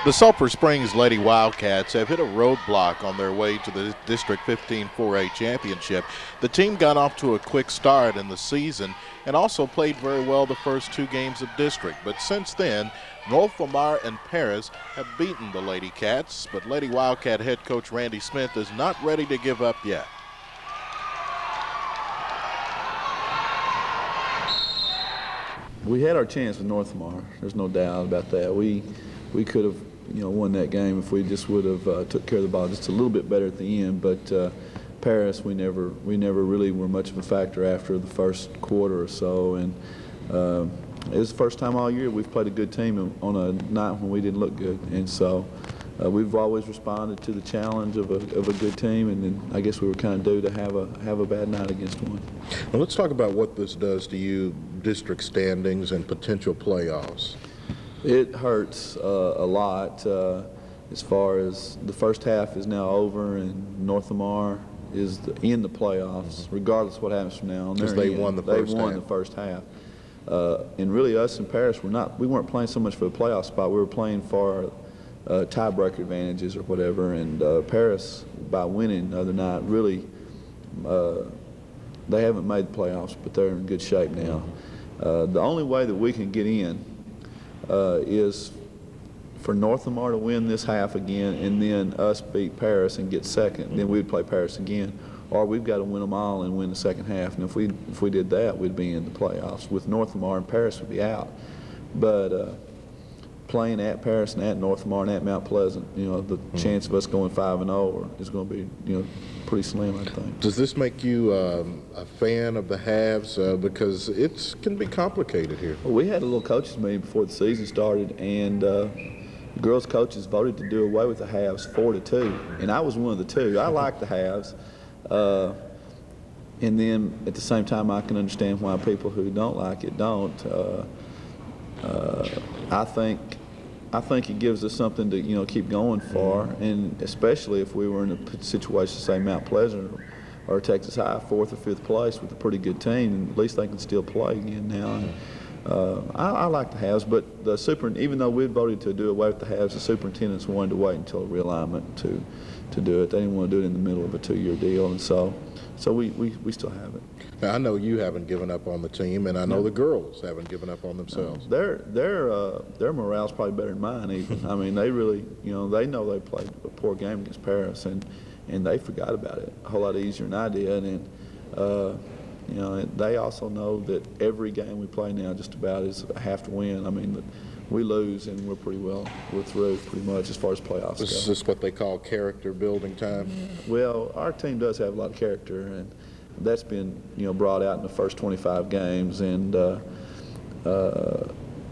The Sulphur Springs Lady Wildcats have hit a roadblock on their way to the District 15 4A championship. The team got off to a quick start in the season and also played very well the first two games of district. But since then, North Lamar and Paris have beaten the Lady Cats, but Lady Wildcat head coach Randy Smith is not ready to give up yet. We had our chance with North Lamar. There's no doubt about that. We could have, won that game if we just would have took care of the ball just a little bit better at the end. But Paris, we never really were much of a factor after the first quarter or so. And it was the first time all year we've played a good team on a night when we didn't look good. And so we've always responded to the challenge of a good team, and then I guess we were kind of due to have a bad night against one. Well, let's talk about what this does to you, district standings and potential playoffs. It hurts a lot as far as the first half is now over and North Lamar is in the playoffs, regardless of what happens from now on. Because they won the first half. And really us and Paris, we weren't playing so much for the playoff spot. We were playing for tiebreaker advantages or whatever. And Paris, by winning the other night, really they haven't made the playoffs, but they're in good shape now. The only way that we can get in is for North Lamar to win this half again and then us beat Paris and get second. Then we'd play Paris again. Or we've got to win them all and win the second half. And if we did that, we'd be in the playoffs. With North Lamar and Paris would be out. But playing at Paris and at North Lamar and at Mount Pleasant, the chance of us going 5-0 is going to be, pretty slim, I think. Does this make you a fan of the halves? Because it can be complicated here. Well, we had a little coaches meeting before the season started, and the girls' coaches voted to do away with the halves 4-2, and I was one of the two. I like the halves. And then at the same time, I can understand why people who don't like it don't. I think it gives us something to keep going for, and especially if we were in a situation, say Mount Pleasant or Texas High, 4th or 5th place with a pretty good team, and at least they can still play again now. And, I like the halves, but even though we voted to do away with the halves, the superintendents wanted to wait until realignment to do it. They didn't want to do it in the middle of a 2-year deal, and so we still have it. Now, I know you haven't given up on the team, and I know the girls haven't given up on themselves. Their morale's probably better than mine even. I mean, they really, they know they played a poor game against Paris, and they forgot about it a whole lot easier than I did. And they also know that every game we play now just about is a have to win. I mean, we lose and we're through pretty much as far as playoffs go. Is this what they call character building time? Well, our team does have a lot of character, and that's been brought out in the first 25 games, and I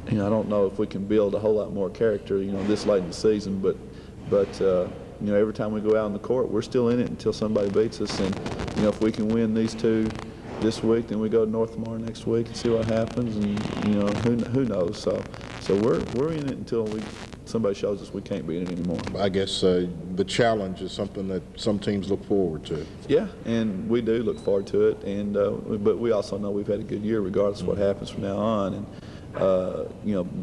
don't know if we can build a whole lot more character this late in the season, but every time we go out on the court, we're still in it until somebody beats us, and if we can win these two this week, then we go to North Lamar next week and see what happens, and who knows. So we're in it until somebody shows us we can't beat it anymore. I guess the challenge is something that some teams look forward to. Yeah, and we do look forward to it, and but we also know we've had a good year regardless of what happens from now on. And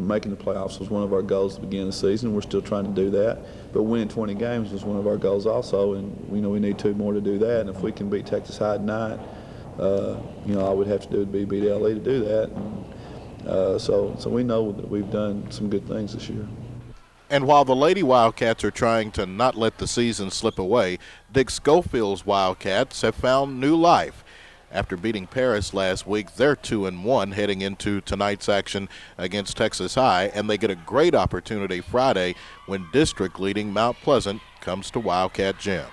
making the playoffs was one of our goals at the beginning of the season. We're still trying to do that, but winning 20 games was one of our goals also, and we need 2 more to do that. And if we can beat Texas High tonight, all we'd have to do would be beat LA to do that. And, so we know that we've done some good things this year. And while the Lady Wildcats are trying to not let the season slip away, Dick Schofield's Wildcats have found new life. After beating Paris last week, they're 2-1 heading into tonight's action against Texas High, and they get a great opportunity Friday when district leading Mount Pleasant comes to Wildcat Gym.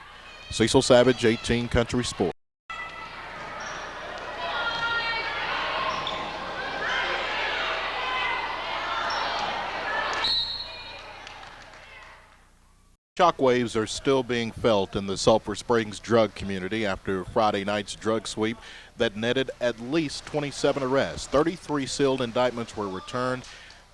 Cecil Savage, 18 Country Sports. Shockwaves are still being felt in the Sulphur Springs drug community after Friday night's drug sweep that netted at least 27 arrests. 33 sealed indictments were returned.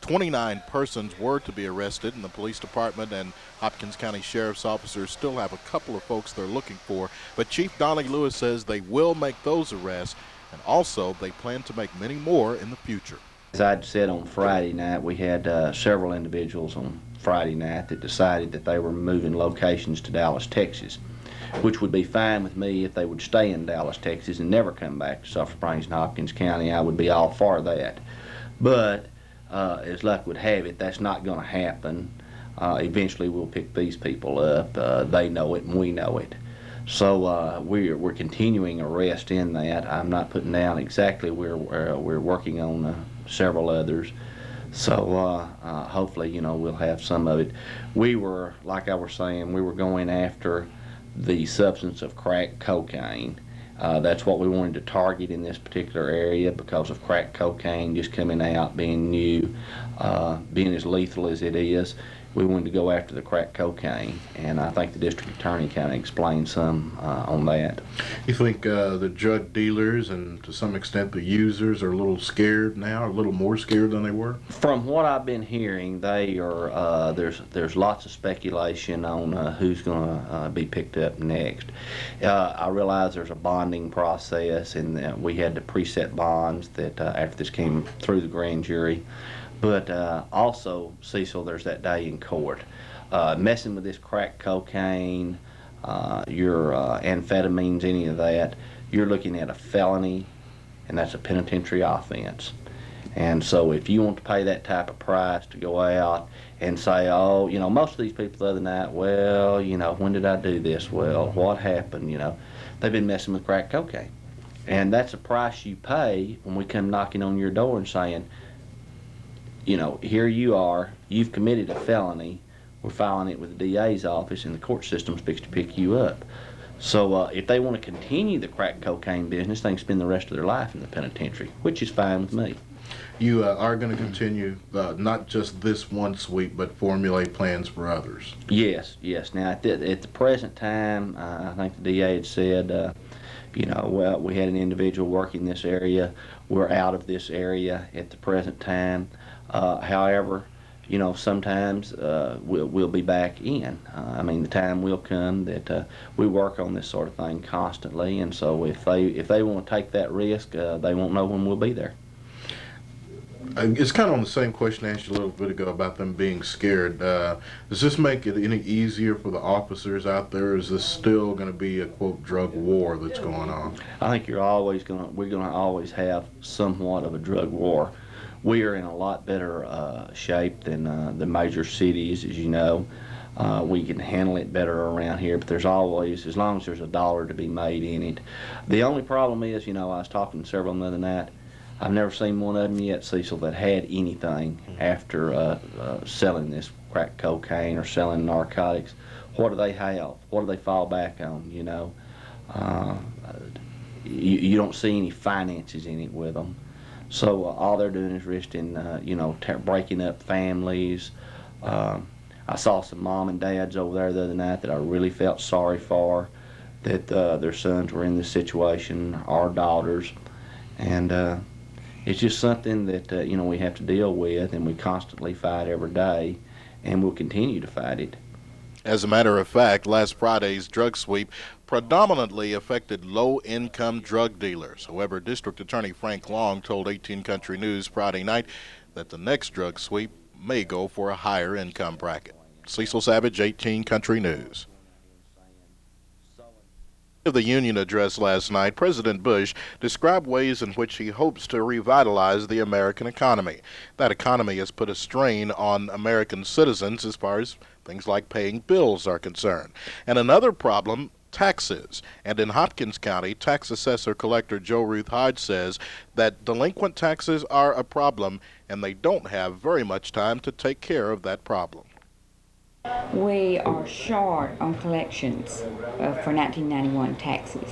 29 persons were to be arrested, and the police department and Hopkins County Sheriff's officers still have a couple of folks they're looking for. But Chief Donnie Lewis says they will make those arrests, and also they plan to make many more in the future. As I said on Friday night, we had several individuals on Friday night that decided that they were moving locations to Dallas, Texas, which would be fine with me if they would stay in Dallas, Texas and never come back to Sulphur Springs and Hopkins County. I would be all for that. But as luck would have it, that's not going to happen. Eventually we'll pick these people up. They know it and we know it. So we're continuing arrest in that. I'm not putting down exactly where we're working on several others. So hopefully, you know, we'll have some of it. We were, like I was saying, we were going after the substance of crack cocaine. That's what we wanted to target in this particular area because of crack cocaine just coming out, being new, being as lethal as it is. We wanted to go after the crack cocaine, and I think the district attorney kind of explained some on that. You think the drug dealers and to some extent the users are a little scared now, a little more scared than they were? From what I've been hearing, they are. There's lots of speculation on who's going to be picked up next. I realize there's a bonding process, and we had to preset bonds that after this came through the grand jury. But also, Cecil, there's that day in court. Messing with this crack cocaine, your amphetamines, any of that, you're looking at a felony, and that's a penitentiary offense. And so if you want to pay that type of price to go out and say, oh, you know, most of these people the other night, well, you know, when did I do this? Well, what happened? You know, they've been messing with crack cocaine. And that's a price you pay when we come knocking on your door and saying, you know, here you are, you've committed a felony, we're filing it with the DA's office and the court system's fixed to pick you up. So if they want to continue the crack cocaine business, they can spend the rest of their life in the penitentiary, which is fine with me. You are going to continue not just this one sweep, but formulate plans for others. Yes, yes. Now, at the present time, I think the DA had said, you know, well, we had an individual working this area. We're out of this area at the present time. However, you know, sometimes we'll be back in. I mean, the time will come that we work on this sort of thing constantly, and so if they want to take that risk, they won't know when we'll be there. It's kind of on the same question I asked you a little bit ago about them being scared. Does this make it any easier for the officers out there, or is this still going to be a, quote, drug war that's going on? I think we're going to always have somewhat of a drug war. We are in a lot better shape than the major cities, as you know. We can handle it better around here, but there's always, as long as there's a dollar to be made in it. The only problem is, you know, I was talking to several the other night, I've never seen one of them yet, Cecil, that had anything after selling this crack cocaine or selling narcotics. What do they have? What do they fall back on, you know? You don't see any finances in it with them. So all they're doing is risking, you know, breaking up families. I saw some mom and dads over there the other night that I really felt sorry for, that their sons were in this situation, our daughters. And it's just something that, you know, we have to deal with, and we constantly fight every day, and we'll continue to fight it. As a matter of fact, last Friday's drug sweep predominantly affected low-income drug dealers. However, District Attorney Frank Long told 18 Country News Friday night that the next drug sweep may go for a higher income bracket. Cecil Savage, 18 Country News. In the Union address last night, President Bush described ways in which he hopes to revitalize the American economy. That economy has put a strain on American citizens as far as things like paying bills are concerned. And another problem, taxes. And in Hopkins County, tax assessor collector Joe Ruth Hodge says that delinquent taxes are a problem, and they don't have very much time to take care of that problem. We are short on collections for 1991 taxes.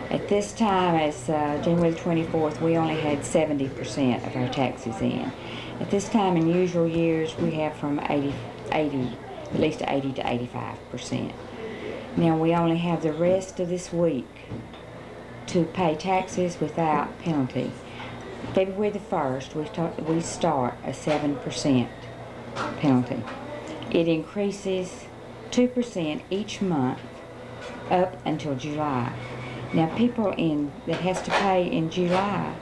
At this time, as January 24th, we only had 70% of our taxes in. At this time in usual years, we have from at least 80 to 85%. Now we only have the rest of this week to pay taxes without penalty. February the 1st, we start a 7% penalty. It increases 2% each month up until July. Now people that has to pay in July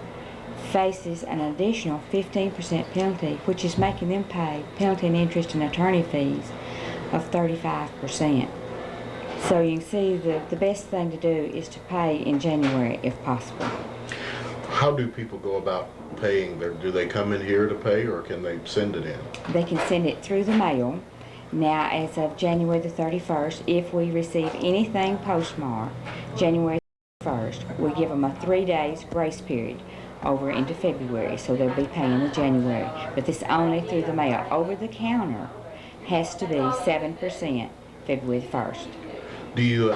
faces an additional 15% penalty, which is making them pay penalty and interest and attorney fees of 35%. So you can see the best thing to do is to pay in January if possible. How do people go about paying? Do they come in here to pay, or can they send it in? They can send it through the mail. Now, as of January the 31st, if we receive anything postmarked January 1st, we give them a 3 days grace period over into February, so they'll be paying in January. But this only through the mail. Over the counter has to be 7% February the 1st. Do you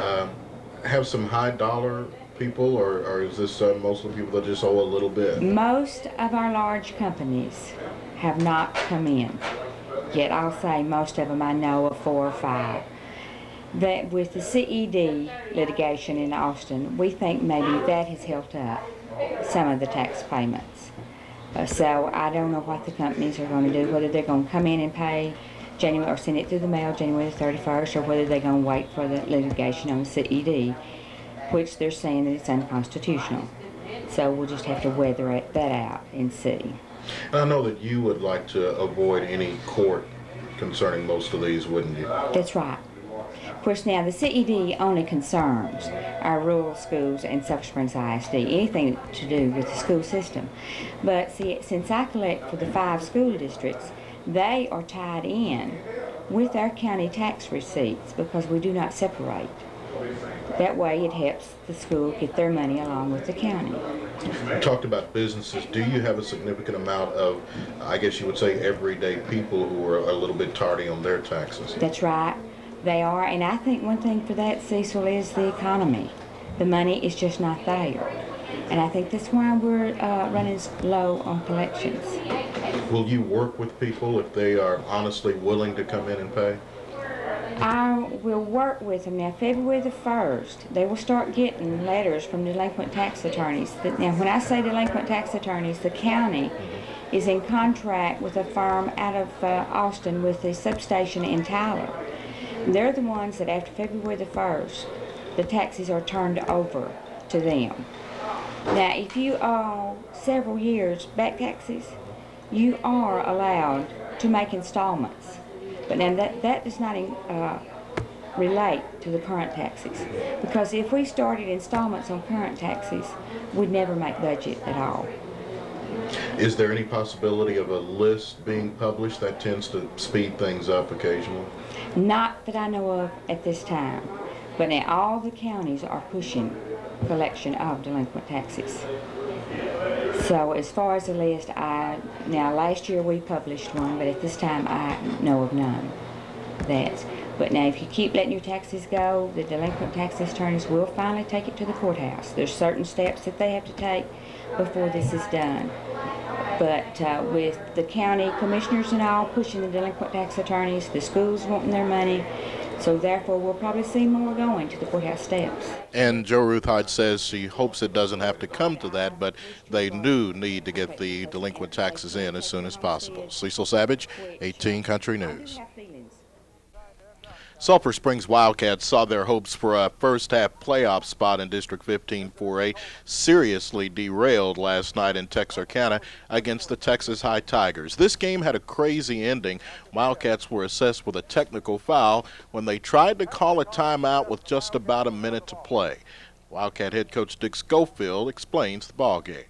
have some high dollar people, or is this most of the people that just owe a little bit? Most of our large companies have not come in. Yet I'll say most of them I know of 4 or 5. That with the CED litigation in Austin, we think maybe that has helped up some of the tax payments. So I don't know what the companies are going to do, whether they're going to come in and pay January or send it through the mail January the 31st, or whether they're going to wait for the litigation on the CED, which they're saying that it's unconstitutional. So we'll just have to weather that out and see. And I know that you would like to avoid any court concerning most of these, wouldn't you? That's right. Of course, now the CED only concerns our rural schools and Sulphur Springs ISD, anything to do with the school system. But see, since I collect for the 5 school districts, they are tied in with our county tax receipts because we do not separate. That way it helps the school get their money along with the county. You talked about businesses. Do you have a significant amount of, I guess you would say, everyday people who are a little bit tardy on their taxes? That's right. They are, and I think one thing for that, Cecil, is the economy. The money is just not there. And I think that's why we're running low on collections. Will you work with people if they are honestly willing to come in and pay? I will work with them. Now, February the 1st, they will start getting letters from delinquent tax attorneys. Now, when I say delinquent tax attorneys, the county is in contract with a firm out of Austin with the substation in Tyler. They're the ones that after February the 1st, the taxes are turned over to them. Now, if you owe several years back taxes, you are allowed to make installments. But now that does not relate to the current taxes. Because if we started installments on current taxes, we'd never make budget at all. Is there any possibility of a list being published that tends to speed things up occasionally? Not that I know of at this time. But now all the counties are pushing collection of delinquent taxes. So as far as the list, now last year we published one, but at this time I know of none. But now if you keep letting your taxes go, the delinquent tax attorneys will finally take it to the courthouse. There's certain steps that they have to take before this is done. But with the county commissioners and all pushing the delinquent tax attorneys, the schools wanting their money, so therefore we'll probably see more going to the courthouse steps. And Jo Ruth Hyde says she hopes it doesn't have to come to that, but they do need to get the delinquent taxes in as soon as possible. Cecil Savage, 18 Country News. Sulphur Springs Wildcats saw their hopes for a first-half playoff spot in District 15 4A seriously derailed last night in Texarkana against the Texas High Tigers. This game had a crazy ending. Wildcats were assessed with a technical foul when they tried to call a timeout with just about a minute to play. Wildcat head coach Dick Schofield explains the ballgame.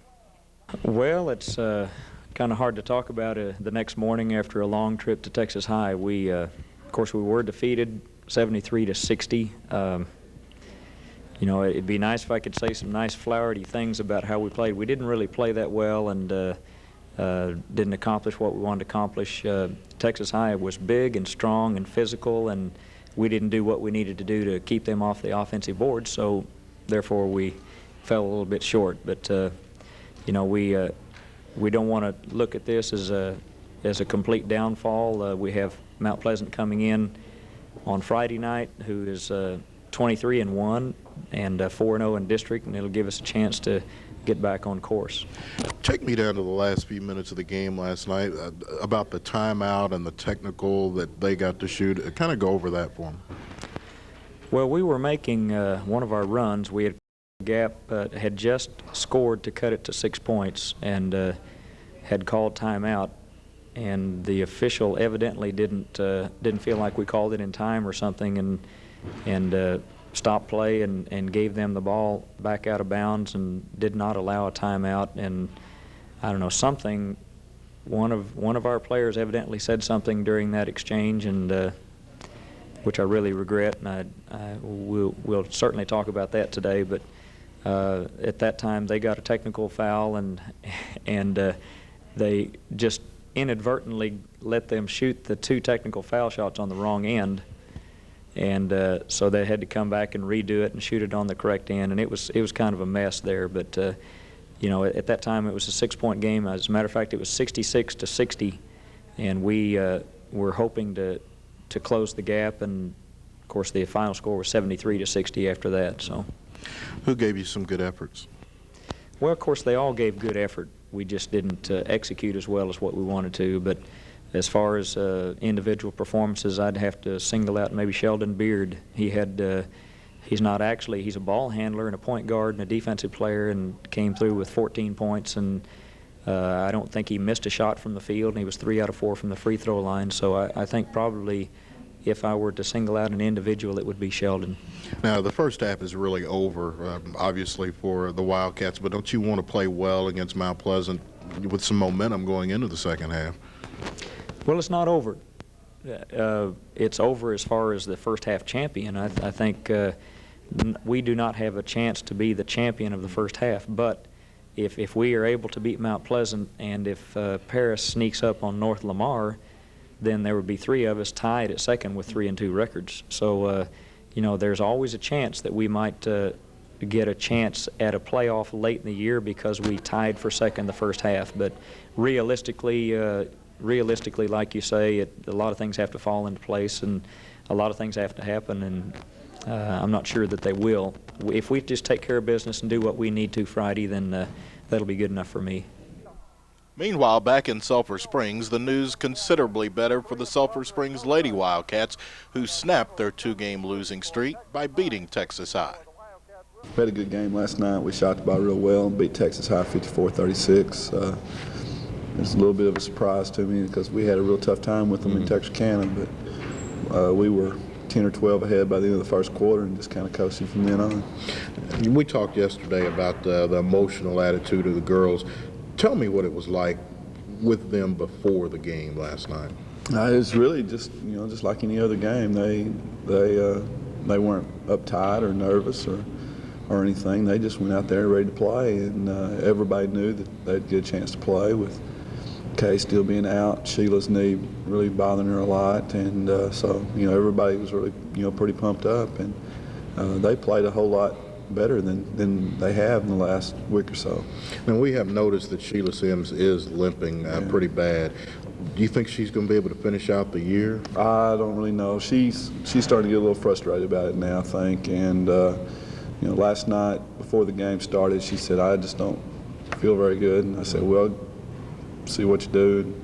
Well, it's kind of hard to talk about the next morning after a long trip to Texas High. Of course, we were defeated 73-60. You know, it'd be nice if I could say some nice flowery things about how we played. We didn't really play that well and didn't accomplish what we wanted to accomplish. Texas High was big and strong and physical, and we didn't do what we needed to do to keep them off the offensive board, so therefore we fell a little bit short. But, you know, we don't want to look at this as a complete downfall. We have Mount Pleasant coming in on Friday night, who is 23-1 and 4-0 in district, and it'll give us a chance to get back on course. Take me down to the last few minutes of the game last night about the timeout and the technical that they got to shoot. Kind of go over that for me. Well, we were making one of our runs. We had Gap had just scored to cut it to 6 points and had called timeout, and the official evidently didn't feel like we called it in time or something, and stopped play and gave them the ball back out of bounds and did not allow a timeout. And I don't know, something, one of our players evidently said something during that exchange, and which I really regret, and we'll certainly talk about that today. But at that time they got a technical foul, and they just inadvertently let them shoot the 2 technical foul shots on the wrong end, and so they had to come back and redo it and shoot it on the correct end, and it was kind of a mess there. But you know, at that time it was a 6-point game. As a matter of fact, it was 66-60, and we were hoping to close the gap, and of course the final score was 73-60 after that. So, who gave you some good efforts? Well, of course they all gave good effort. We just didn't execute as well as what we wanted to. But as far as individual performances, I'd have to single out maybe Sheldon Beard. He's a ball handler and a point guard and a defensive player, and came through with 14 points, and I don't think he missed a shot from the field, and he was 3 out of 4 from the free throw line. So I think probably if I were to single out an individual, it would be Sheldon. Now, the first half is really over, obviously, for the Wildcats, but don't you want to play well against Mount Pleasant with some momentum going into the second half? Well, it's not over. It's over as far as the first half champion. I think we do not have a chance to be the champion of the first half, but if we are able to beat Mount Pleasant, and if Paris sneaks up on North Lamar, then there would be 3 of us tied at second with 3-2 records. So, you know, there's always a chance that we might get a chance at a playoff late in the year because we tied for second the first half. But realistically, like you say, a lot of things have to fall into place, and a lot of things have to happen, and I'm not sure that they will. If we just take care of business and do what we need to Friday, then that'll be good enough for me. Meanwhile, back in Sulphur Springs, the news considerably better for the Sulphur Springs Lady Wildcats, who snapped their 2-game losing streak by beating Texas High. We had a good game last night. We shot the ball real well and beat Texas High 54-36. It's a little bit of a surprise to me because we had a real tough time with them in Texarkana, but we were 10 or 12 ahead by the end of the first quarter and just kind of coasted from then on. We talked yesterday about the emotional attitude of the girls. Tell me what it was like with them before the game last night. It was really just, you know, just like any other game. They weren't uptight or nervous or anything. They just went out there ready to play, and everybody knew that they'd get a chance to play with Kay still being out, Sheila's knee really bothering her a lot, and so, you know, everybody was really, you know, pretty pumped up, and they played a whole lot better than they have in the last week or so. Now, we have noticed that Sheila Sims is limping pretty bad. Do you think she's going to be able to finish out the year? I don't really know. She's starting to get a little frustrated about it now, I think, and you know, last night before the game started, she said, "I just don't feel very good," and I said, "Well, see what you do.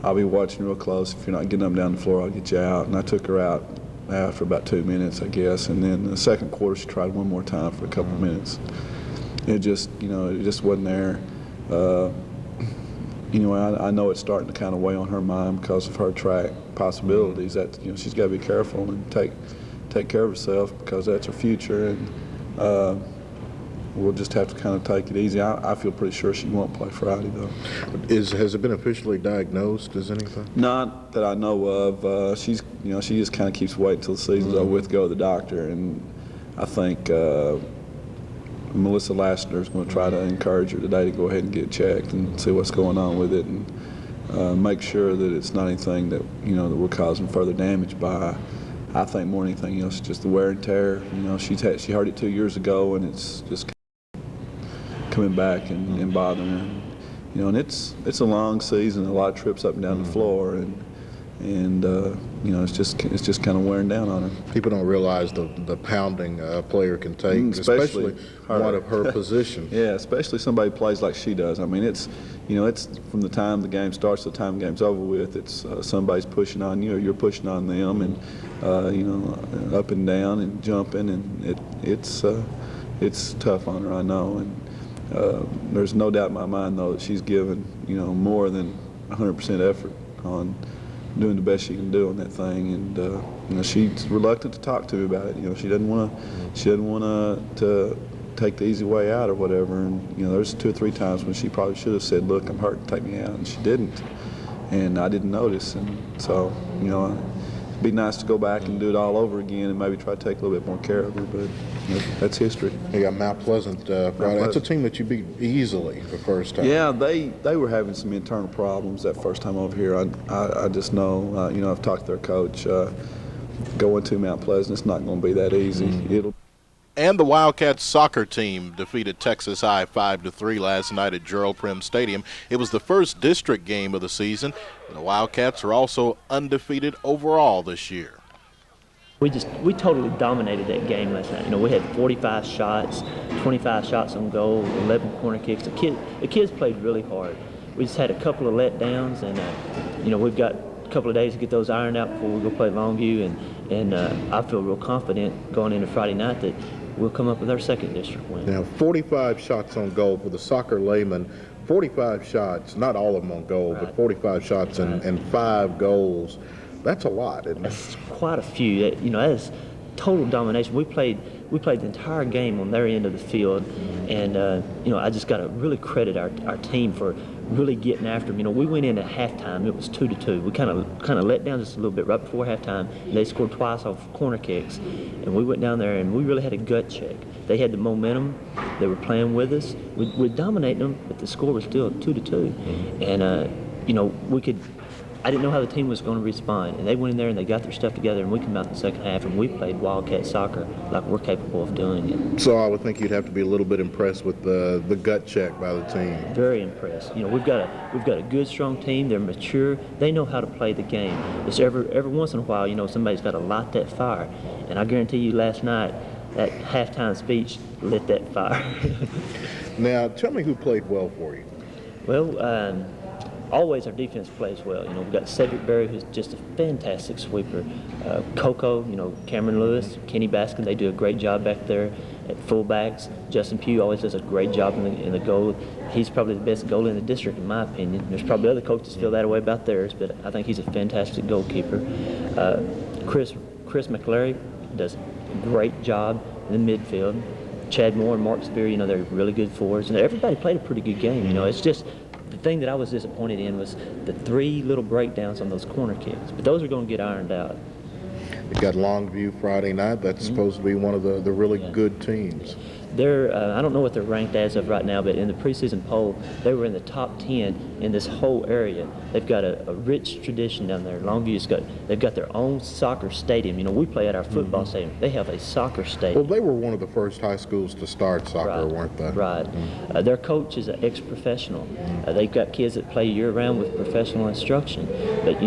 I'll be watching real close. If you're not getting up and down the floor, I'll get you out." And I took her out after about 2 minutes, I guess, and then in the second quarter she tried one more time for a couple minutes. It just, you know, it just wasn't there. You know, I know it's starting to kind of weigh on her mind because of her track possibilities. That, you know, she's got to be careful and take care of herself because that's her future, and we'll just have to kind of take it easy. I feel pretty sure she won't play Friday, though. Has it been officially diagnosed as anything? Not that I know of. She's, you know, she just kind of keeps waiting until the season's over with to go to the doctor, and I think Melissa Lassiter is going to try to encourage her today to go ahead and get checked and see what's going on with it, and make sure that it's not anything that, you know, that we're causing further damage by. I think more than anything else, just the wear and tear. You know, she heard it 2 years ago, and it's just coming back and bothering her. You know, and it's a long season, a lot of trips up and down the floor, and you know, it's just kind of wearing down on her. People don't realize the pounding a player can take, especially one of her position. Yeah, especially somebody who plays like she does. I mean, it's, you know, it's from the time the game starts to the time the game's over with. It's somebody's pushing on you, or you're pushing on them, and you know, up and down and jumping, and it's it's tough on her, I know, and there's no doubt in my mind though that she's given more than 100% effort on doing the best she can do on that thing, and she's reluctant to talk to me about it. She doesn't want to take the easy way out or whatever. And there's 2 or 3 times when she probably should have said, "Look, I'm hurt, take me out," and she didn't, and I didn't notice. And so it'd be nice to go back and do it all over again and maybe try to take a little bit more care of her, but that's history. You got Mount Pleasant Friday. That's a team that you beat easily the first time. Yeah, they were having some internal problems that first time over here. I just know, I've talked to their coach. Going to Mount Pleasant, it's not going to be that easy. And the Wildcats soccer team defeated Texas High 5-3 last night at Gerald Prim Stadium. It was the first district game of the season. The Wildcats are also undefeated overall this year. We totally dominated that game last night. We had 45 shots, 25 shots on goal, 11 corner kicks. The kids played really hard. We just had a couple of letdowns, and we've got a couple of days to get those ironed out before we go play Longview, and I feel real confident going into Friday night that we'll come up with our second district win. Now, 45 shots on goal for the soccer layman. 45 shots, not all of them on goal, Right. but 45 shots and 5 goals. That's a lot, isn't it? That's quite a few. That is total domination. We played the entire game on their end of the field, and I just got to really credit our team for really getting after them. We went in at halftime. It was 2-2. We kind of let down just a little bit right before halftime. They scored twice off corner kicks, and we went down there and we really had a gut check. They had the momentum. They were playing with us. We dominated them, but the score was still 2-2. And we could. I didn't know how the team was going to respond, and they went in there and they got their stuff together, and we came out in the second half and we played Wildcat soccer like we're capable of doing it. So I would think you'd have to be a little bit impressed with the gut check by the team. Very impressed. We've got a good, strong team. They're mature. They know how to play the game. It's every once in a while, somebody's got to light that fire, and I guarantee you, last night that halftime speech lit that fire. Now, tell me who played well for you. Well, always our defense plays well. We've got Cedric Berry, who's just a fantastic sweeper. Coco, Cameron Lewis, Kenny Baskin, they do a great job back there at fullbacks. Justin Pugh always does a great job in the goal. He's probably the best goalie in the district, in my opinion. There's probably other coaches feel that way about theirs, but I think he's a fantastic goalkeeper. Chris McClary does a great job in the midfield. Chad Moore and Mark Spear, they're really good forwards. And everybody played a pretty good game. It's just the thing that I was disappointed in was the 3 little breakdowns on those corner kicks. But those are going to get ironed out. You got Longview Friday night. That's supposed to be one of the really good teams. They're I don't know what they're ranked as of right now, but in the preseason poll, they were in the top 10 in this whole area. They've got a rich tradition down there. They've got their own soccer stadium. We play at our football stadium. They have a soccer stadium. Well, they were one of the first high schools to start soccer, weren't they? Right. Their coach is an ex-professional. They've got kids that play year-round with professional instruction. But,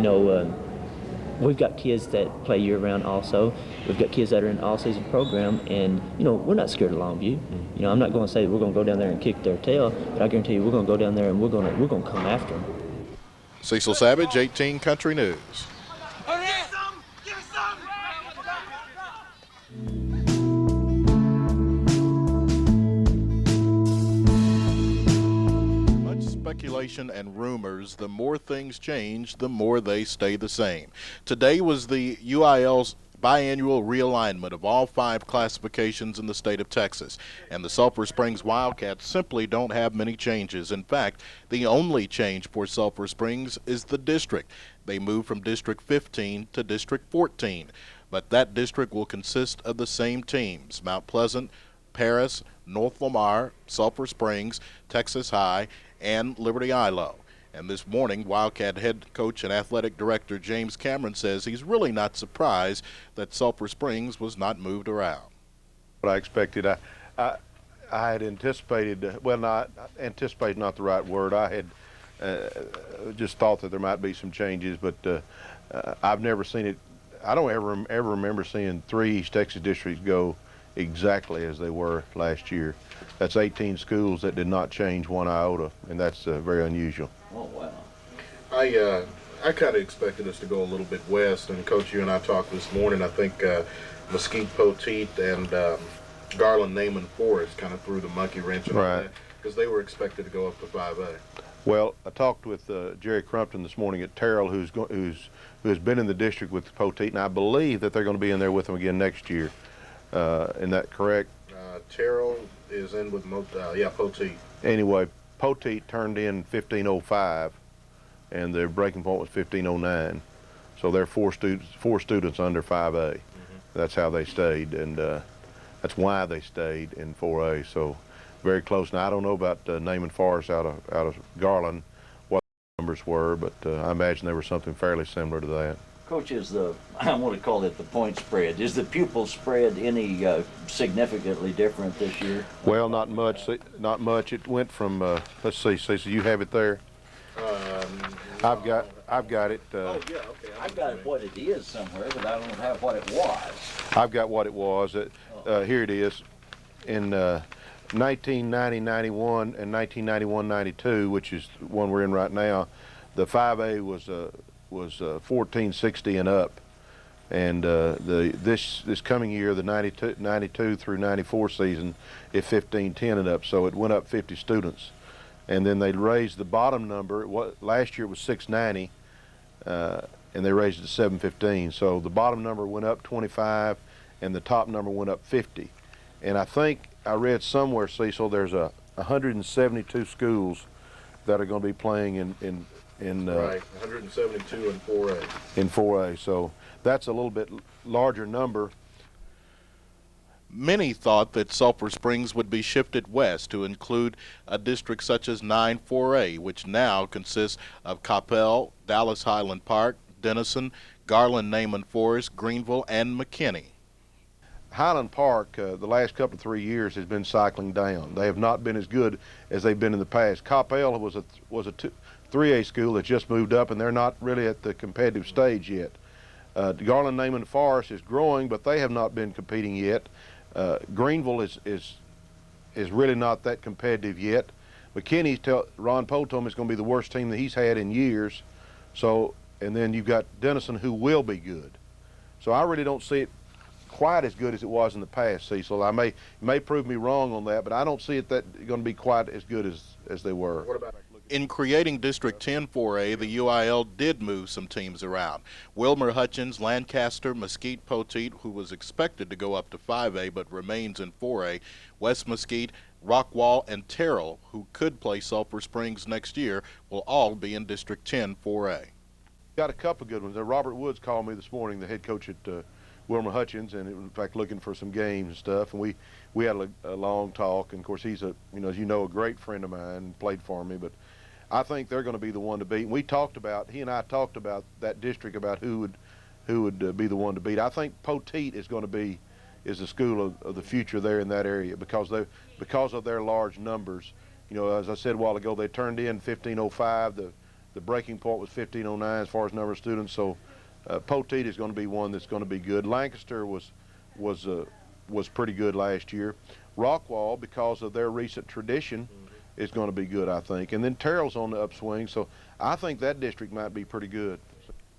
we've got kids that play year-round also. We've got kids that are in an all-season program, and, we're not scared of Longview. I'm not going to say that we're going to go down there and kick their tail, but I guarantee you we're going to go down there and we're going to come after them. Cecil Savage, 18 Country News. Much speculation and rumors. The more things change, the more they stay the same. Today was the UIL's biannual realignment of all 5 classifications in the state of Texas, and the Sulphur Springs Wildcats simply don't have many changes. In fact, the only change for Sulphur Springs is the district. They moved from District 15 to District 14, but that district will consist of the same teams: Mount Pleasant, Paris, North Lamar, Sulphur Springs, Texas High, and Liberty ILO. And this morning, Wildcat head coach and athletic director James Cameron says he's really not surprised that Sulphur Springs was not moved around. What I expected, I had anticipated, well, not anticipated, not the right word. I had just thought that there might be some changes, but I've never seen it. I don't ever remember seeing 3 East Texas districts go exactly as they were last year. That's 18 schools that did not change 1 iota, and that's very unusual. Oh, wow. I kind of expected us to go a little bit west, and Coach, you and I talked this morning. I think Mesquite Poteet and Garland, Naaman, Forest kind of threw the monkey wrench in all Right. that because they were expected to go up to 5A. Well, I talked with Jerry Crumpton this morning at Terrell, who has been in the district with Poteet, and I believe that they're going to be in there with them again next year. Isn't that correct? Terrell is in with Poteet. Anyway, Poteet turned in 1505, and their breaking point was 1509. So they're four students under 5A. That's how they stayed, and that's why they stayed in 4A. So very close. Now I don't know about Naaman Forest out of Garland, what the numbers were, but I imagine they were something fairly similar to that. Coach, I want to call it the point spread. Is the pupil spread any significantly different this year? Well, not much. Not much. It went from let's see, Cecil, you have it there. I've got it. Okay. I've got what it is somewhere, but I don't have what it was. I've got what it was. Here it is. In 1990-91 and 1991-92, which is the one we're in right now, the 5A was 1460 and up, and this coming year, the 92 through 94 season, is 1510 and up. So it went up 50 students, and then they raised the bottom number. Last year it was 690, and they raised it to 715. So the bottom number went up 25, and the top number went up 50. And I think I read somewhere, Cecil, there's 172 schools that are going to be playing in Right, 172 in 4A. In 4A, so that's a little bit larger number. Many thought that Sulphur Springs would be shifted west to include a district such as 9-4A, which now consists of Coppell, Dallas Highland Park, Denison, Garland, Naaman Forest, Greenville, and McKinney. Highland Park, the last couple of 3 years, has been cycling down. They have not been as good as they've been in the past. Coppell was a 3A school that just moved up, and they're not really at the competitive stage yet. Garland, Naaman Forest is growing, but they have not been competing yet. Greenville is really not that competitive yet. McKinney, Ron Poe told me, it's going to be the worst team that he's had in years. So, and then you've got Denison, who will be good. So I really don't see it quite as good as it was in the past, Cecil. You may prove me wrong on that, but I don't see it that going to be quite as good as they were. In creating District 10-4A, the UIL did move some teams around. Wilmer Hutchins, Lancaster, Mesquite Poteet, who was expected to go up to 5A but remains in 4A, West Mesquite, Rockwall, and Terrell, who could play Sulphur Springs next year, will all be in District 10-4A. Got a couple good ones. Robert Woods called me this morning, the head coach at Wilmer Hutchins, and in fact looking for some games and stuff, and we had a long talk. And of course he's as you know, a great friend of mine, played for me, but I think they're going to be the one to beat. And he and I talked about that district, about who would be the one to beat. I think Poteet is the school of the future there in that area because of their large numbers. As I said a while ago, they turned in 1505. The breaking point was 1509 as far as number of students. So Poteet is going to be one that's going to be good. Lancaster was pretty good last year. Rockwall, because of their recent tradition, is going to be good, I think. And then Terrell's on the upswing, so I think that district might be pretty good.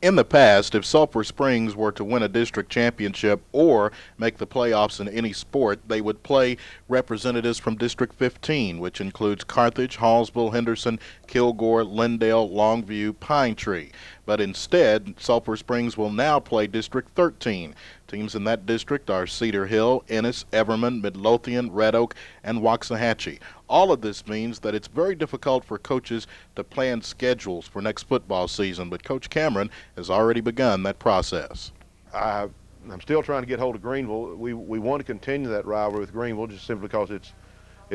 In the past, if Sulphur Springs were to win a district championship or make the playoffs in any sport, they would play representatives from District 15, which includes Carthage, Hallsville, Henderson, Kilgore, Lindale, Longview, Pine Tree. But instead, Sulphur Springs will now play District 13. Teams in that district are Cedar Hill, Ennis, Everman, Midlothian, Red Oak, and Waxahachie. All of this means that it's very difficult for coaches to plan schedules for next football season, but Coach Cameron has already begun that process. I'm still trying to get hold of Greenville. We want to continue that rivalry with Greenville just simply because it's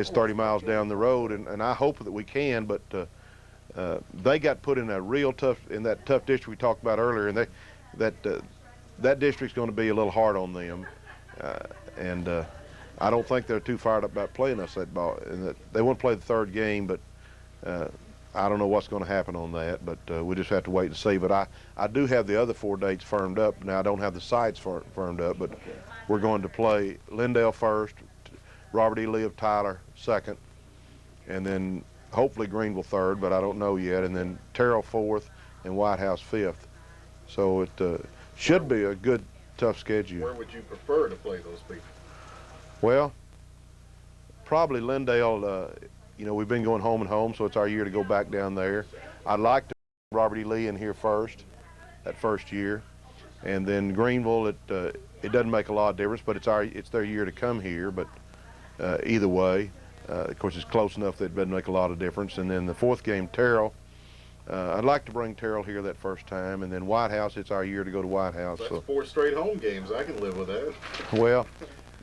30 miles down the road, and I hope that we can, but they got put in that tough district we talked about earlier, and that district's going to be a little hard on them, and I don't think they're too fired up about playing us that ball. And they want to play the third game, but I don't know what's going to happen on that. But we just have to wait and see. But I do have the other 4 dates firmed up. Now I don't have the sites firmed up, but we're going to play Lindale first, Robert E. Lee of Tyler second, and then hopefully Greenville third, but I don't know yet. And then Terrell fourth and White House fifth. So it should be a good, tough schedule. Where would you prefer to play those people? Well, Probably Lindale. You know, we've been going home and home, so it's our year to go back down there. I'd like to put Robert E. Lee in here first, that first year, and then Greenville. It doesn't make a lot of difference, but it's their year to come here. But either way, of course, it's close enough that it doesn't make a lot of difference. And then the fourth game, Terrell. I'd like to bring Terrell here that first time, and then White House. It's our year to go to White House. That's so 4 straight home games. I can live with that. Well,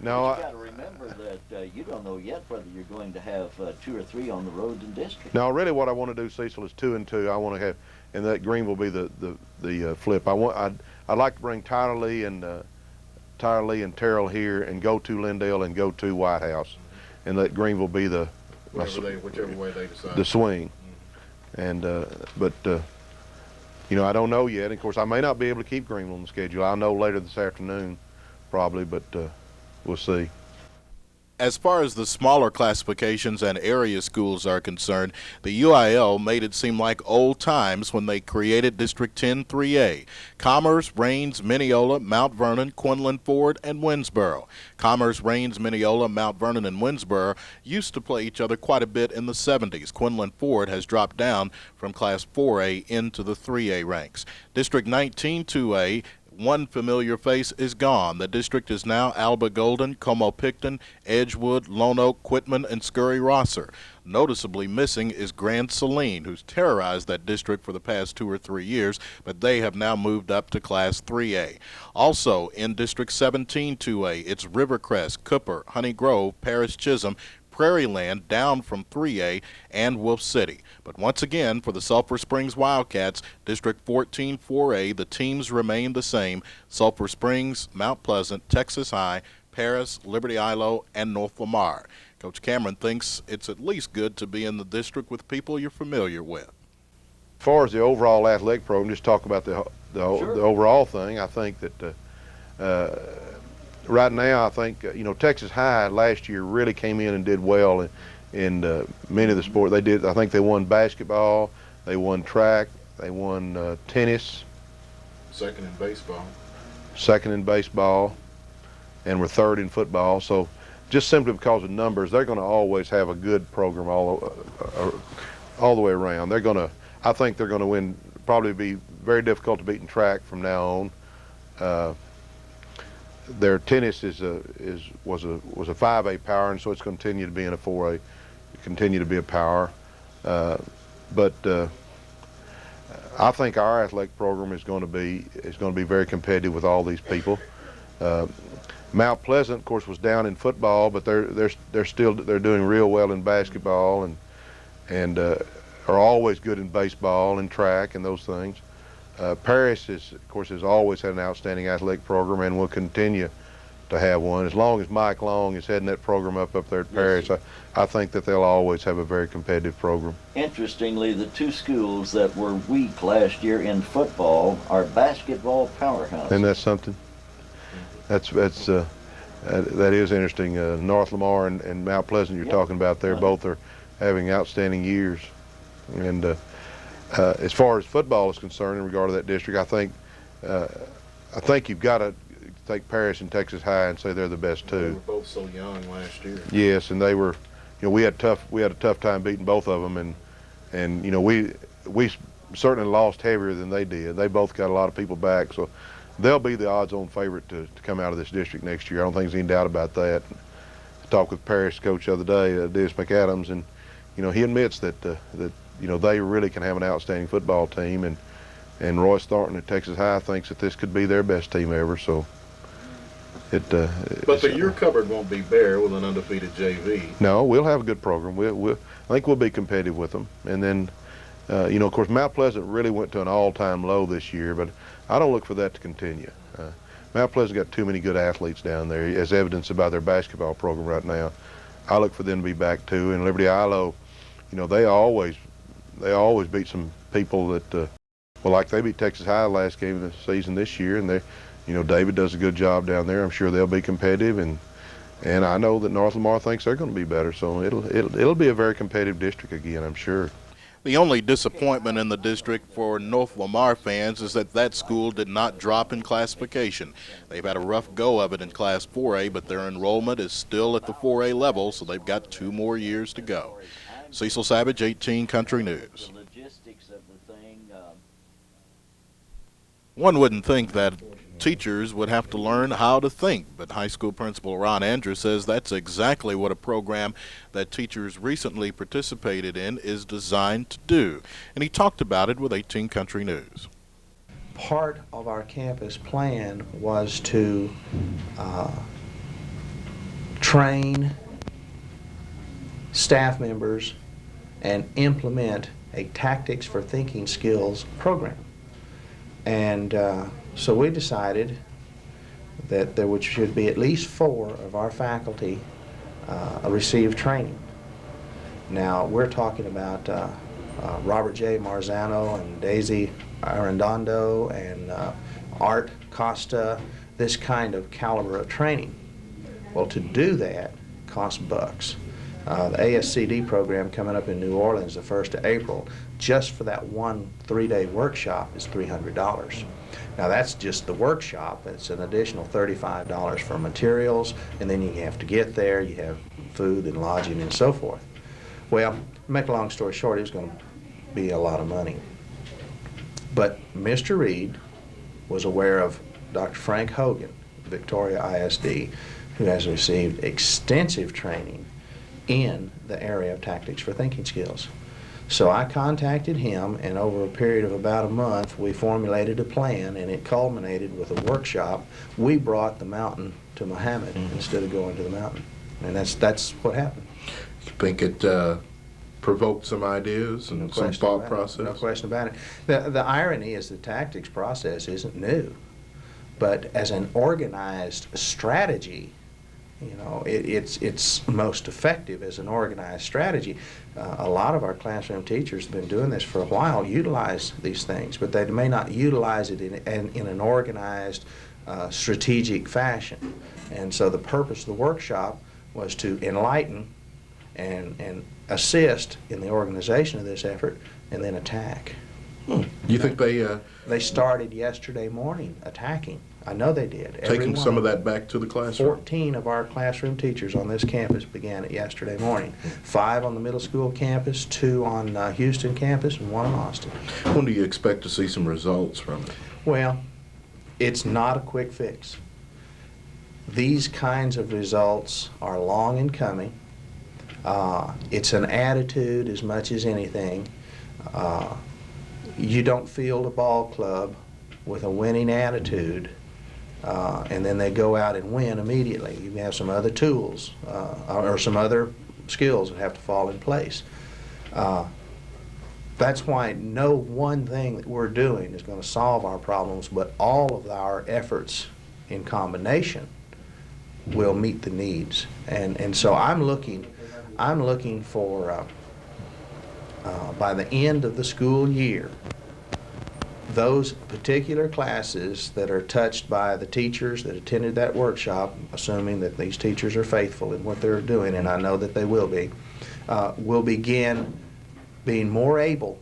no. But you got to remember that you don't know yet whether you're going to have 2 or 3 on the road in district. Now, really, what I want to do, Cecil, is 2 and 2. I want to have, and that Green will be the flip. I'd like to bring Tyler Lee and Terrell here, and go to Lindale and go to White House, and let Greenville be Whichever way they decide. the swing. And but you know, I don't know yet. Of course, I may not be able to keep Greenville on the schedule. I'll know later this afternoon, probably, but we'll see. As far as the smaller classifications and area schools are concerned, the UIL made it seem like old times when they created District 10 3A. Commerce, Rains, Mineola, Mount Vernon, Quinlan, Ford, and Winsboro. Commerce, Rains, Mineola, Mount Vernon, and Winsboro used to play each other quite a bit in the 70s. Quinlan Ford has dropped down from Class 4A into the 3A ranks. District 19 2A, one familiar face is gone. The district is now Alba Golden, Como-Picton, Edgewood, Lone Oak, Quitman, and Scurry-Rosser. Noticeably missing is Grand Saline, who's terrorized that district for the past 2 or 3 years, but they have now moved up to Class 3A. Also in District 17 2A, it's Rivercrest, Cooper, Honey Grove, Paris Chisholm, Prairie Land down from 3A, and Wolf City. But once again, for the Sulphur Springs Wildcats, District 14 4A, the teams remain the same: Sulphur Springs, Mount Pleasant, Texas High, Paris, Liberty Ilo, and North Lamar. Coach Cameron thinks it's at least good to be in the district with people you're familiar with. As far as the overall athletic program, just talk about the overall thing. I think that right now, I think you know, Texas High last year really came in and did well in many of the sports. They did. I think they won basketball, they won track, they won tennis. Second in baseball, and were third in football. So just simply because of numbers, they're going to always have a good program all the way around. I think they're going to win. Probably be very difficult to beat in track from now on. Their tennis was a 5A power, and so it's going to continue to be in a 4A, continue to be a power. But I think our athletic program is going to be very competitive with all these people. Mount Pleasant, of course, was down in football, but they're doing real well in basketball and are always good in baseball and track and those things. Paris of course, has always had an outstanding athletic program and will continue to have one. As long as Mike Long is heading that program up there at Paris, I think that they'll always have a very competitive program. Interestingly, the 2 schools that were weak last year in football are basketball powerhouses. And that's something. That is interesting. North Lamar and Mount Pleasant you're talking about there, both are having outstanding years. And as far as football is concerned in regard to that district, I think you've got to take Paris and Texas High and say they're the best 2. They were both so young last year. Yes, and they were. You know, we had a tough time beating both of them, and you know, we certainly lost heavier than they did. They both got a lot of people back, so they'll be the odds-on favorite to come out of this district next year. I don't think there's any doubt about that. I talked with Paris coach the other day, Dennis McAdams, and you know, he admits that you know, they really can have an outstanding football team, and Royce Thornton at Texas High thinks that this could be their best team ever. So but your cupboard won't be bare with an undefeated JV. No, we'll have a good program. I think we'll be competitive with them. And then, you know, of course, Mount Pleasant really went to an all-time low this year, but I don't look for that to continue. Mount Pleasant got too many good athletes down there, as evidenced by their basketball program right now. I look for them to be back too. And Liberty Ilo, you know, they always beat some people that, well, like they beat Texas High last game of the season this year, and you know, David does a good job down there. I'm sure they'll be competitive, and I know that North Lamar thinks they're going to be better. So it'll be a very competitive district again, I'm sure. The only disappointment in the district for North Lamar fans is that that school did not drop in classification. They've had a rough go of it in Class 4A, but their enrollment is still at the 4A level, so they've got 2 more years to go. Cecil Savage, 18 Country News. The logistics of the thing. One wouldn't think that teachers would have to learn how to think, but high school principal Ron Andrews says that's exactly what a program that teachers recently participated in is designed to do. And he talked about it with 18 Country News. Part of our campus plan was to train staff members and implement a Tactics for Thinking Skills program. And so we decided that there should be at least 4 of our faculty receive training. Now, we're talking about Robert J. Marzano and Daisy Arredondo and Art Costa, this kind of caliber of training. Well, to do that costs bucks. The ASCD program coming up in New Orleans the 1st of April, just for that one 3-day workshop is $300. Now that's just the workshop. It's an additional $35 for materials, and then you have to get there, you have food and lodging and so forth. Well, to make a long story short, it was going to be a lot of money. But Mr. Reed was aware of Dr. Frank Hogan, Victoria ISD, who has received extensive training in the area of Tactics for Thinking Skills. So I contacted him, and over a period of about a month, we formulated a plan, and it culminated with a workshop. We brought the mountain to Muhammad instead of going to the mountain, and that's what happened. You think it provoked some ideas and some thought process? No question about it. The irony is the tactics process isn't new, but as an organized strategy, you know, it's most effective as an organized strategy. A lot of our classroom teachers have been doing this for a while, utilize these things, but they may not utilize it in an organized, strategic fashion. And so the purpose of the workshop was to enlighten and assist in the organization of this effort, and then attack. You think they started yesterday morning attacking? I know they did. Taking some of that back to the classroom? 14 of our classroom teachers on this campus began it yesterday morning. 5 on the middle school campus, 2 on Houston campus, and 1 in Austin. When do you expect to see some results from it? Well, it's not a quick fix. These kinds of results are long in coming. It's an attitude as much as anything. You don't field a ball club with a winning attitude and then they go out and win immediately. You have some other tools or some other skills that have to fall in place. That's why no one thing that we're doing is going to solve our problems, but all of our efforts in combination will meet the needs. And so I'm looking for by the end of the school year, those particular classes that are touched by the teachers that attended that workshop, assuming that these teachers are faithful in what they're doing, and I know that they will begin being more able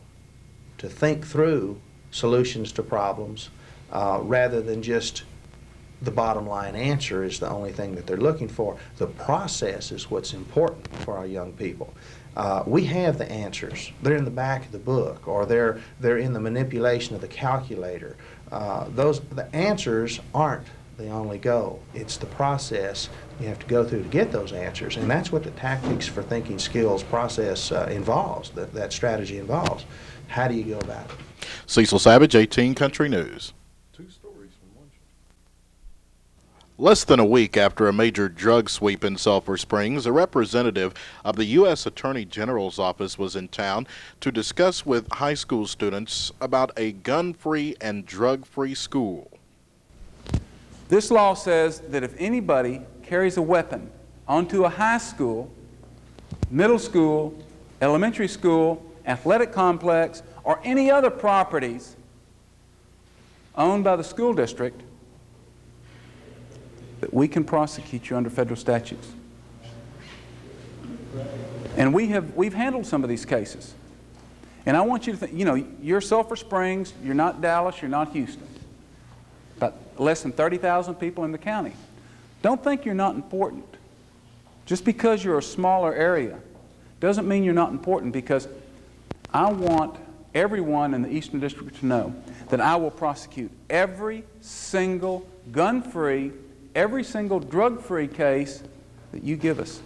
to think through solutions to problems rather than just the bottom line answer is the only thing that they're looking for. The process is what's important for our young people. We have the answers. They're in the back of the book, or they're in the manipulation of the calculator. The answers aren't the only goal. It's the process you have to go through to get those answers, and that's what the Tactics for Thinking Skills process involves, that strategy involves. How do you go about it? Cecil Savage, 18 Country News. Less than a week after a major drug sweep in Sulphur Springs, a representative of the U.S. Attorney General's office was in town to discuss with high school students about a gun-free and drug-free school. This law says that if anybody carries a weapon onto a high school, middle school, elementary school, athletic complex, or any other properties owned by the school district, that we can prosecute you under federal statutes. And we've handled some of these cases. And I want you to think, you know, you're Sulphur Springs, you're not Dallas, you're not Houston. About less than 30,000 people in the county. Don't think you're not important. Just because you're a smaller area doesn't mean you're not important, because I want everyone in the Eastern District to know that I will prosecute every single gun-free, every single drug-free case that you give us.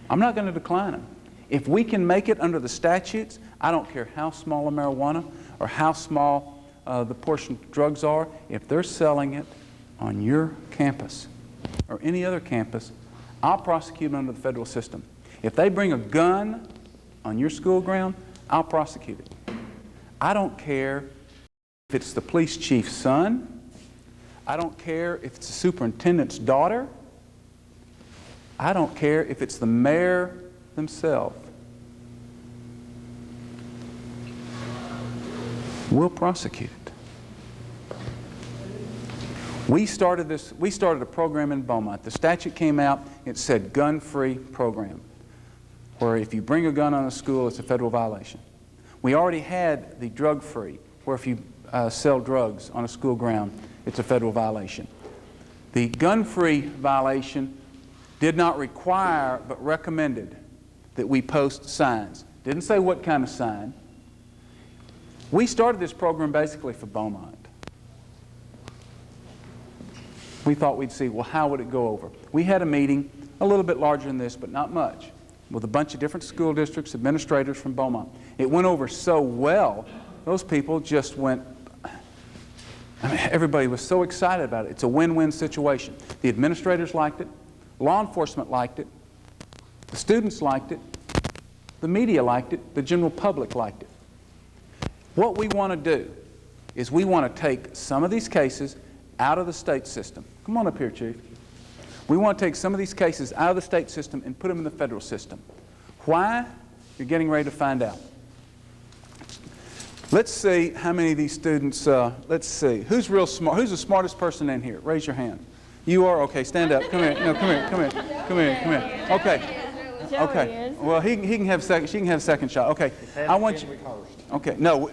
I'm not going to decline them. If we can make it under the statutes, I don't care how small a marijuana or how small the portion of drugs are, if they're selling it on your campus or any other campus, I'll prosecute them under the federal system. If they bring a gun on your school ground, I'll prosecute it. I don't care if it's the police chief's son. I don't care if it's the superintendent's daughter. I don't care if it's the mayor themselves. We'll prosecute it. We started a program in Beaumont. The statute came out, it said gun-free program, where if you bring a gun on a school, it's a federal violation. We already had the drug-free, where if you sell drugs on a school ground, it's a federal violation. The gun-free violation did not require, but recommended that we post signs. Didn't say what kind of sign. We started this program basically for Beaumont. We thought we'd see, well, how would it go over? We had a meeting, a little bit larger than this, but not much, with a bunch of different school districts, administrators from Beaumont. It went over so well, those people just went, I mean, everybody was so excited about it. It's a win-win situation. The administrators liked it, law enforcement liked it, the students liked it, the media liked it, the general public liked it. What we want to do is we want to take some of these cases out of the state system. Come on up here, Chief. We want to take some of these cases out of the state system and put them in the federal system. Why? You're getting ready to find out. Let's see how many of these students, let's see. Who's real smart? Who's the smartest person in here? Raise your hand. You are? Okay, stand up. Come here. No, come here. Come here. Come here. Come here. Okay. Okay. Well, he can have second. She can have a second shot. Okay. I want you. Okay. No,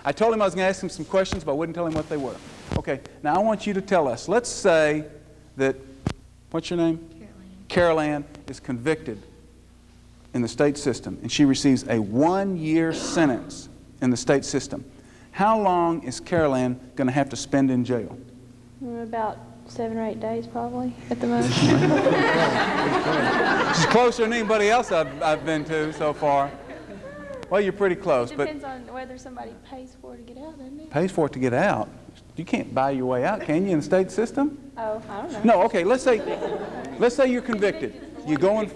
I told him I was going to ask him some questions, but I wouldn't tell him what they were. Okay. Now I want you to tell us. Let's say that, what's your name? Carol Ann is convicted in the state system, and she receives a 1-year sentence in the state system. How long is Carol Ann going to have to spend in jail? About 7 or 8 days, probably, at the most. She's closer than anybody else I've been to so far. Well, you're pretty close. It depends on whether somebody pays for it to get out, doesn't it? Pays for it to get out? You can't buy your way out, can you, in the state system? Oh, I don't know. No, okay, let's say you're convicted. You go in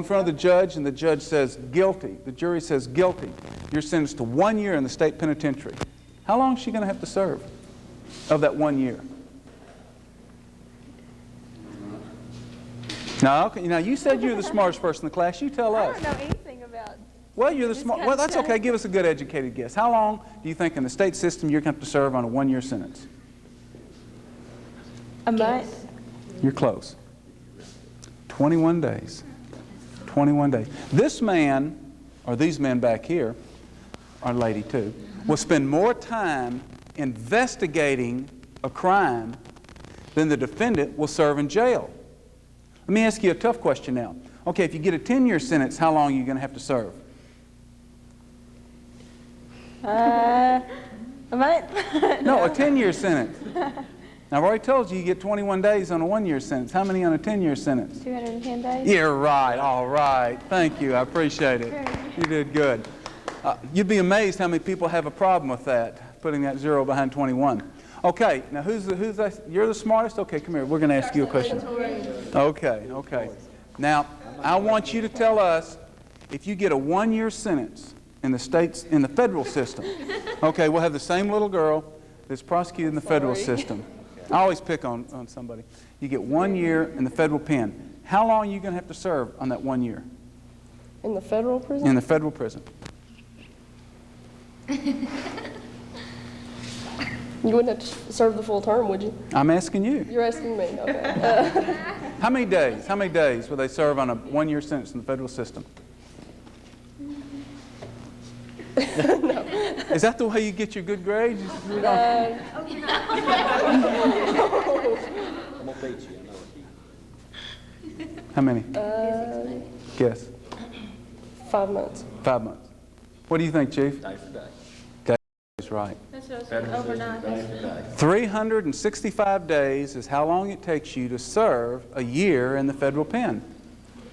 front of the judge, and the judge says guilty. The jury says guilty. You're sentenced to 1 year in the state penitentiary. How long is she going to have to serve of that 1 year? Now, okay, now you said you're the smartest person in the class. You tell us. I don't know anything about. Well, you're the smart. Well, that's okay. Give us a good educated guess. How long do you think in the state system you're going to have to serve on a 1-year sentence? A month. You're close. 21 days. 21 days. This man, or these men back here, or lady too, will spend more time investigating a crime than the defendant will serve in jail. Let me ask you a tough question now. Okay, if you get a 10-year sentence, how long are you going to have to serve? A month? No, a 10-year sentence. Now, I've already told you you get 21 days on a 1-year sentence. How many on a 10-year sentence? 210 days. Yeah, right. All right. Thank you. I appreciate it. You did good. You'd be amazed how many people have a problem with that, putting that 0 behind 21. Okay, now who's that? You're the smartest? Okay, come here. We're going to ask you a question. Okay, okay. Now, I want you to tell us if you get a 1-year sentence in the states, in the federal system. Okay, we'll have the same little girl that's prosecuted in the federal system. I always pick on somebody. You get 1 year in the federal pen. How long are you going to have to serve on that 1 year? In the federal prison? In the federal prison. You wouldn't have to serve the full term, would you? I'm asking you. You're asking me, okay. How many days will they serve on a 1-year sentence in the federal system? Is that the way you get your good grades? I'm gonna beat you. How many? Guess. 5 months. 5 months. What do you think, Chief? Day for day. Day is right. That's what I said, overnight. Day for day. 365 days is how long it takes you to serve a year in the federal pen.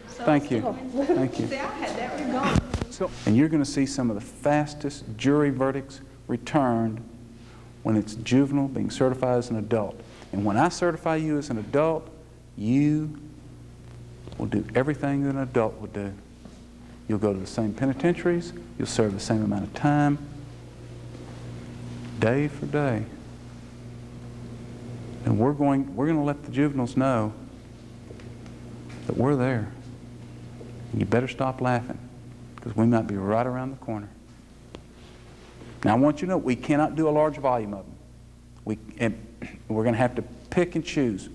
Thank you. Thank you. See, I had that one gone. So, and you're going to see some of the fastest jury verdicts returned when it's juvenile being certified as an adult. And when I certify you as an adult, you will do everything that an adult would do. You'll go to the same penitentiaries, you'll serve the same amount of time, day for day. And we're going to let the juveniles know that we're there. You better stop laughing, because we might be right around the corner. Now, I want you to know we cannot do a large volume of them. We're going to have to pick and choose.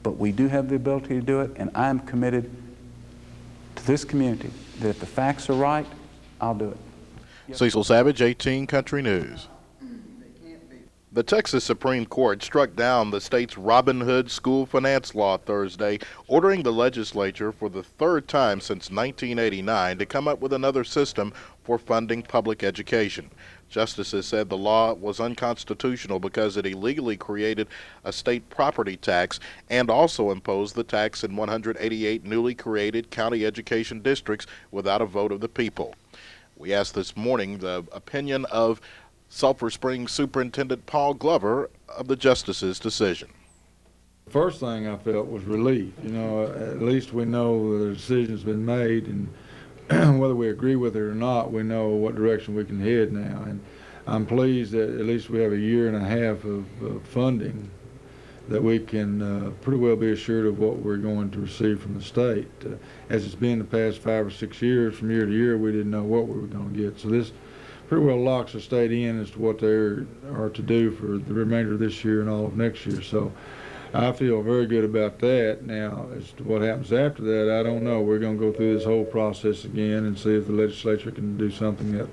But we do have the ability to do it, and I am committed to this community that if the facts are right, I'll do it. Cecil Savage, 18 Country News. The Texas Supreme Court struck down the state's Robin Hood school finance law Thursday, ordering the legislature for the third time since 1989 to come up with another system for funding public education. Justices said the law was unconstitutional because it illegally created a state property tax and also imposed the tax in 188 newly created county education districts without a vote of the people. We asked this morning the opinion of Sulphur Springs Superintendent Paul Glover of the Justice's decision. The first thing I felt was relief. You know, at least we know the decision's been made, and whether we agree with it or not, we know what direction we can head now. And I'm pleased that at least we have a year and a half of funding that we can pretty well be assured of what we're going to receive from the state. As it's been the past 5 or 6 years, from year to year, we didn't know what we were going to get. So this pretty well locks the state in as to what they are to do for the remainder of this year and all of next year. So I feel very good about that. Now, as to what happens after that, I don't know. We're going to go through this whole process again and see if the legislature can do something that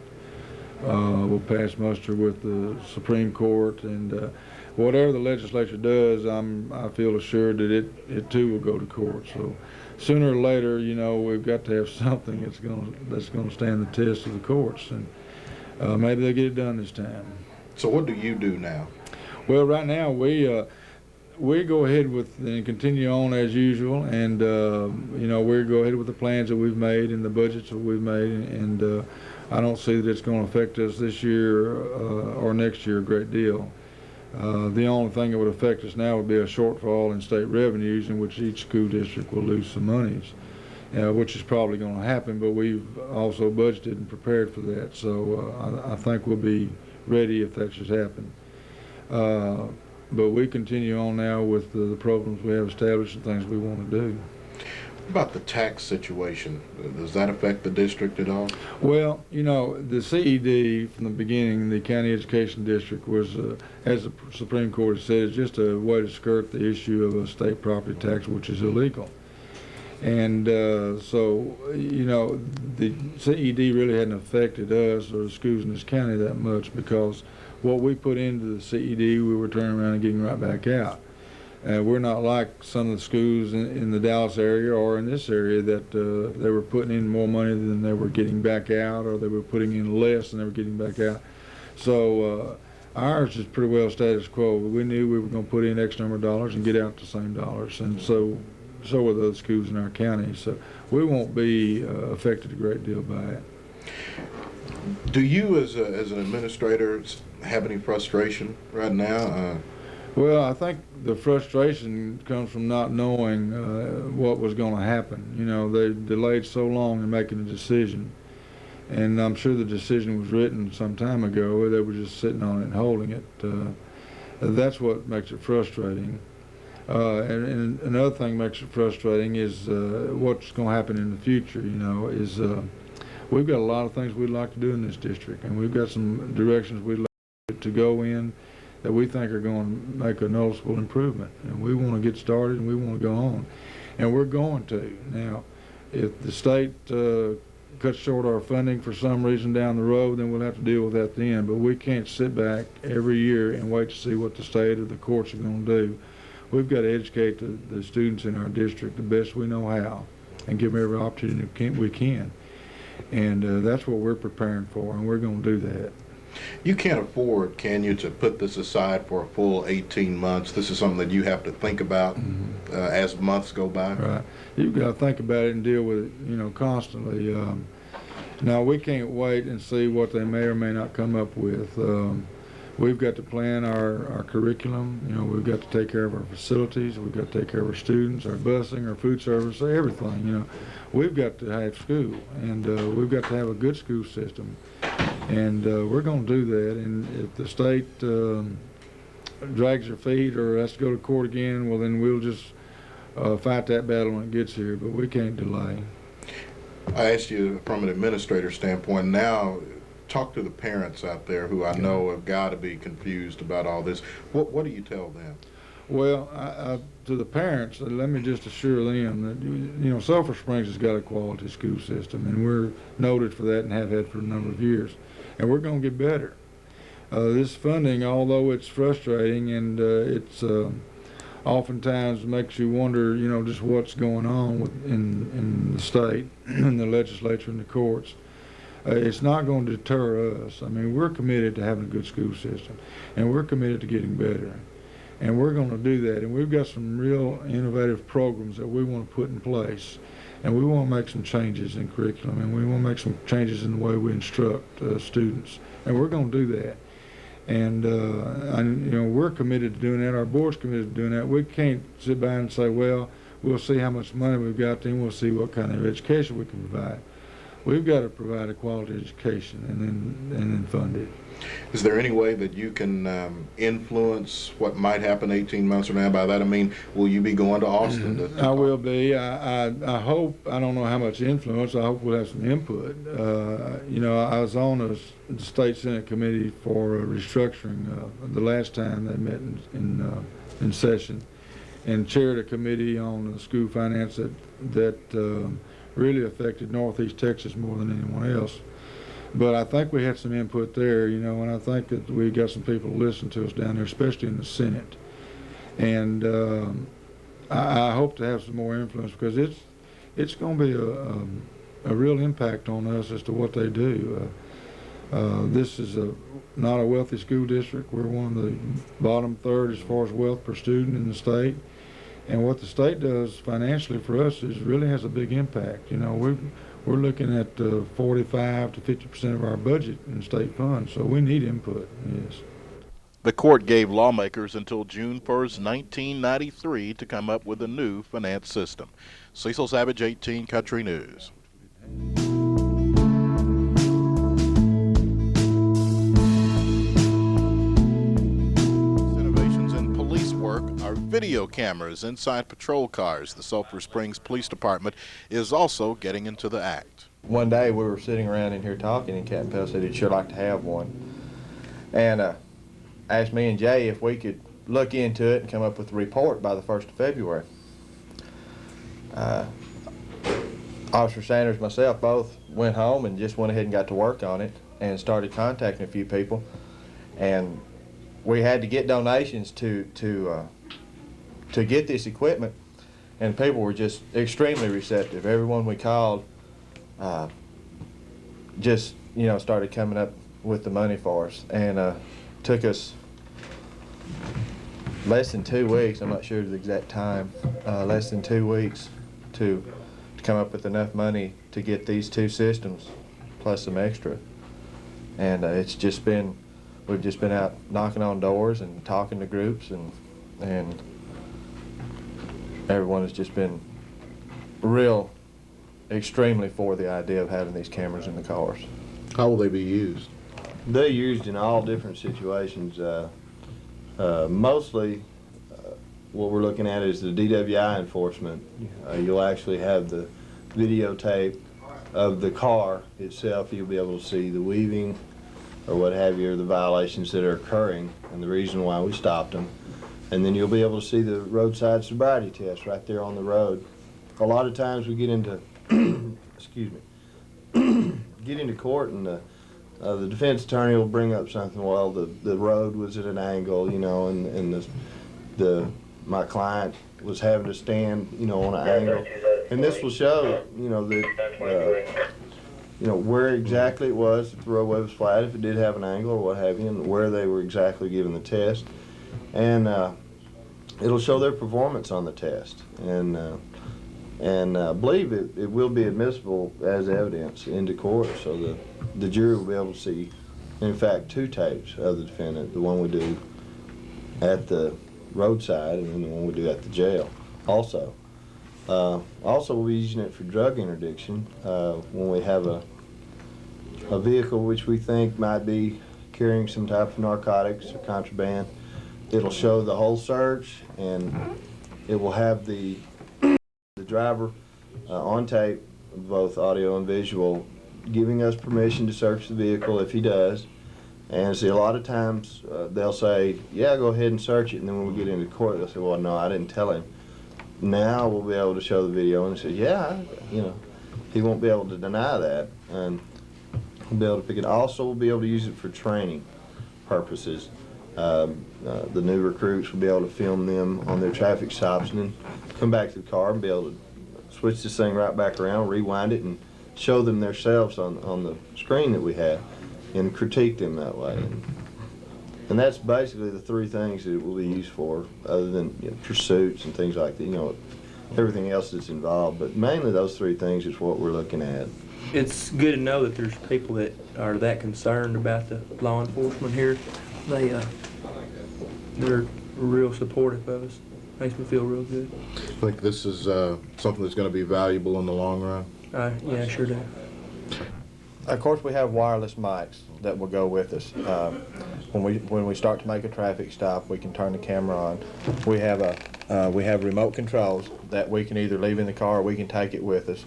will pass muster with the Supreme Court. And whatever the legislature does, I feel assured that it too will go to court. So sooner or later, you know, we've got to have something that's going to stand the test of the courts. And maybe they'll get it done this time. So what do you do now? Well, right now we go ahead with and continue on as usual, and you know, we go ahead with the plans that we've made and the budgets that we've made, and I don't see that it's going to affect us this year or next year a great deal. The only thing that would affect us now would be a shortfall in state revenues, in which each school district will lose some monies. Which is probably going to happen, but we've also budgeted and prepared for that. So I think we'll be ready if that should happen. But we continue on now with the programs we have established and things we want to do. What about the tax situation? Does that affect the district at all? Well, you know, the CED from the beginning, the County Education District, was, as the Supreme Court has said, is just a way to skirt the issue of a state property tax, which is illegal. And so, you know, the CED really hadn't affected us or the schools in this county that much, because what we put into the CED, we were turning around and getting right back out. We're not like some of the schools in the Dallas area or in this area that they were putting in more money than they were getting back out, or they were putting in less than they were getting back out. So ours is pretty well status quo. We knew we were going to put in X number of dollars and get out the same dollars, and so are the other schools in our county. So we won't be affected a great deal by it. Do you, as an administrator, have any frustration right now? Well, I think the frustration comes from not knowing what was going to happen. You know, they delayed so long in making a decision, and I'm sure the decision was written some time ago. They were just sitting on it and holding it. That's what makes it frustrating. And another thing makes it frustrating is what's going to happen in the future. You know, is we've got a lot of things we'd like to do in this district, and we've got some directions we'd like to go in that we think are going to make a noticeable improvement. And we want to get started, and we want to go on. And we're going to. Now, if the state, you cut short our funding for some reason down the road, then we'll have to deal with that then. But we can't sit back every year and wait to see what the state or the courts are going to do. We've got to educate the students in our district the best we know how and give them every opportunity we can. And that's what we're preparing for, and we're going to do that. You can't afford, can you, to put this aside for a full 18 months? This is something that you have to think about as months go by. Right. You've got to think about it and deal with it, constantly. Now, we can't wait and see what they may or may not come up with. We've got to plan our curriculum. We've got to take care of our facilities. We've got to take care of our students, our busing, our food service, everything. We've got to have school, and we've got to have a good school system. And we're going to do that. And if the state drags their feet or has to go to court again, well, then we'll just fight that battle when it gets here. But we can't delay. I asked you from an administrator standpoint. Now, talk to the parents out there who I know have got to be confused about all this. What do you tell them? Well, to the parents, let me just assure them that Sulphur Springs has got a quality school system, and we're noted for that and have had for a number of years, and we're going to get better. This funding, although it's frustrating and it's oftentimes makes you wonder, just what's going on in the state, in the legislature, and the courts. It's not going to deter us. I mean, we're committed to having a good school system, and we're committed to getting better. And we're going to do that. And we've got some real innovative programs that we want to put in place. And we want to make some changes in curriculum, and we want to make some changes in the way we instruct students. And we're going to do that. And we're committed to doing that. Our board's committed to doing that. We can't sit by and say, well, we'll see how much money we've got, then we'll see what kind of education we can provide. We've got to provide a quality education and then fund it. Is there any way that you can influence what might happen 18 months from now? By that I mean, will you be going to Austin? I will be. I hope, I don't know how much influence, I hope we'll have some input. I was on the State Senate Committee for restructuring the last time they met in session, and chaired a committee on school finance that really affected Northeast Texas more than anyone else. But I think we had some input there, and I think that we got some people to listen to us down there, especially in the Senate. And I hope to have some more influence, because it's going to be a real impact on us as to what they do. This is not a wealthy school district. We're one of the bottom third as far as wealth per student in the state. And what the state does financially for us really has a big impact. We're looking at 45 to 50% of our budget in state funds, so we need input, yes. The court gave lawmakers until June 1st, 1993 to come up with a new finance system. Cecil Savage, 18 Country News. Innovations in police work are video cameras inside patrol cars. The Sulphur Springs Police Department is also getting into the act. One day we were sitting around in here talking, and Captain Pell said he'd sure like to have one. And asked me and Jay if we could look into it and come up with a report by the 1st of February. Officer Sanders and myself both went home and just went ahead and got to work on it and started contacting a few people. And we had to get donations to get this equipment, and people were just extremely receptive. Everyone we called just started coming up with the money for us, and took us less than 2 weeks, I'm not sure the exact time, less than 2 weeks to come up with enough money to get these two systems plus some extra. And we've just been out knocking on doors and talking to groups, and everyone has just been extremely for the idea of having these cameras in the cars. How will they be used? They're used in all different situations. Mostly what we're looking at is the DWI enforcement. You'll actually have the videotape of the car itself. You'll be able to see the weaving or what have you, or the violations that are occurring and the reason why we stopped them. And then you'll be able to see the roadside sobriety test right there on the road. A lot of times we get into excuse me, get into court and the defense attorney will bring up something. Well, the road was at an angle, you know, and my client was having to stand, you know, on an angle, and this will show, you know, that you know where exactly it was, if the roadway was flat, if it did have an angle or what have you, and where they were exactly given the test, and it'll show their performance on the test, and I believe it will be admissible as evidence into court, so the jury will be able to see, in fact, 2 tapes of the defendant, the one we do at the roadside and then the one we do at the jail. Also, we'll be using it for drug interdiction when we have a vehicle which we think might be carrying some type of narcotics or contraband. It'll show the whole search, and it will have the driver on tape, both audio and visual, giving us permission to search the vehicle if he does. And see, a lot of times they'll say, yeah, go ahead and search it, and then when we get into court, they'll say, well, no, I didn't tell him. Now we'll be able to show the video and say, yeah, you know, he won't be able to deny that, and we'll be able to pick it. Also, we'll be able to use it for training purposes. The new recruits will be able to film them on their traffic stops and then come back to the car and be able to switch this thing right back around, rewind it, and show them themselves on the screen that we have and critique them that way. And that's basically the 3 things that it will be used for, other than, you know, pursuits and things like that, you know, everything else that's involved. But mainly those 3 things is what we're looking at. It's good to know that there's people that are that concerned about the law enforcement here. They're real supportive of us. Makes me feel real good. I think this is something that's going to be valuable in the long run. Yeah, I sure do. Of course, we have wireless mics that will go with us. When we start to make a traffic stop, we can turn the camera on. We have remote controls that we can either leave in the car or we can take it with us.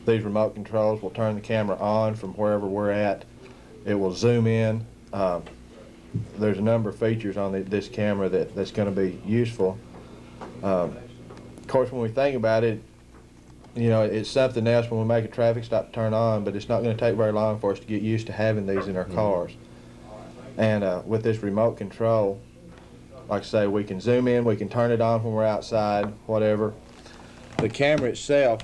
These remote controls will turn the camera on from wherever we're at. It will zoom in. There's a number of features on this camera that's going to be useful. Of course, when we think about it, you know, it's something else when we make a traffic stop to turn on, but it's not going to take very long for us to get used to having these in our cars. And with this remote control, like I say, we can zoom in, we can turn it on when we're outside, whatever. The camera itself,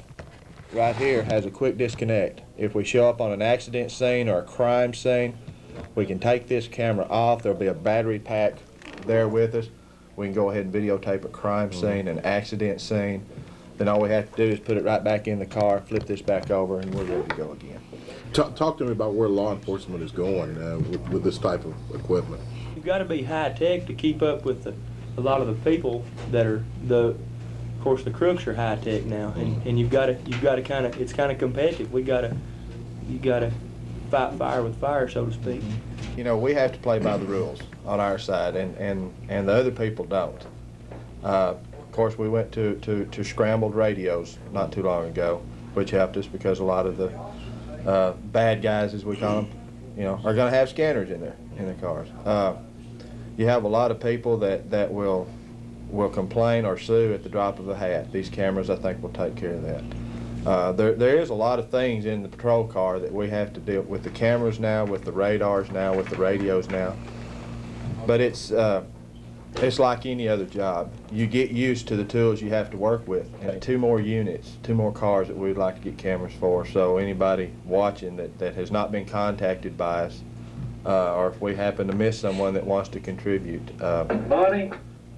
right here, has a quick disconnect. If we show up on an accident scene or a crime scene, we can take this camera off. There'll be a battery pack there with us. We can go ahead and videotape a crime scene, an accident scene. Then all we have to do is put it right back in the car, flip this back over, and we're ready to go again. Talk to me about where law enforcement is going with this type of equipment. You've got to be high tech to keep up with a lot of the people that are of course the crooks are high tech now, and you've got to kind of, it's kind of competitive. You got to fight fire with fire, so to speak. You know, we have to play by the rules on our side, and the other people don't. Of course, we went to scrambled radios not too long ago, which helped us because a lot of the bad guys, as we call them, you know, are going to have scanners in their cars. You have a lot of people that will complain or sue at the drop of a hat. These cameras, I think, will take care of that. There is a lot of things in the patrol car that we have to deal with the cameras now, with the radars now, with the radios now. But it's like any other job. You get used to the tools you have to work with. And 2 more units, 2 more cars that we'd like to get cameras for. So anybody watching that has not been contacted by us, or if we happen to miss someone that wants to contribute,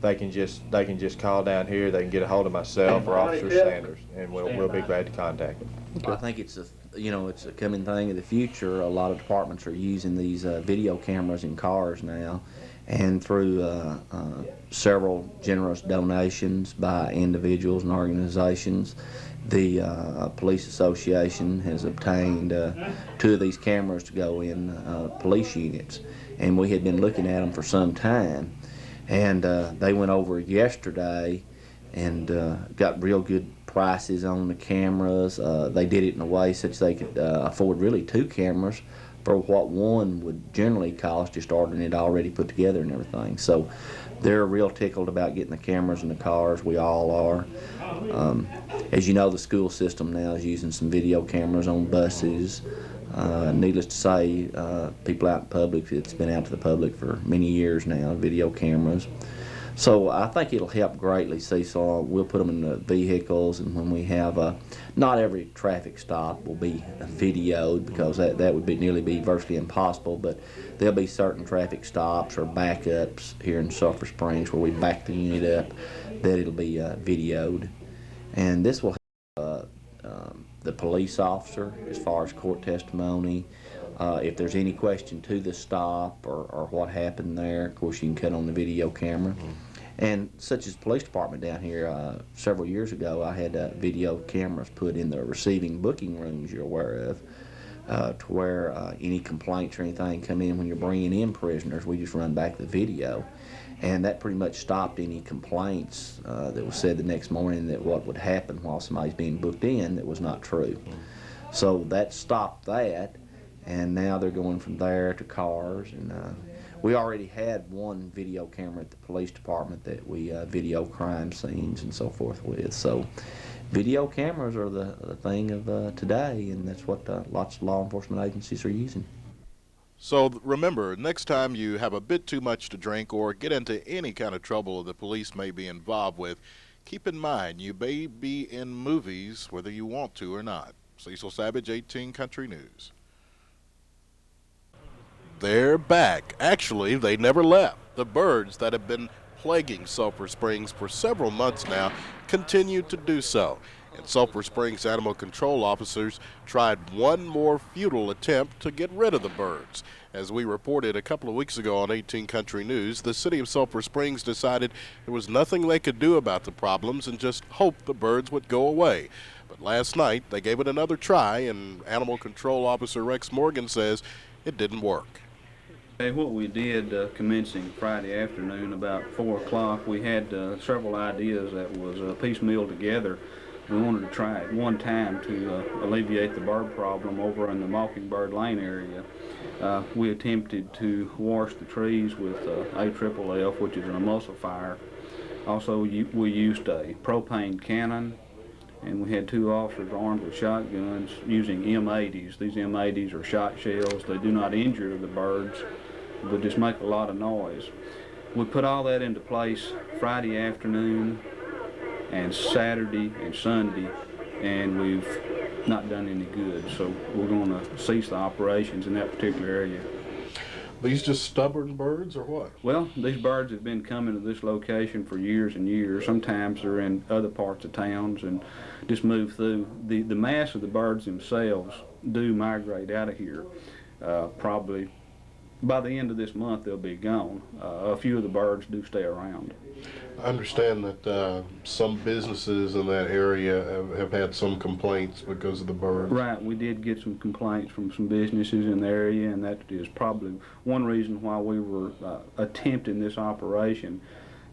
they can just call down here. They can get a hold of myself or Officer Sanders, and we'll be glad to contact them. I think it's a coming thing of the future. A lot of departments are using these video cameras in cars now, and through several generous donations by individuals and organizations, the Police Association has obtained 2 of these cameras to go in police units, and we had been looking at them for some time. And they went over yesterday and got real good prices on the cameras. They did it in a way such they could afford really 2 cameras for what one would generally cost, just ordering it already put together and everything. So they're real tickled about getting the cameras in the cars. We all are. As you know, the school system now is using some video cameras on buses. Needless to say, people out in public, it's been out to the public for many years now, video cameras. So I think it'll help greatly, Cecil. We'll put them in the vehicles, and when we have, not every traffic stop will be videoed, because that would nearly be virtually impossible, but there'll be certain traffic stops or backups here in Sulphur Springs where we back the unit up, that it'll be videoed. And this will help the police officer as far as court testimony. If there's any question to the stop or what happened there, of course you can cut on the video camera. And such as the police department down here, several years ago, I had video cameras put in the receiving booking rooms you're aware of, to where any complaints or anything come in when you're bringing in prisoners, we just run back the video. And that pretty much stopped any complaints that was said the next morning that what would happen while somebody's being booked in that was not true. So that stopped that, and now they're going from there to cars. And we already had one video camera at the police department that we video crime scenes and so forth with. So video cameras are the thing of today, and that's what lots of law enforcement agencies are using. So remember, next time you have a bit too much to drink or get into any kind of trouble the police may be involved with, keep in mind you may be in movies whether you want to or not. Cecil Savage, 18 Country News. They're back. Actually, they never left. The birds that have been plaguing Sulphur Springs for several months now continue to do so. And Sulphur Springs animal control officers tried one more futile attempt to get rid of the birds. As we reported a couple of weeks ago on 18 Country News, the city of Sulphur Springs decided there was nothing they could do about the problems and just hoped the birds would go away. But last night they gave it another try, and animal control officer Rex Morgan says it didn't work. Hey, what we did commencing Friday afternoon about 4 o'clock, we had several ideas that was piecemeal together. We wanted to try at one time to alleviate the bird problem over in the Mockingbird Lane area. We attempted to wash the trees with AFFF, which is an emulsifier. Also, we used a propane cannon, and we had 2 officers armed with shotguns using M80s. These M80s are shot shells. They do not injure the birds, but just make a lot of noise. We put all that into place Friday afternoon and Saturday and Sunday, and we've not done any good. So we're going to cease the operations in that particular area. These just stubborn birds or what? Well, these birds have been coming to this location for years and years. Sometimes they're in other parts of towns and just move through. The mass of the birds themselves do migrate out of here. Probably by the end of this month they'll be gone. A few of the birds do stay around. I understand that some businesses in that area have had some complaints because of the birds. Right, we did get some complaints from some businesses in the area, and that is probably one reason why we were attempting this operation.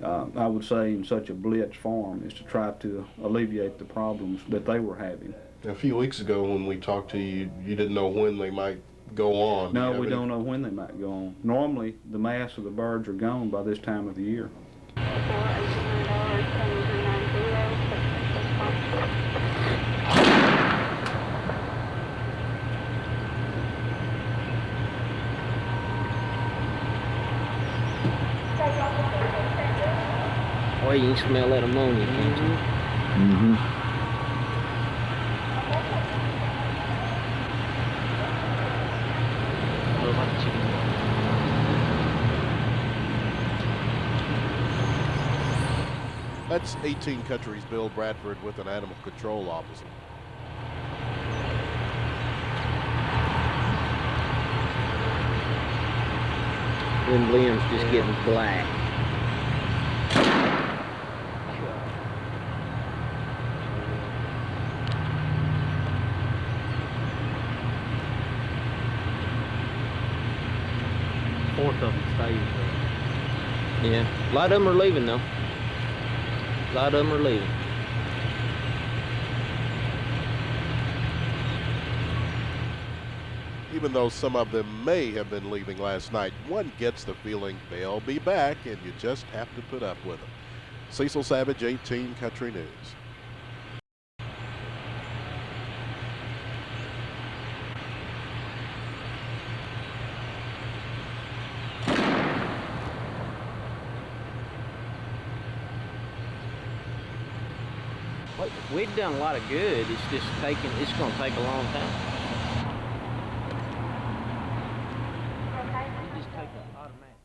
I would say in such a blitz form, is to try to alleviate the problems that they were having. A few weeks ago when we talked to you, you didn't know when they might go on. No, we don't know when they might go on. Normally, the mass of the birds are gone by this time of the year. Well, you can smell that ammonia, can't you? Mm-hmm. That's 18 Country's Bill Bradford with an animal control officer. Them limbs just getting black. Fourth of them stays there. Yeah, a lot of them are leaving though. A lot of them are leaving. Even though some of them may have been leaving last night, one gets the feeling they'll be back, and you just have to put up with them. Cecil Savage, 18 Country News. We've done a lot of good. It's just it's going to take a long time. Just take an automatic.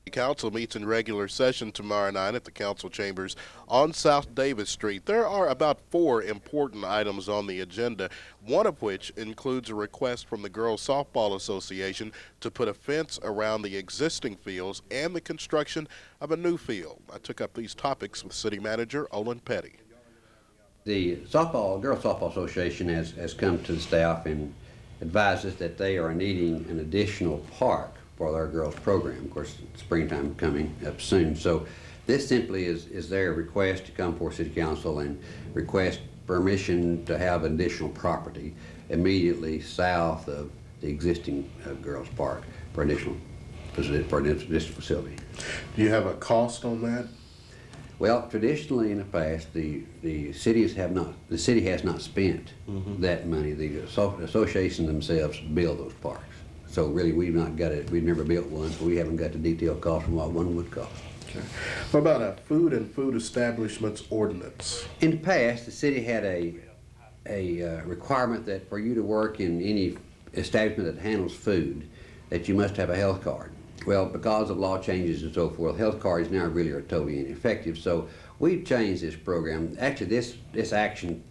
The council meets in regular session tomorrow night at the council chambers on South Davis Street. There are about 4 important items on the agenda, one of which includes a request from the Girls Softball Association to put a fence around the existing fields and the construction of a new field. I took up these topics with City Manager Olin Petty. The Girls Softball Association has come to the staff and advised us that they are needing an additional park for our girls program. Of course, springtime coming up soon. So this simply is their request to come before City Council and request permission to have additional property immediately south of the existing girls park for additional facility. Do you have a cost on that? Well, traditionally in the past, the city has not spent that money. The association themselves build those parks. So really, we've never built one, so we haven't got the detailed cost from what one would cost. Okay. What about a food and food establishments ordinance? In the past, the city had a requirement that for you to work in any establishment that handles food, that you must have a health card. Well, because of law changes and so forth, health cards now really are totally ineffective. So we've changed this program. Actually, this action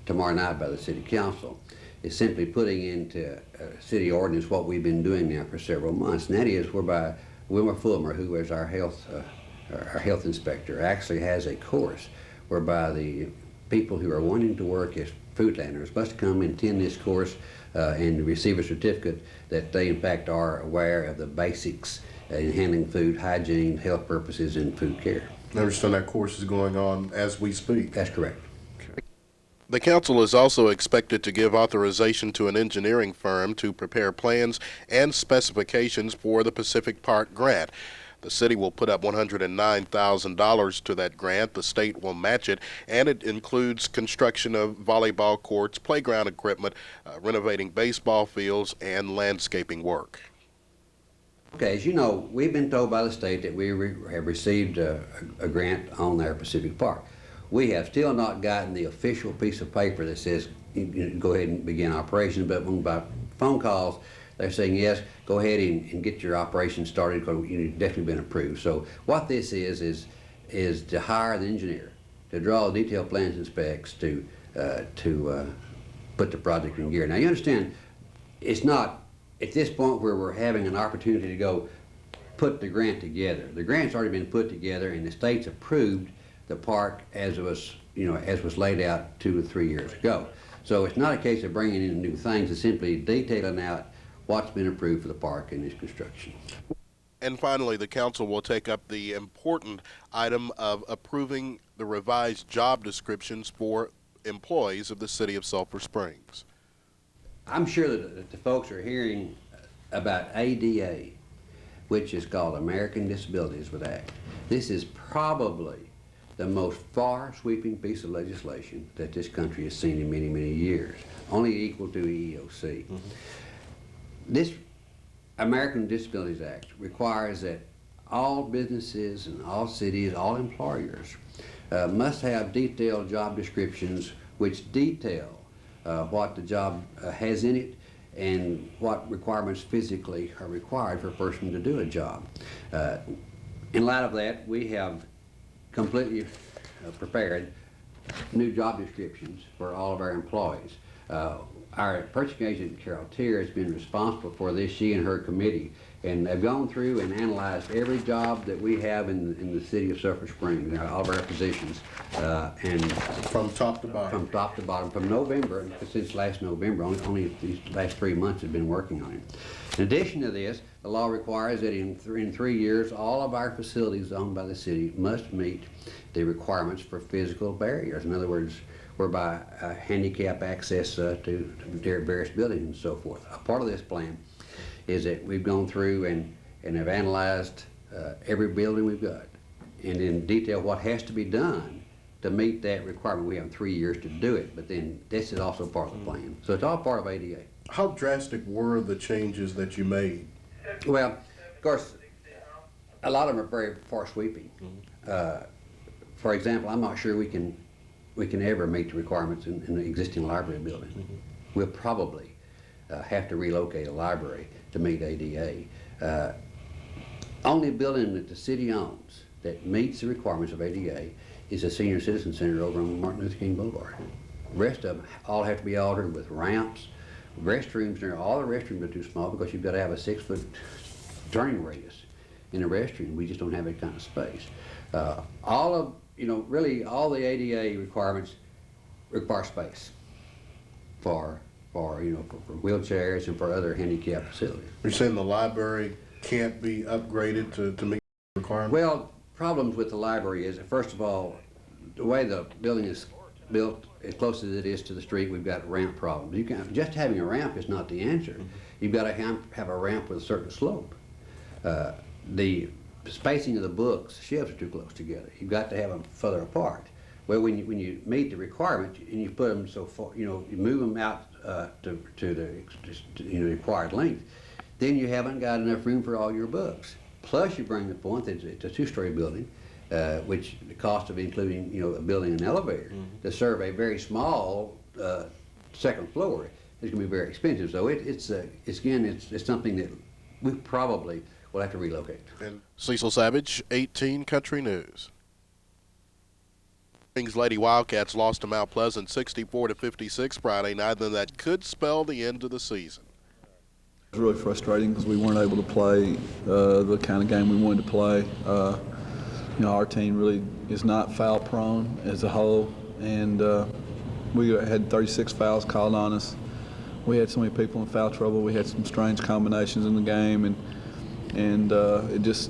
tomorrow night by the City Council is simply putting into city ordinance what we've been doing now for several months, and that is whereby Wilma Fulmer, who is our health inspector, actually has a course whereby the people who are wanting to work as food handlers must come and attend this course and receive a certificate that they in fact are aware of the basics in handling food, hygiene, health purposes, and food care. I understand that course is going on as we speak. That's correct. The council is also expected to give authorization to an engineering firm to prepare plans and specifications for the Pacific Park grant. The city will put up $109,000 to that grant. The state will match it, and it includes construction of volleyball courts, playground equipment, renovating baseball fields, and landscaping work. Okay, as you know, we've been told by the state that we have received a grant on their Pacific Park. We have still not gotten the official piece of paper that says you can go ahead and begin operations, but when by phone calls they're saying yes, go ahead and get your operation started because you've definitely been approved. So what this is to hire the engineer to draw detailed plans and specs to put the project in gear. Now you understand, it's not at this point where we're having an opportunity to go put the grant together. The grant's already been put together and the state's approved the park as was laid out 2 or 3 years ago. So it's not a case of bringing in new things, it's simply detailing out what's been approved for the park and its construction. And finally, the council will take up the important item of approving the revised job descriptions for employees of the city of Sulphur Springs. I'm sure that the folks are hearing about ADA, which is called American Disabilities Act. This is probably the most far-sweeping piece of legislation that this country has seen in many, many years, only equal to EEOC. This American Disabilities Act requires that all businesses and all cities, all employers must have detailed job descriptions which detail what the job has in it and what requirements physically are required for a person to do a job. In light of that, we have completely prepared new job descriptions for all of our employees. Our purchasing agent, Carol Tier, has been responsible for this, she and her committee, and they've gone through and analyzed every job that we have in the city of Sulphur Springs, all of our positions. And from top to bottom? From top to bottom, from November, since last November, only these last 3 months have been working on it. In addition to this, the law requires that in 3 years, all of our facilities owned by the city must meet the requirements for physical barriers. In other words, whereby handicap access to various buildings and so forth. A part of this plan is that we've gone through and have analyzed every building we've got and in detail what has to be done to meet that requirement. We have 3 years to do it, but then this is also part of the plan. So it's all part of ADA. How drastic were the changes that you made? Well, of course, a lot of them are very far sweeping. For example, I'm not sure we can we can ever meet the requirements in the existing library building. We'll probably have to relocate a library to meet ADA. Only building that the city owns that meets the requirements of ADA is a senior citizen center over on Martin Luther King Boulevard. The rest of them all have to be altered with ramps, restrooms. There, all the restrooms are too small because you've got to have a 6-foot turning radius in a restroom. We just don't have that kind of space. All of, really all the ADA requirements require space for wheelchairs and for other handicap facilities. You're saying the library can't be upgraded to meet the requirements? Well, problems with the library is that, first of all, the way the building is built, as close as it is to the street, we've got ramp problems. Just having a ramp is not the answer. You've got to have a ramp with a certain slope. The spacing of the books, shelves are too close together. You've got to have them further apart. Well, when you meet the requirement and you put them so far, you move them out to the required length, then you haven't got enough room for all your books. Plus, you bring the point that it's a 2-story building, which the cost of including, building an elevator to serve a very small second floor is going to be very expensive. So it's something that we probably will have to relocate. Cecil Savage, 18 Country News. Lady Wildcats lost to Mount Pleasant 64-56 Friday night, and that could spell the end of the season. It was really frustrating because we weren't able to play the kind of game we wanted to play. Our team really is not foul prone as a whole, and we had 36 fouls called on us. We had so many people in foul trouble. We had some strange combinations in the game, and it just,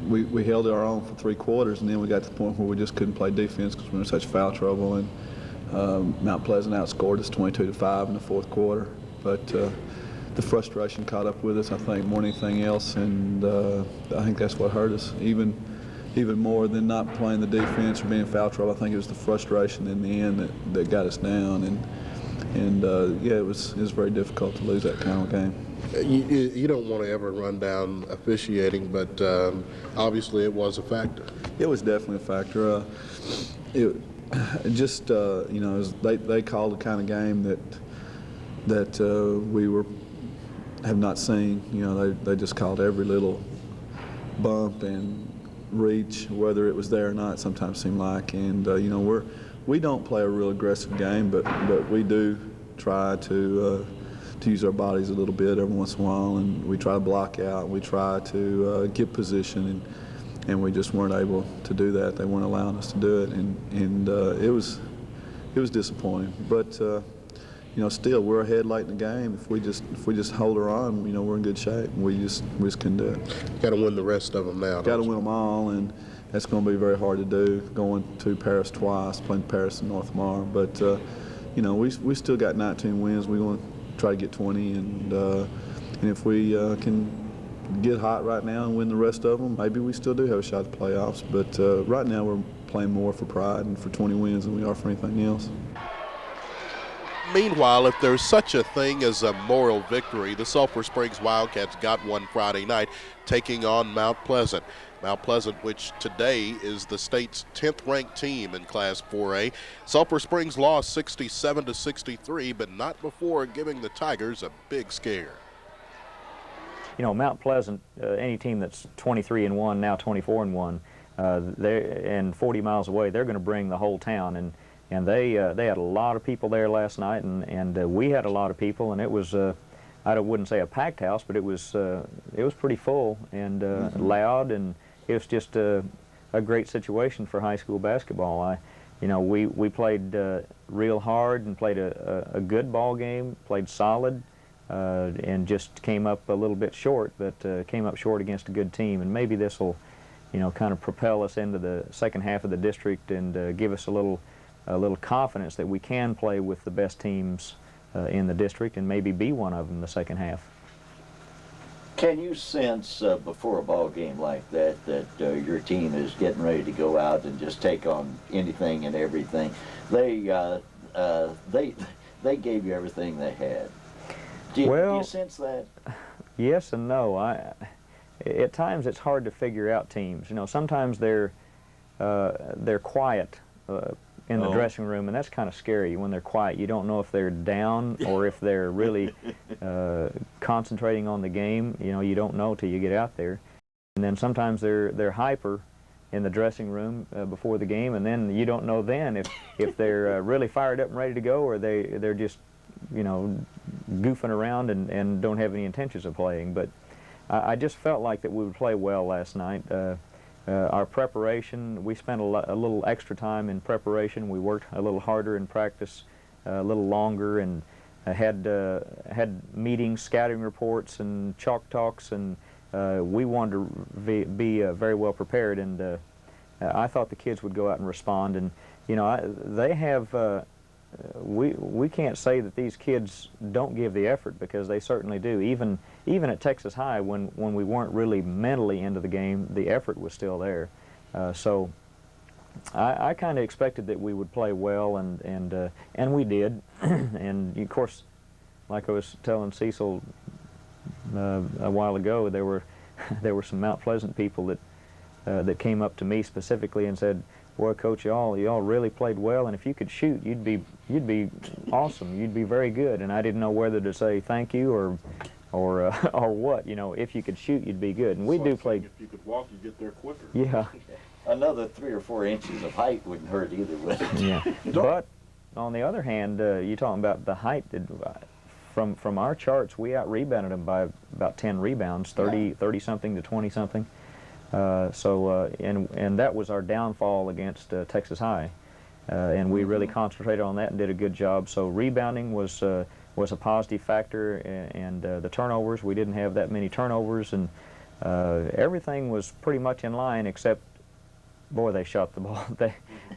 we held our own for 3 quarters, and then we got to the point where we just couldn't play defense because we were in such foul trouble. And Mount Pleasant outscored us 22-5 in the 4th quarter, but the frustration caught up with us, I think, more than anything else, and I think that's what hurt us even more than not playing the defense or being in foul trouble. I think it was the frustration in the end that got us down, and yeah, it was very difficult to lose that kind of game. You don't want to ever run down officiating, but obviously it was a factor. It was definitely a factor. They called the kind of game that we have not seen. They just called every little bump and reach, whether it was there or not, sometimes seemed like. And we don't play a real aggressive game, but we do try to use our bodies a little bit every once in a while, and we try to block out, and we try to get position, and we just weren't able to do that. They weren't allowing us to do it, and it was disappointing. But still, we're ahead late in the game. If we just hold her on, we're in good shape. We just couldn't do it. Got to win the rest of them now. Got to win them all, and that's going to be very hard to do. Going to Paris twice, playing Paris and North Lamar, but we still got 19 wins. We're going to try to get 20, and if we can get hot right now and win the rest of them, maybe we still do have a shot at the playoffs. But right now we're playing more for pride and for 20 wins than we are for anything else. Meanwhile, if there's such a thing as a moral victory, the Sulphur Springs Wildcats got one Friday night, taking on Mount Pleasant. Mount Pleasant, which today is the state's 10th ranked team in Class 4A. Sulphur Springs lost 67-63, but not before giving the Tigers a big scare. Mount Pleasant, any team that's 23-1, now 24-1, and 40 miles away, they're going to bring the whole town. And they had a lot of people there last night, and we had a lot of people, and it was I wouldn't say a packed house, but it was pretty full and loud, and it was just a great situation for high school basketball. We played real hard and played a good ball game, played solid, and just came up a little bit short, but came up short against a good team. And maybe this will, kind of propel us into the second half of the district and give us a little confidence that we can play with the best teams in the district and maybe be one of them in the second half. Can you sense before a ball game like that your team is getting ready to go out and just take on anything and everything? They gave you everything they had. Do you sense that? Yes and no. At times it's hard to figure out teams. Sometimes they're quiet in the dressing room, and that's kind of scary when they're quiet. You don't know if they're down or if they're really concentrating on the game. You know, you don't know till you get out there. And then sometimes they're hyper in the dressing room before the game, and then you don't know then if they're really fired up and ready to go, or they're just, you know, goofing around and don't have any intentions of playing. But I just felt like that we would play well last night. Our preparation, we spent a little extra time in preparation. We worked a little harder in practice, a little longer, and had meetings, scouting reports, and chalk talks, and we wanted to be very well prepared. And I thought the kids would go out and respond. And you know, they have. We can't say that these kids don't give the effort, because they certainly do. Even at Texas High, when we weren't really mentally into the game, the effort was still there. So I kind of expected that we would play well, and we did. And of course, like I was telling Cecil a while ago, there were some Mount Pleasant people that came up to me specifically and said, "Boy, Coach, y'all really played well, and if you could shoot, you'd be awesome. You'd be very good." And I didn't know whether to say thank you or what. You know, if you could shoot, you'd be good. And we do play. If you could walk, you'd get there quicker. Yeah. Another 3 or 4 inches of height wouldn't hurt either, would it? Yeah. But on the other hand, you're talking about the height. From our charts, we out-rebounded them by about 10 rebounds, 30-something to 20-something. And that was our downfall against Texas High, and we really concentrated on that and did a good job. So rebounding was a positive factor, and the turnovers, we didn't have that many turnovers, and everything was pretty much in line, except, boy, they shot the ball.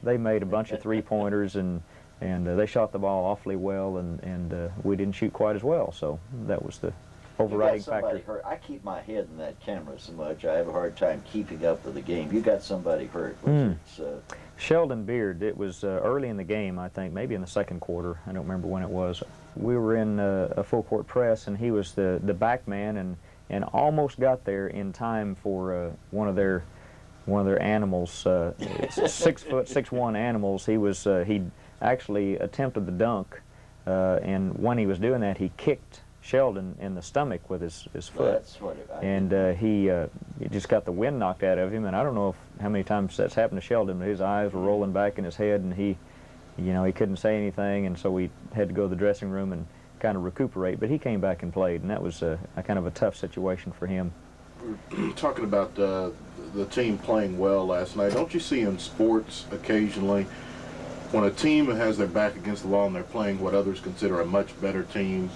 They made a bunch of three-pointers, and they shot the ball awfully well, and we didn't shoot quite as well. So that was the overriding factor. Hurt. I keep my head in that camera so much, I have a hard time keeping up with the game. You got somebody hurt. Sheldon Beard. It was early in the game, I think, maybe in the second quarter. I don't remember when it was. We were in a full court press, and he was the back man, and almost got there in time for one of their animals, 6 foot 6'1" animals. He actually attempted the dunk, and when he was doing that, he kicked Sheldon in the stomach with his foot. That's what and he just got the wind knocked out of him, and I don't know how many times that's happened to Sheldon, but his eyes were rolling back in his head, and he couldn't say anything, and so we had to go to the dressing room and kind of recuperate, but he came back and played, and that was a kind of a tough situation for him. We're talking about the team playing well last night. Don't you see in sports occasionally when a team has their back against the wall and they're playing what others consider a much better team,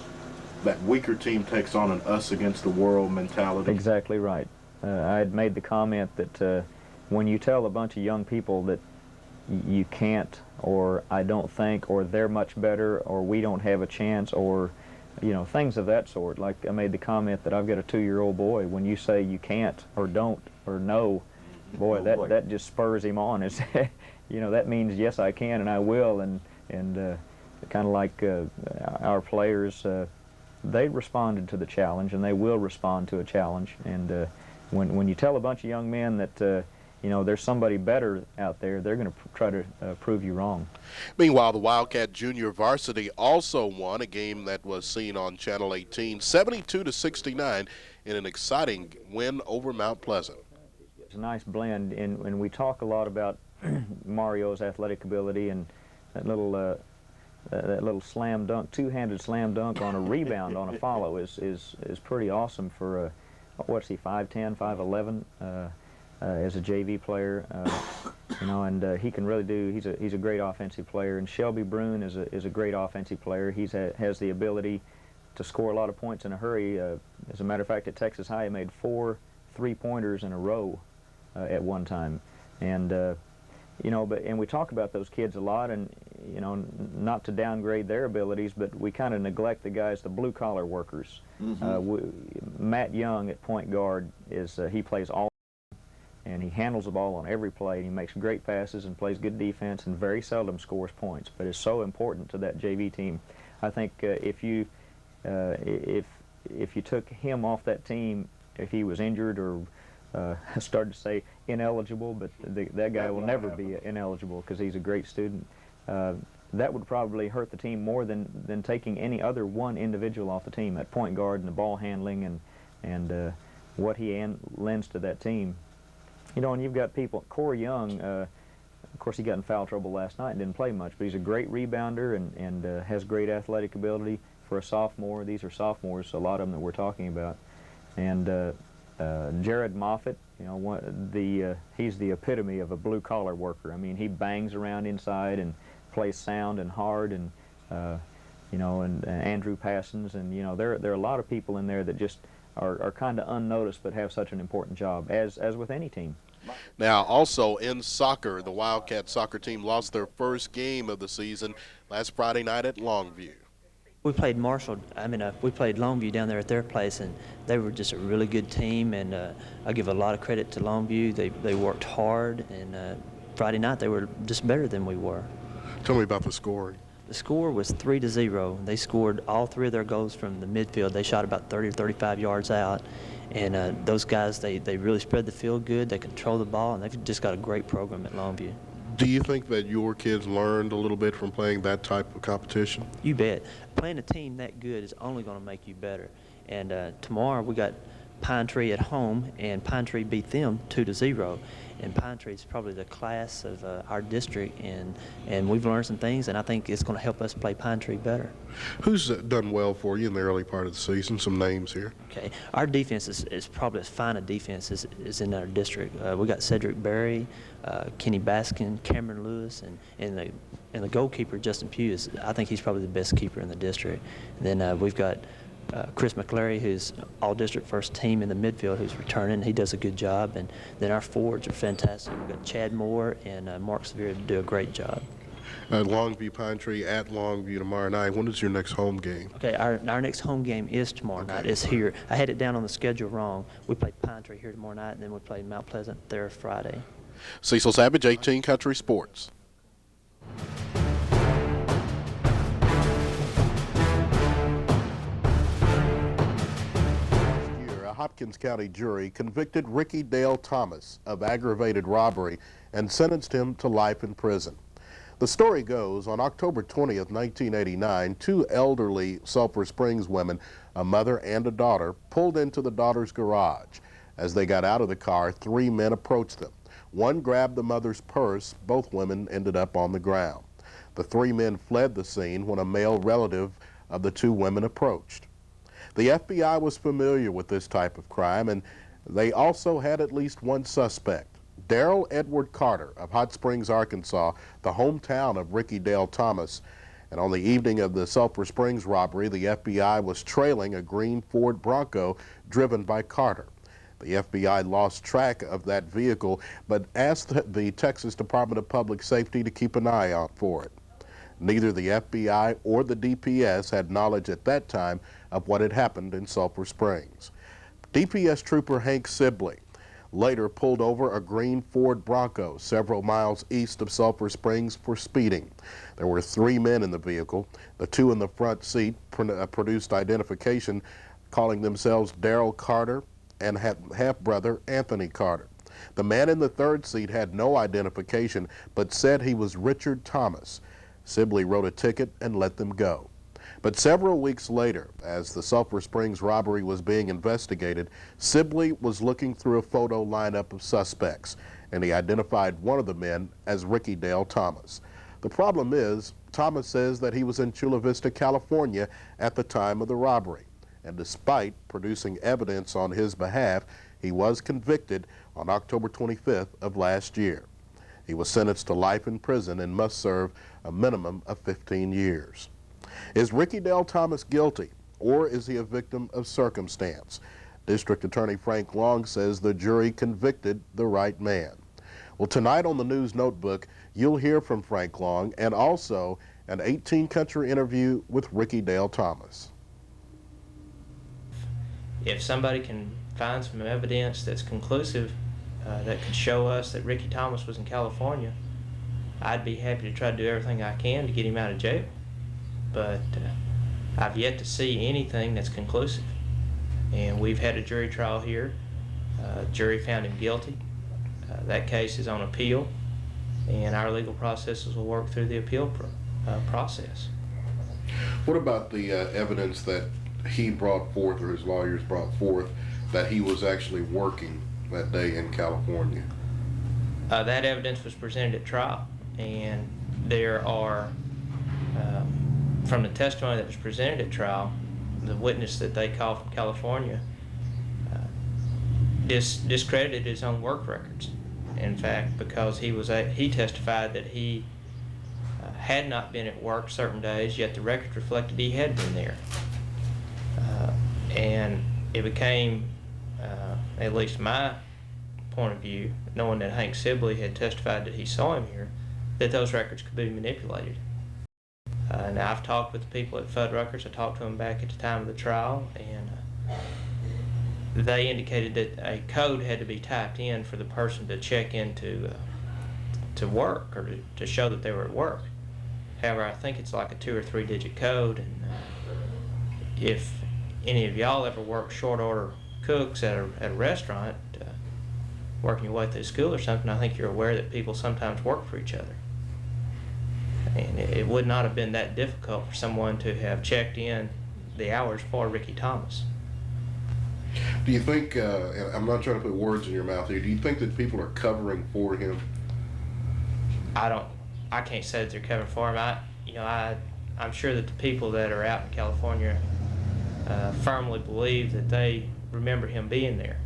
that weaker team takes on an us against the world mentality? Exactly right. I had made the comment that when you tell a bunch of young people that you can't, or I don't think, or they're much better, or we don't have a chance, or things of that sort. Like I made the comment that I've got a 2-year-old boy. When you say you can't, or don't, or no, boy, that just spurs him on. It's, that means yes, I can and I will, and kind of like our players. They responded to the challenge, and they will respond to a challenge. And when you tell a bunch of young men that there's somebody better out there, they're going to try to prove you wrong. Meanwhile, the Wildcat Junior Varsity also won a game that was seen on Channel 18, 72-69, in an exciting win over Mount Pleasant. It's a nice blend, and we talk a lot about Mario's athletic ability, and that little slam dunk, two-handed slam dunk on a rebound on a follow is pretty awesome for what's he, 5'10", 5'11", as a JV player, and he can really do. He's a great offensive player. And Shelby Brune is a great offensive player. He has the ability to score a lot of points in a hurry. As a matter of fact, at Texas High, he made 4 3-pointers in a row at one time, and and we talk about those kids a lot, and not to downgrade their abilities, but we kind of neglect the guys, the blue-collar workers. Matt Young at point guard he plays all, and he handles the ball on every play, and he makes great passes and plays good defense and very seldom scores points, but is so important to that JV team. I think if you took him off that team, if he was injured or I started to say ineligible, but that guy will never be ineligible because he's a great student. that would probably hurt the team more than taking any other one individual off the team at point guard and the ball handling and what he lends to that team. You know, and you've got people, Corey Young, of course he got in foul trouble last night and didn't play much, but he's a great rebounder and has great athletic ability for a sophomore. These are sophomores, a lot of them that we're talking about. And Jared Moffitt, you know, he's the epitome of a blue-collar worker. I mean, he bangs around inside and plays sound and hard, and you know, and Andrew Passons, and you know, there are a lot of people in there that just are kind of unnoticed but have such an important job, as with any team. Now, also in soccer, the Wildcat soccer team lost their first game of the season last Friday night at Longview. We played we played Longview down there at their place, and they were just a really good team, and I give a lot of credit to Longview. They worked hard, and Friday night they were just better than we were. Tell me about the scoring. The score was 3-0. They scored all three of their goals from the midfield. They shot about 30 or 35 yards out, and those guys, they really spread the field good. They control the ball, and they've just got a great program at Longview. Do you think that your kids learned a little bit from playing that type of competition? You bet. Playing a team that good is only going to make you better. And tomorrow we got Pine Tree at home, and Pine Tree beat them 2-0. And Pine Tree is probably the class of our district, and we've learned some things, and I think it's going to help us play Pine Tree better. Who's done well for you in the early part of the season? Some names here. Okay, our defense is probably as fine a defense as in our district. We got Cedric Berry, Kenny Baskin, Cameron Lewis, and the goalkeeper Justin Pugh I think he's probably the best keeper in the district. And then we've got Chris McClary, who's all-district first team in the midfield, who's returning. He does a good job. And then our forwards are fantastic. We've got Chad Moore and Mark Severe to do a great job. Longview Pine Tree at Longview tomorrow night. When is your next home game? Okay, our next home game is tomorrow night. It's here. I had it down on the schedule wrong. We play Pine Tree here tomorrow night, and then we play Mount Pleasant there Friday. Cecil Savage, 18 Country Sports. Hopkins County jury convicted Ricky Dale Thomas of aggravated robbery and sentenced him to life in prison. The story goes, on October 20th, 1989, two elderly Sulphur Springs women, a mother and a daughter, pulled into the daughter's garage. As they got out of the car, three men approached them. One grabbed the mother's purse. Both women ended up on the ground. The three men fled the scene when a male relative of the two women approached. The FBI was familiar with this type of crime, and they also had at least one suspect. Darrell Edward Carter of Hot Springs, Arkansas, the hometown of Ricky Dale Thomas. And on the evening of the Sulphur Springs robbery, the FBI was trailing a green Ford Bronco driven by Carter. The FBI lost track of that vehicle, but asked the Texas Department of Public Safety to keep an eye out for it. Neither the FBI or the DPS had knowledge at that time of what had happened in Sulphur Springs. DPS trooper Hank Sibley later pulled over a green Ford Bronco several miles east of Sulphur Springs for speeding. There were three men in the vehicle. The two in the front seat produced identification, calling themselves Darrell Carter and half-brother Anthony Carter. The man in the third seat had no identification, but said he was Richard Thomas. Sibley wrote a ticket and let them go. But several weeks later, as the Sulphur Springs robbery was being investigated, Sibley was looking through a photo lineup of suspects, and he identified one of the men as Ricky Dale Thomas. The problem is, Thomas says that he was in Chula Vista, California at the time of the robbery, and despite producing evidence on his behalf, he was convicted on October 25th of last year. He was sentenced to life in prison and must serve a minimum of 15 years. Is Ricky Dale Thomas guilty, or is he a victim of circumstance? District Attorney Frank Long says the jury convicted the right man. Well, tonight on the News Notebook, you'll hear from Frank Long and also an 18 Country interview with Ricky Dale Thomas. If somebody can find some evidence that's conclusive that could show us that Ricky Thomas was in California, I'd be happy to try to do everything I can to get him out of jail. But I've yet to see anything that's conclusive. And we've had a jury trial here. Jury found him guilty. That case is on appeal. and our legal processes will work through the appeal process. What about the evidence that he brought forth, or his lawyers brought forth, that he was actually working that day in California? That evidence was presented at trial, and there are, from the testimony that was presented at trial, the witness that they called from California discredited his own work records. In fact, because he testified that he had not been at work certain days, yet the record reflected he had been there. And it became, at least my point of view, knowing that Hank Sibley had testified that he saw him here, that those records could be manipulated. Now, I've talked with the people at Fuddruckers. I talked to them back at the time of the trial, and they indicated that a code had to be typed in for the person to check into to work, or to show that they were at work. However, I think it's like a 2 or 3 digit code, and if any of y'all ever work short order cooks at a restaurant, working your way through school or something, I think you're aware that people sometimes work for each other. And it would not have been that difficult for someone to have checked in the hours for Ricky Thomas. Do you think, and I'm not trying to put words in your mouth here, do you think that people are covering for him? I can't say that they're covering for him. I'm sure that the people that are out in California firmly believe that they remember him being there.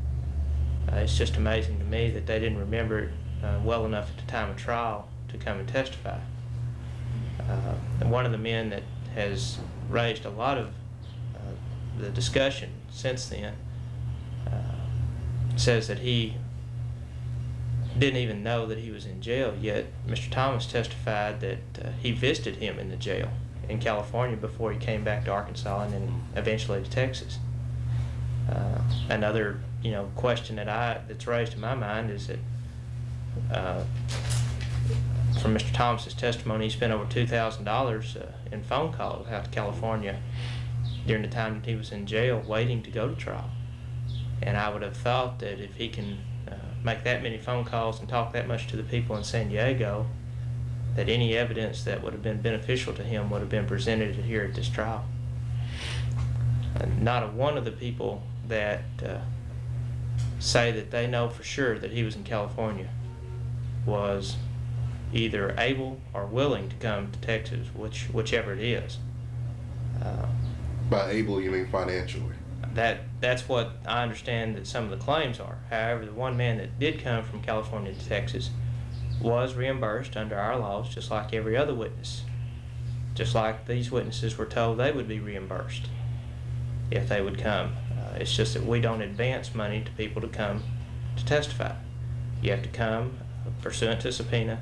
It's just amazing to me that they didn't remember it well enough at the time of trial to come and testify. And one of the men that has raised a lot of the discussion since then says that he didn't even know that he was in jail, yet Mr. Thomas testified that he visited him in the jail in California before he came back to Arkansas and then eventually to Texas. Another question that's raised in my mind is that from Mr. Thomas's testimony, he spent over $2,000 in phone calls out to California during the time that he was in jail waiting to go to trial. And I would have thought that if he can make that many phone calls and talk that much to the people in San Diego, that any evidence that would have been beneficial to him would have been presented here at this trial. And not a one of the people that say that they know for sure that he was in California was either able or willing to come to Texas, whichever it is. By able, you mean financially? That's what I understand that some of the claims are. However, the one man that did come from California to Texas was reimbursed under our laws, just like every other witness. Just like these witnesses were told they would be reimbursed if they would come. It's just that we don't advance money to people to come to testify. You have to come pursuant to subpoena,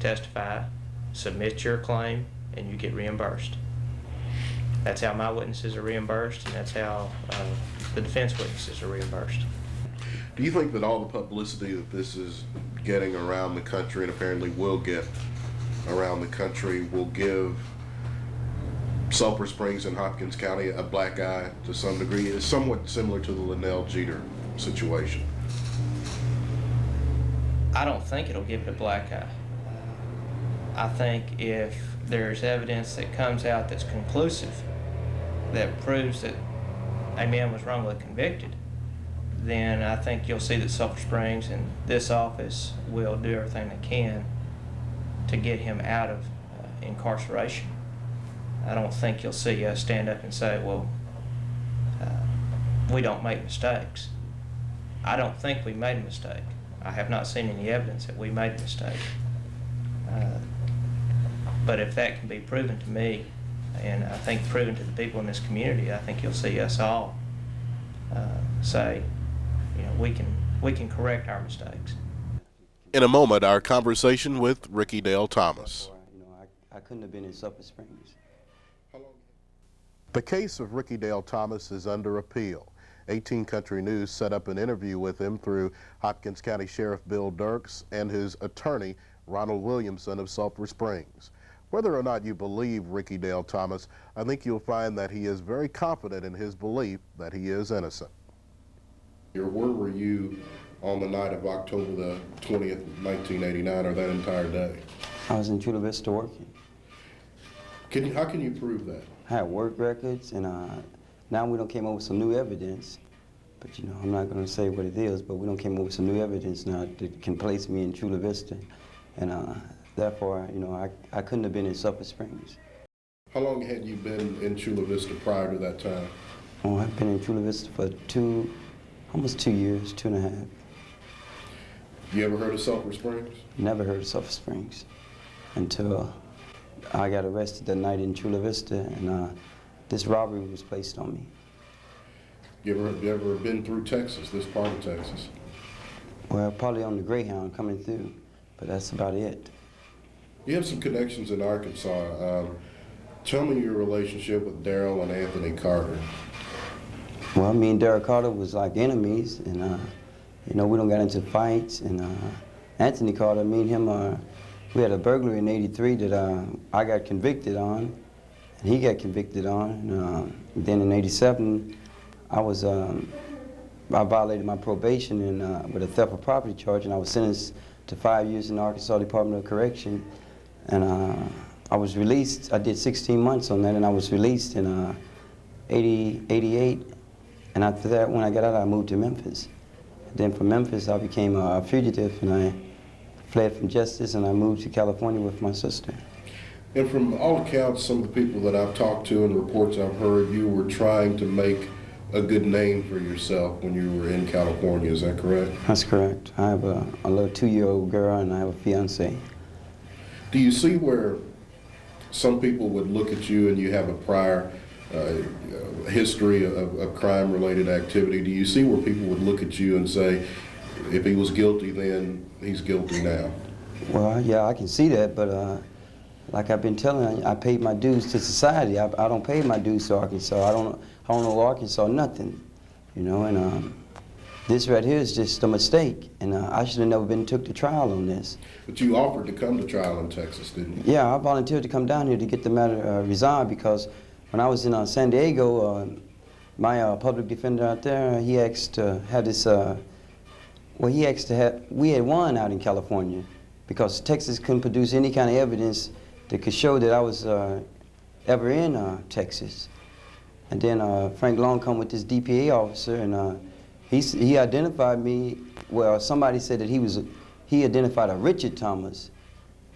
testify, submit your claim, and you get reimbursed. That's how my witnesses are reimbursed, and that's how the defense witnesses are reimbursed. Do you think that all the publicity that this is getting around the country, and apparently will get around the country, will give Sulphur Springs and Hopkins County a black eye to some degree? It's somewhat similar to the Linnell Jeter situation. I don't think it'll give it a black eye. I think if there's evidence that comes out that's conclusive, that proves that a man was wrongly convicted, then I think you'll see that Sulphur Springs and this office will do everything they can to get him out of incarceration. I don't think you'll see us stand up and say, well, we don't make mistakes. I don't think we made a mistake. I have not seen any evidence that we made a mistake. But if that can be proven to me, and I think proven to the people in this community, I think you'll see us all say, we can correct our mistakes. In a moment, our conversation with Ricky Dale Thomas. I couldn't have been in Sulphur Springs. The case of Ricky Dale Thomas is under appeal. 18 Country News set up an interview with him through Hopkins County Sheriff Bill Dirks and his attorney, Ronald Williamson of Sulphur Springs. Whether or not you believe Ricky Dale Thomas, I think you'll find that he is very confident in his belief that he is innocent. Where were you on the night of October the 20th, 1989, or that entire day? I was in Chula Vista working. How can you prove that? I had work records, and now we don't came up with some new evidence. But you know, I'm not going to say what it is, but we don't came up with some new evidence now that can place me in Chula Vista, and therefore, you know, I couldn't have been in Sulphur Springs. How long had you been in Chula Vista prior to that time? Oh, I've been in Chula Vista for almost 2 years, 2.5. You ever heard of Sulphur Springs? Never heard of Sulphur Springs until I got arrested that night in Chula Vista, and this robbery was placed on me. You ever been through Texas, this part of Texas? Well, probably on the Greyhound coming through, but that's about it. You have some connections in Arkansas. Tell me your relationship with Darrell and Anthony Carter. Well, me and Darrell Carter was like enemies, and you know, we don't get into fights. And Anthony Carter, me and him, we had a burglary in '83 that I got convicted on, and he got convicted on. And then in '87, I violated my probation and with a theft of property charge, and I was sentenced to 5 years in the Arkansas Department of Correction. And I was released. I did 16 months on that, and I was released in '88. And after that, when I got out, I moved to Memphis. Then from Memphis, I became a fugitive, and I fled from justice, and I moved to California with my sister. And from all accounts, some of the people that I've talked to and the reports I've heard, you were trying to make a good name for yourself when you were in California. Is that correct? That's correct. I have a little 2-year-old girl, and I have a fiance. Do you see where some people would look at you and you have a prior history of crime-related activity? Do you see where people would look at you and say, if he was guilty then, he's guilty now? Well, yeah, I can see that, but like I've been telling you, I paid my dues to society. I don't pay my dues to Arkansas. I don't know Arkansas nothing, you know, and this right here is just a mistake, and I should have never been took to trial on this. But you offered to come to trial in Texas, didn't you? Yeah, I volunteered to come down here to get the matter resolved, because when I was in San Diego, my public defender out there, he asked to have this, we had won out in California because Texas couldn't produce any kind of evidence that could show that I was ever in Texas. And then Frank Long come with this DPA officer, and he identified me. Well, somebody said that he identified a Richard Thomas,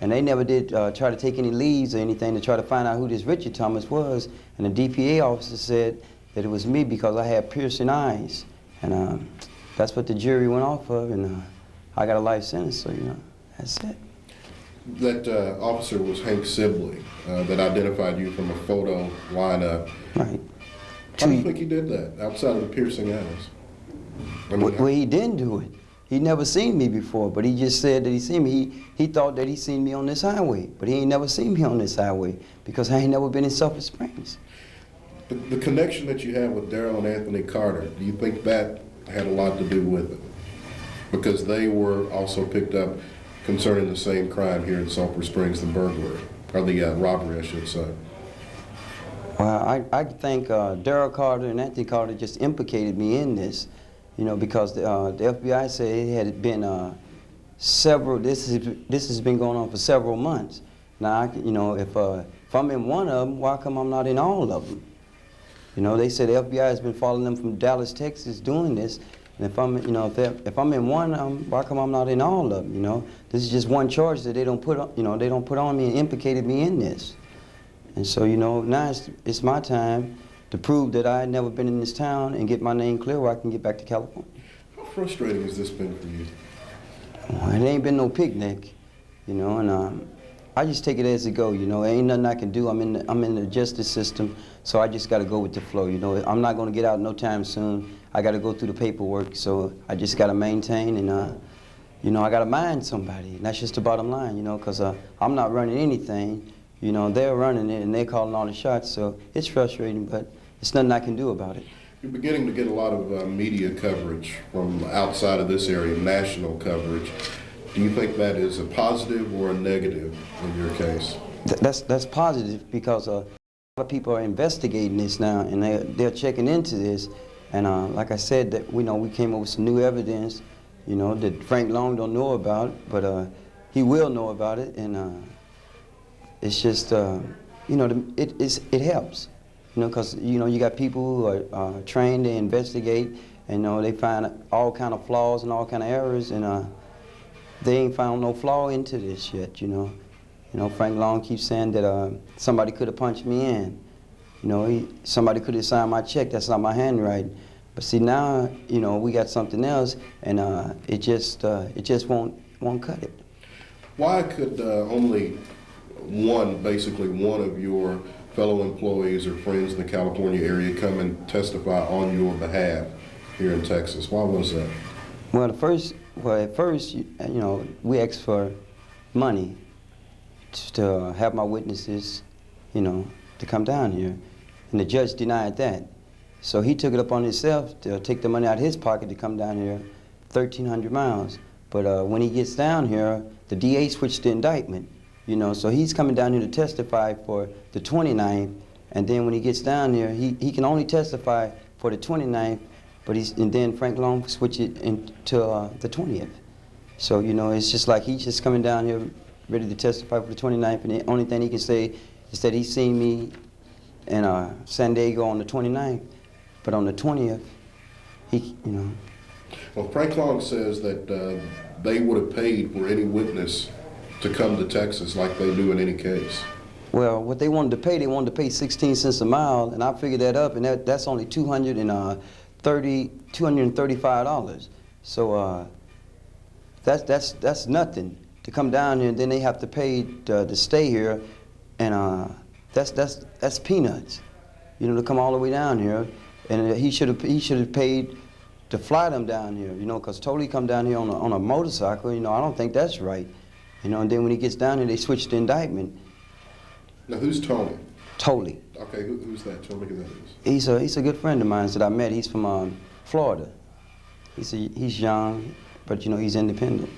and they never did try to take any leads or anything to try to find out who this Richard Thomas was. And the DPA officer said that it was me because I had piercing eyes, and that's what the jury went off of, and I got a life sentence. So you know, that's it. That officer was Hank Sibley that identified you from a photo lineup. Right. How do you think he did that, outside of the piercing eyes? I mean, well, he didn't do it. He never seen me before, but he just said that he seen me. He thought that he seen me on this highway, but he ain't never seen me on this highway because I ain't never been in Sulphur Springs. The connection that you have with Darrell and Anthony Carter, do you think that had a lot to do with it? Because they were also picked up concerning the same crime here in Sulphur Springs, the burglary, or the robbery, I should say. Well, I think Darrell Carter and Anthony Carter just implicated me in this, you know, because the FBI said it had been this has been going on for several months. Now, you know, if I'm in one of them, why come I'm not in all of them? You know, they said the FBI has been following them from Dallas, Texas, doing this. And if I'm, you know, if I'm in one, why come I'm not in all of them? You know, this is just one charge that they don't put, you know, they don't put on me and implicated me in this. And so, you know, now it's my time to prove that I had never been in this town and get my name clear where I can get back to California. How frustrating has this been for you? Well, it ain't been no picnic, you know, and I just take it as it go. You know, there ain't nothing I can do. I'm in the justice system, so I just got to go with the flow. You know, I'm not going to get out no time soon. I got to go through the paperwork, so I just got to maintain, and you know, I got to mind somebody. And that's just the bottom line, you know, because I'm not running anything. You know, they're running it and they're calling all the shots, so it's frustrating, but it's nothing I can do about it. You're beginning to get a lot of media coverage from outside of this area, national coverage. Do you think that is a positive or a negative in your case? That's positive, because a lot of people are investigating this now, and they're checking into this. And like I said, that we came up with some new evidence, you know, that Frank Long don't know about, but he will know about it, and it's just, you know, it helps, you know, because, you know, you got people who are trained to investigate, and, you know, they find all kind of flaws and all kind of errors, and they ain't found no flaw into this yet, you know. You know, Frank Long keeps saying that somebody could have punched me in. You know, somebody could have signed my check. That's not my handwriting. But see, now, you know, we got something else, and it just won't cut it. Why could only basically one of your fellow employees or friends in the California area come and testify on your behalf here in Texas? Why was that? Well, at first, you know, we asked for money to have my witnesses, you know, to come down here, and the judge denied that. So he took it upon himself to take the money out of his pocket to come down here 1,300 miles. But when he gets down here, the DA switched the indictment, you know, so he's coming down here to testify for the 29th, and then when he gets down here, he can only testify for the 29th, and then Frank Long switched it into the 20th. So, you know, it's just like he's just coming down here ready to testify for the 29th, and the only thing he can say is that he's seen me in San Diego on the 29th, but on the 20th, you know. Well, Frank Long says that they would have paid for any witness to come to Texas like they do in any case. Well, what they wanted to pay 16 cents a mile, and I figured that up, and that's only $235. So that's nothing to come down here, and then they have to pay to stay here, and that's peanuts, you know, to come all the way down here. And he should have paid to fly them down here, you know, because Tolley come down here on a motorcycle, you know. I don't think that's right, you know. And then when he gets down here, they switch the indictment. Now, who's Tony? Tolley. Okay, who's that? Tell me who that is. He's a good friend of mine that I met. He's from Florida. He's young, but you know, he's independent.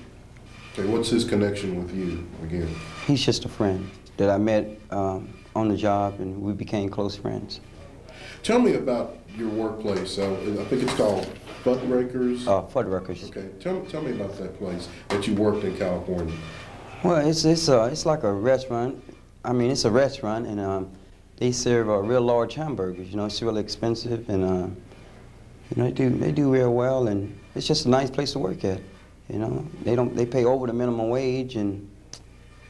Okay, what's his connection with you again? He's just a friend that I met on the job, and we became close friends. Tell me about your workplace. I think it's called Fuddruckers. Fuddruckers. Okay, tell me about that place that you worked in California. Well, it's like a restaurant. I mean, it's a restaurant, and they serve real large hamburgers. You know, it's really expensive, and you know, they do real well, and it's just a nice place to work at. You know, they pay over the minimum wage, and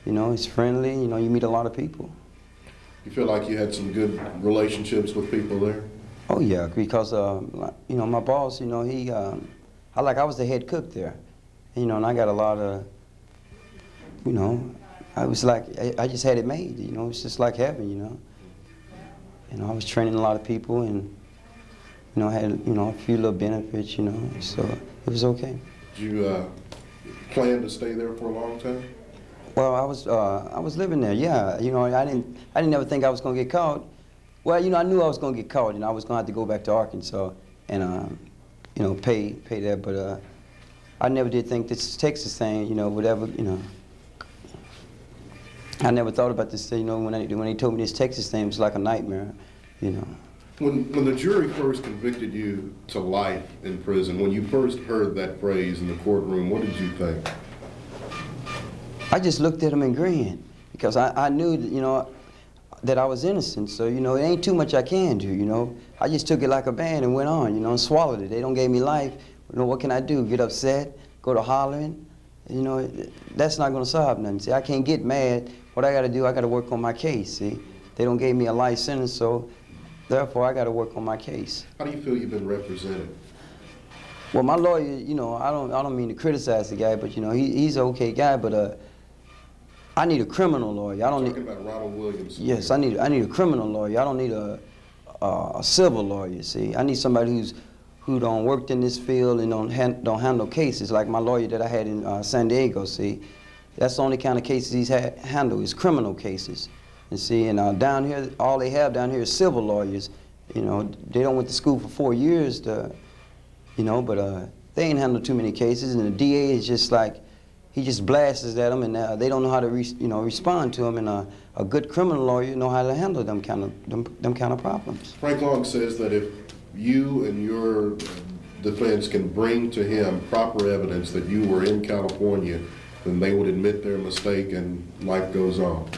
you know, it's friendly. You know, you meet a lot of people. You feel like you had some good relationships with people there? Oh yeah, because you know, my boss, you know, I was the head cook there, you know, and I got a lot of, you know, I was like, I just had it made, you know. It's just like heaven, you know. You know, I was training a lot of people, and you know, had, you know, a few little benefits, you know, so it was okay. Did you plan to stay there for a long time? Well, I was living there, yeah. You know, I didn't ever think I was gonna get caught. Well, you know, I knew I was gonna get caught, and I was gonna have to go back to Arkansas and you know, pay there. But I never did think this Texas thing, you know, whatever, you know. I never thought about this thing, you know. When they told me this Texas thing, it was like a nightmare, you know. When the jury first convicted you to life in prison, when you first heard that phrase in the courtroom, what did you think? I just looked at him and grinned, because I knew that, you know, that I was innocent. So, you know, it ain't too much I can do, you know. I just took it like a band and went on, you know, and swallowed it. They don't give me life. You know, what can I do? Get upset? Go to hollering? You know, that's not going to solve nothing. See, I can't get mad. What I got to do, I got to work on my case, see. They don't give me a life sentence, so therefore I got to work on my case. How do you feel you've been represented? Well, my lawyer, you know, I don't mean to criticize the guy, but, you know, he's an okay guy, but I need a criminal lawyer. I don't need. Talking about Ronald Williams. Yes, I need a criminal lawyer. I don't need a civil lawyer. See, I need somebody who don't worked in this field and don't handle cases like my lawyer that I had in San Diego. See, that's the only kind of cases he's handled is criminal cases. And see, and down here, all they have down here is civil lawyers. You know, they don't went to school for 4 years to, you know, but they ain't handled too many cases, and the DA is just like. He just blasts at them, and they don't know how to, respond to him. And a good criminal lawyer know how to handle them kind of problems. Frank Long says that if you and your defense can bring to him proper evidence that you were in California, then they would admit their mistake and life goes on.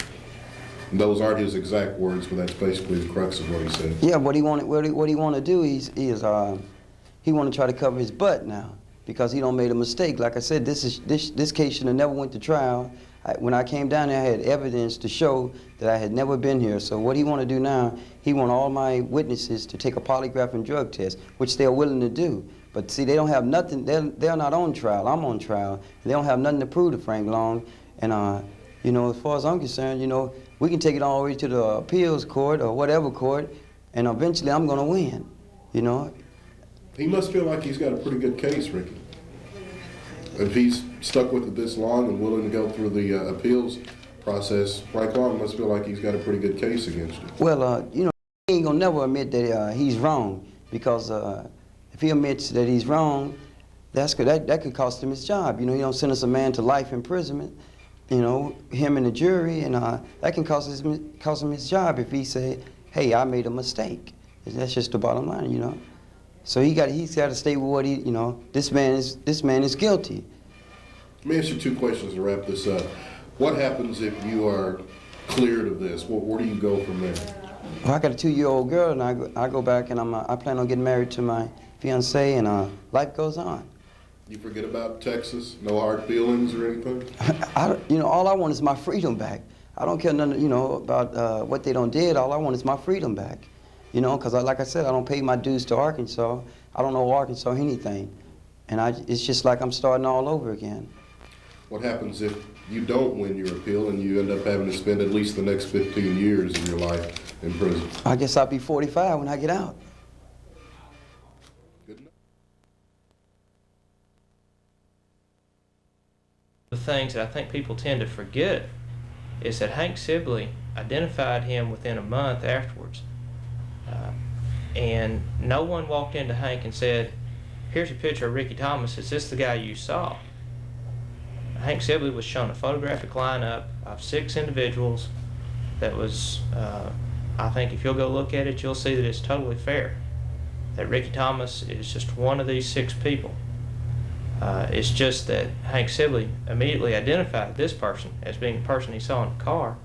And those aren't his exact words, but that's basically the crux of what he said. Yeah, what he want to do is he want to try to cover his butt now because he don't made a mistake. Like I said, this case should have never went to trial. When I came down there, I had evidence to show that I had never been here. So what he want to do now, he want all my witnesses to take a polygraph and drug test, which they're willing to do. But see, they don't have nothing. They're not on trial. I'm on trial. They don't have nothing to prove to Frank Long. And you know, as far as I'm concerned, you know, we can take it all the way to the appeals court or whatever court, and eventually I'm going to win. You know. He must feel like he's got a pretty good case, Ricky. If he's stuck with it this long and willing to go through the appeals process, Frank Long must feel like he's got a pretty good case against him. Well, you know, he ain't gonna never admit that he's wrong, because if he admits that he's wrong, that could cost him his job. You know, he don't sentence a man to life imprisonment, you know, him and the jury, and that can cost him his job if he say, hey, I made a mistake. That's just the bottom line, you know. So he's got to stay with what you know, this man is guilty. Let me ask you two questions to wrap this up. What happens if you are cleared of this? Where do you go from there? Well, I got a 2-year-old girl, and I go back and I plan on getting married to my fiancée, and life goes on. You forget about Texas? No hard feelings or anything? You know, all I want is my freedom back. I don't care nothing, you know, about what they done did. All I want is my freedom back. You know, because like I said, I don't pay my dues to Arkansas. I don't know Arkansas anything. And it's just like I'm starting all over again. What happens if you don't win your appeal and you end up having to spend at least the next 15 years of your life in prison? I guess I'll be 45 when I get out. Good enough. The things that I think people tend to forget is that Hank Sibley identified him within a month afterwards. And no one walked into Hank and said, here's a picture of Ricky Thomas, is this the guy you saw? Hank Sibley was shown a photographic lineup of 6 individuals that was, I think if you'll go look at it, you'll see that it's totally fair. That Ricky Thomas is just one of these 6 people. It's just that Hank Sibley immediately identified this person as being the person he saw in the car,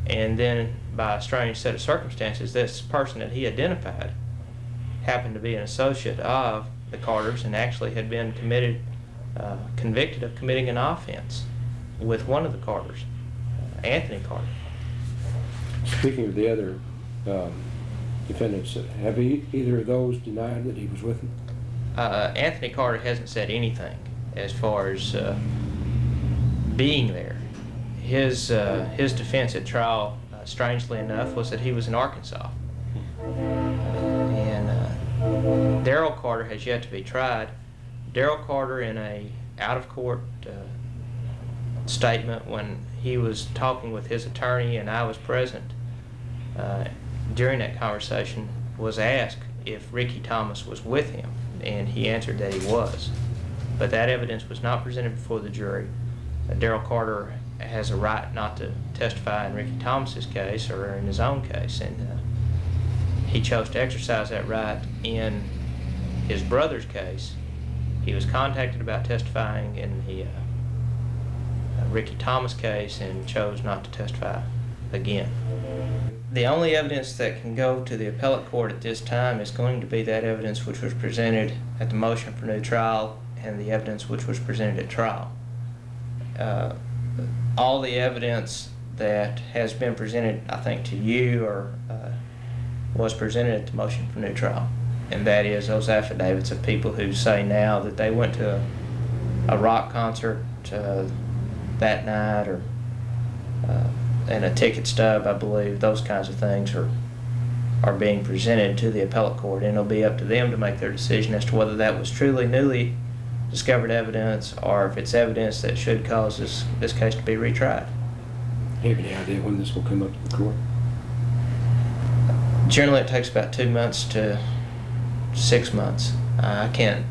and then by a strange set of circumstances, this person that he identified happened to be an associate of the Carters and actually had been convicted of committing an offense with one of the Carters, Anthony Carter. Speaking of the other defendants, have either of those denied that he was with them? Anthony Carter hasn't said anything as far as being there. His defense at trial, strangely enough, was that he was in Arkansas. And Daryl Carter has yet to be tried. Daryl Carter, in a out-of-court statement when he was talking with his attorney and I was present during that conversation, was asked if Ricky Thomas was with him, and he answered that he was. But that evidence was not presented before the jury. Daryl Carter has a right not to testify in Ricky Thomas's case or in his own case, and he chose to exercise that right in his brother's case. He was contacted about testifying in the Ricky Thomas case and chose not to testify again. The only evidence that can go to the appellate court at this time is going to be that evidence which was presented at the motion for new trial and the evidence which was presented at trial. All the evidence that has been presented, I think, to you or was presented at the motion for new trial, and that is those affidavits of people who say now that they went to a rock concert that night, or and a ticket stub, I believe. Those kinds of things are being presented to the appellate court, and it'll be up to them to make their decision as to whether that was truly newly discovered evidence or if it's evidence that should cause this case to be retried. Do you have any idea when this will come up to the court? Generally, it takes about 2 months to 6 months. I can't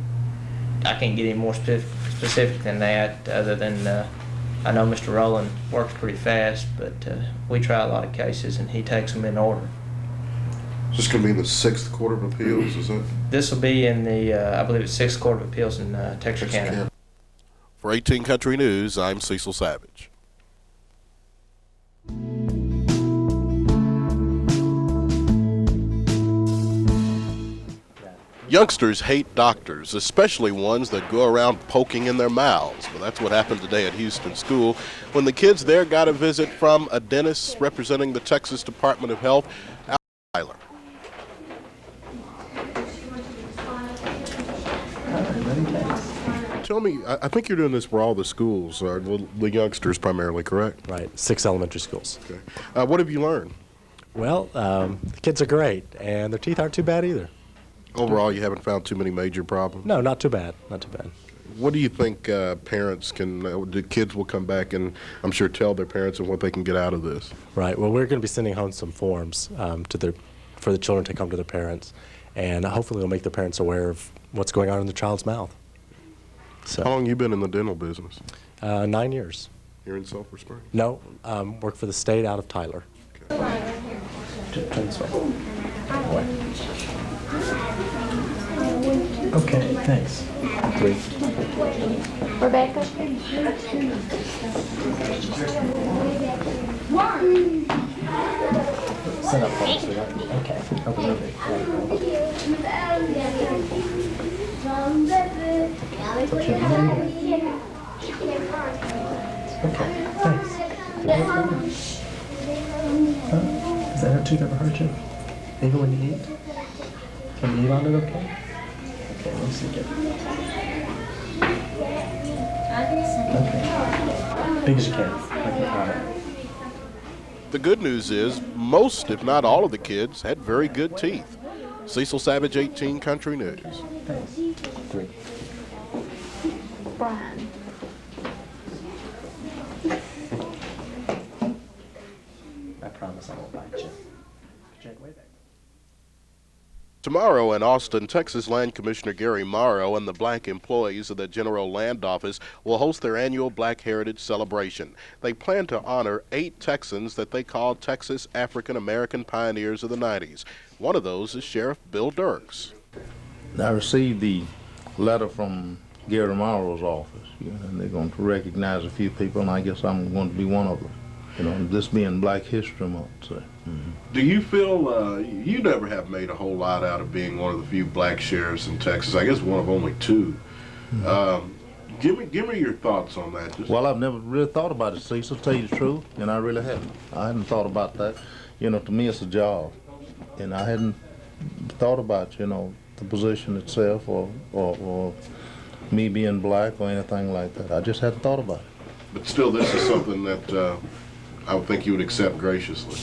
get any more specific than that, other than I know Mr. Rowland works pretty fast, but we try a lot of cases and he takes them in order. Is this going to be in the 6th Court of Appeals, is it? This will be in the, I believe it's 6th Court of Appeals in Texarkana. For 18 Country News, I'm Cecil Savage. Youngsters hate doctors, especially ones that go around poking in their mouths. But that's what happened today at Houston School when the kids there got a visit from a dentist representing the Texas Department of Health, Tyler. Tell me, I think you're doing this for all the schools, the youngsters primarily, correct? Right, 6 elementary schools. Okay. What have you learned? Well, the kids are great, and their teeth aren't too bad either. Overall, you haven't found too many major problems? No, not too bad, not too bad. What do you think parents can, the kids will come back and I'm sure tell their parents and what they can get out of this? Right, well, we're going to be sending home some forms for the children to come to their parents, and hopefully it'll make their parents aware of what's going on in their child's mouth. So, how long have you been in the dental business? 9 years. Here in Sulphur Springs? No, work for the state out of Tyler. Okay. Turn this way. Okay, thanks. 3. Rebecca? Set up folks. Okay. Open it. Okay, thanks. Has that tooth ever hurt you? Even when you eat? Can you eat on it okay? Okay, let me see again. Okay. Big as you can. Like you got it. The good news is most, if not all of the kids had very good teeth. Cecil Savage, 18 Country News. Thanks. 3. Brian. I promise I won't bite you. Jack, way back. Tomorrow in Austin, Texas Land Commissioner Gary Morrow and the black employees of the General Land Office will host their annual Black Heritage Celebration. They plan to honor 8 Texans that they call Texas African American pioneers of the 90s. One of those is Sheriff Bill Dirks. I received the letter from Gary Morrow's office, and they're going to recognize a few people, and I guess I'm going to be one of them. This being Black History Month. So. Do you feel you never have made a whole lot out of being one of the few black sheriffs in Texas? I guess one of only 2. Give me your thoughts on that. Well, I've never really thought about it, Cecil, to tell you the truth, and I really haven't. I hadn't thought about that. To me it's a job, and I hadn't thought about, the position itself or me being black or anything like that. I just hadn't thought about it. But still, this is something that I would think you would accept graciously.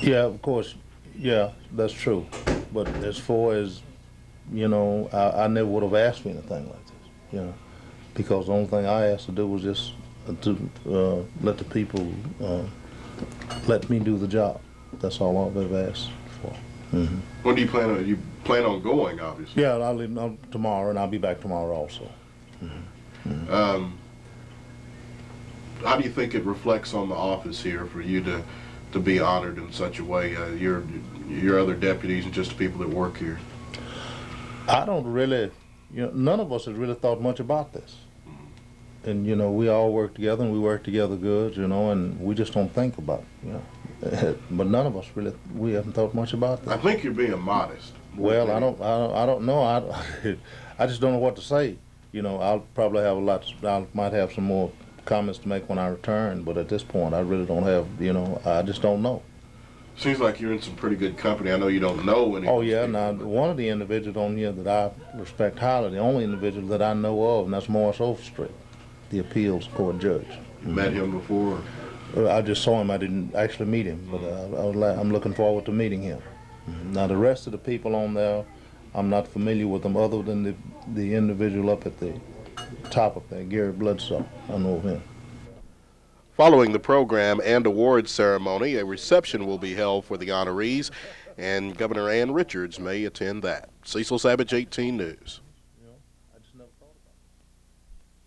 Yeah, of course. Yeah, that's true. But as far as, I never would have asked for anything like this, because the only thing I asked to do was just to let the people let me do the job. That's all I've ever asked for. Mm-hmm. When do you plan on? You plan on going, obviously. Yeah, I'll leave tomorrow, and I'll be back tomorrow also. Mm-hmm. Mm-hmm. How do you think it reflects on the office here for you to be honored in such a way? Your other deputies and just the people that work here. I don't really, none of us has really thought much about this. And we all work together, and we work together good, and we just don't think about it, But none of us really, we haven't thought much about that. I think you're being modest. Well, I don't know. I just don't know what to say. I'll probably have I might have some more comments to make when I return, but at this point I really don't have, I just don't know. Seems like you're in some pretty good company. I know you don't know any. Oh yeah, now one of the individuals on here that I respect highly, the only individual that I know of, and that's Morris Overstreet, the appeals court judge. You met him before? I just saw him. I didn't actually meet him, but I'm looking forward to meeting him. Now the rest of the people on there, I'm not familiar with them other than the individual up at the top of there, Gary Bloodsaw. I know of him. Following the program and awards ceremony, a reception will be held for the honorees, and Governor Ann Richards may attend that. Cecil Savage, 18 News.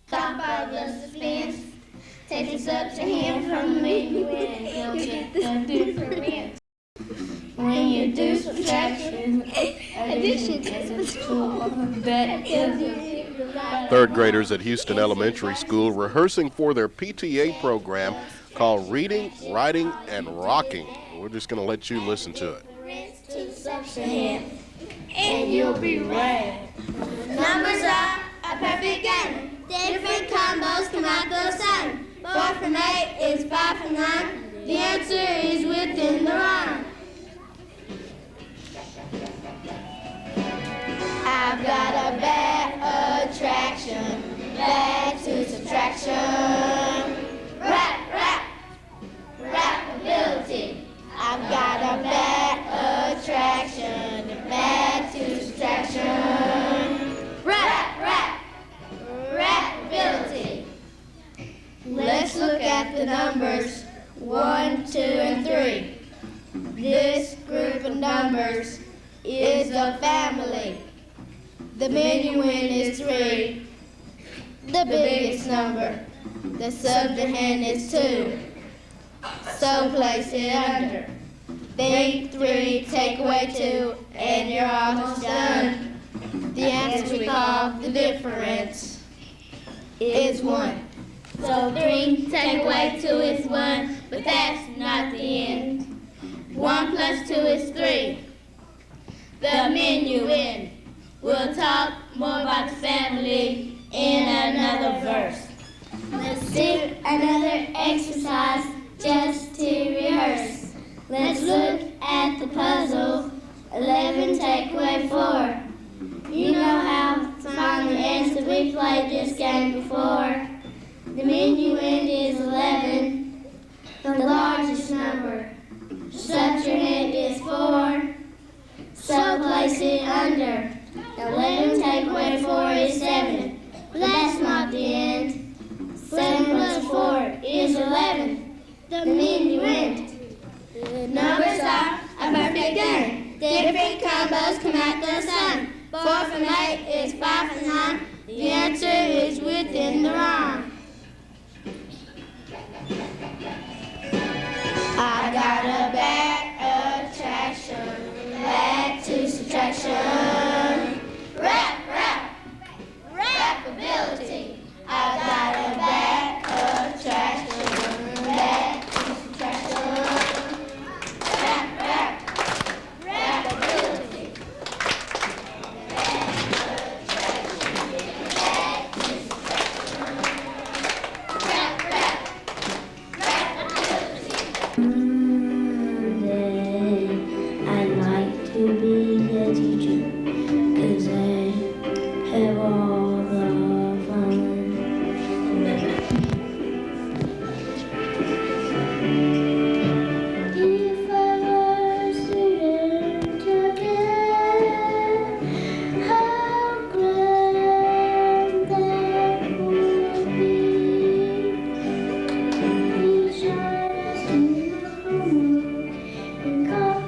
Stop by the suspense, take us up to him from the midway, and he'll get the difference. When you do subtraction, addition is a tool that gives you. Third graders at Houston Elementary School rehearsing for their PTA program called Reading, Writing, and Rocking. We're just going to let you listen to it. And you'll be right. Numbers are a perfect game. Different combos come out the sun. 4 from 8 is 5 from 9. The answer is within the rhyme. I've got a bad attraction, bad to subtraction. Rappability. I've got a bad attraction, bad to subtraction. Rappability. Let's look at the numbers 1, 2, and 3. This group of numbers is a family. The minuend is 3, the biggest number. The subtrahend is 2, so place it under. Think 3, take away 2, and you're almost done. The answer we call the difference is 1. So 3 take away 2 is 1, but that's not the end. 1 plus 2 is 3. The minuend. We'll talk more about the family in another verse. Let's do another exercise just to rehearse. Let's look at the puzzle. 11 take away 4. You know how to find the answer. We played this game before. The minuend is 11, the largest number. Subtrahend is 4, so place it under. 11 take away 4 is 7, but that's not the end. 7 plus 4 is 11, the minuend. The numbers are a perfect game. Different combos come out the sun. 4 from 8 is 5 from 9. The answer is within the rhyme. I got a bad attraction, bad to subtraction. Rappability. I got a bad attraction, bad to subtraction. Rappability. I'd like to be a teacher, 'cause I have all the fun. If I were a student again, how grand that would be. Each other's to the homework and call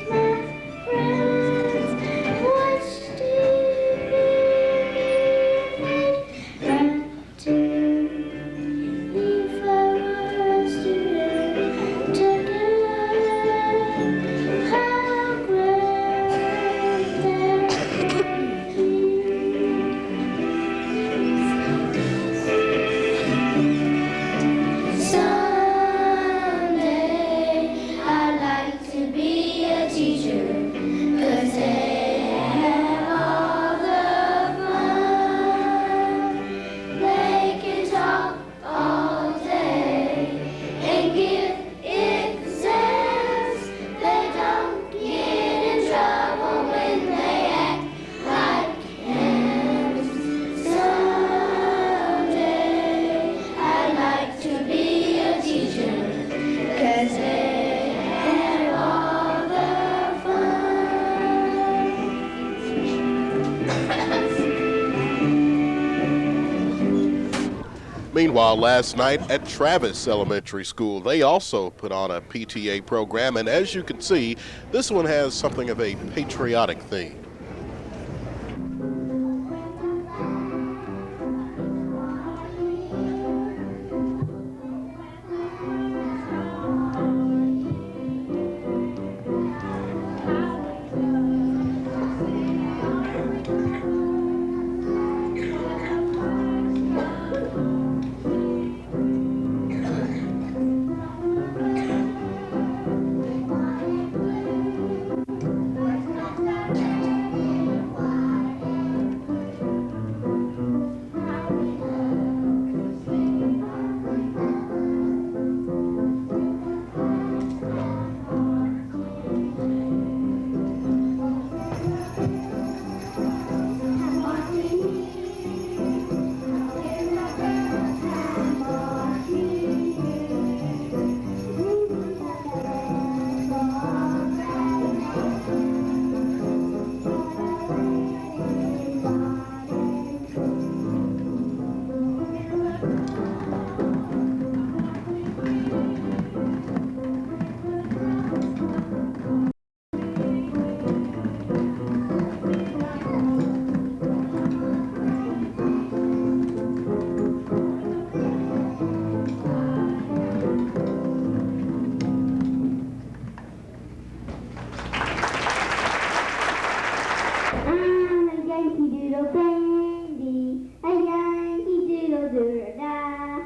my friends. Watch TV and rap too. If I were a student again, how grand that would be. Someday I'd like to be a teacher, 'cause they have all the fun. They can talk all day and give exams. They don't get in trouble when they act like hams. Someday I'd like to be a teacher, 'cause they have all the fun. Meanwhile, last night at Travis Elementary School, they also put on a PTA program, and as you can see, this one has something of a patriotic theme. doodle baby, a Yankee doodle doodle da.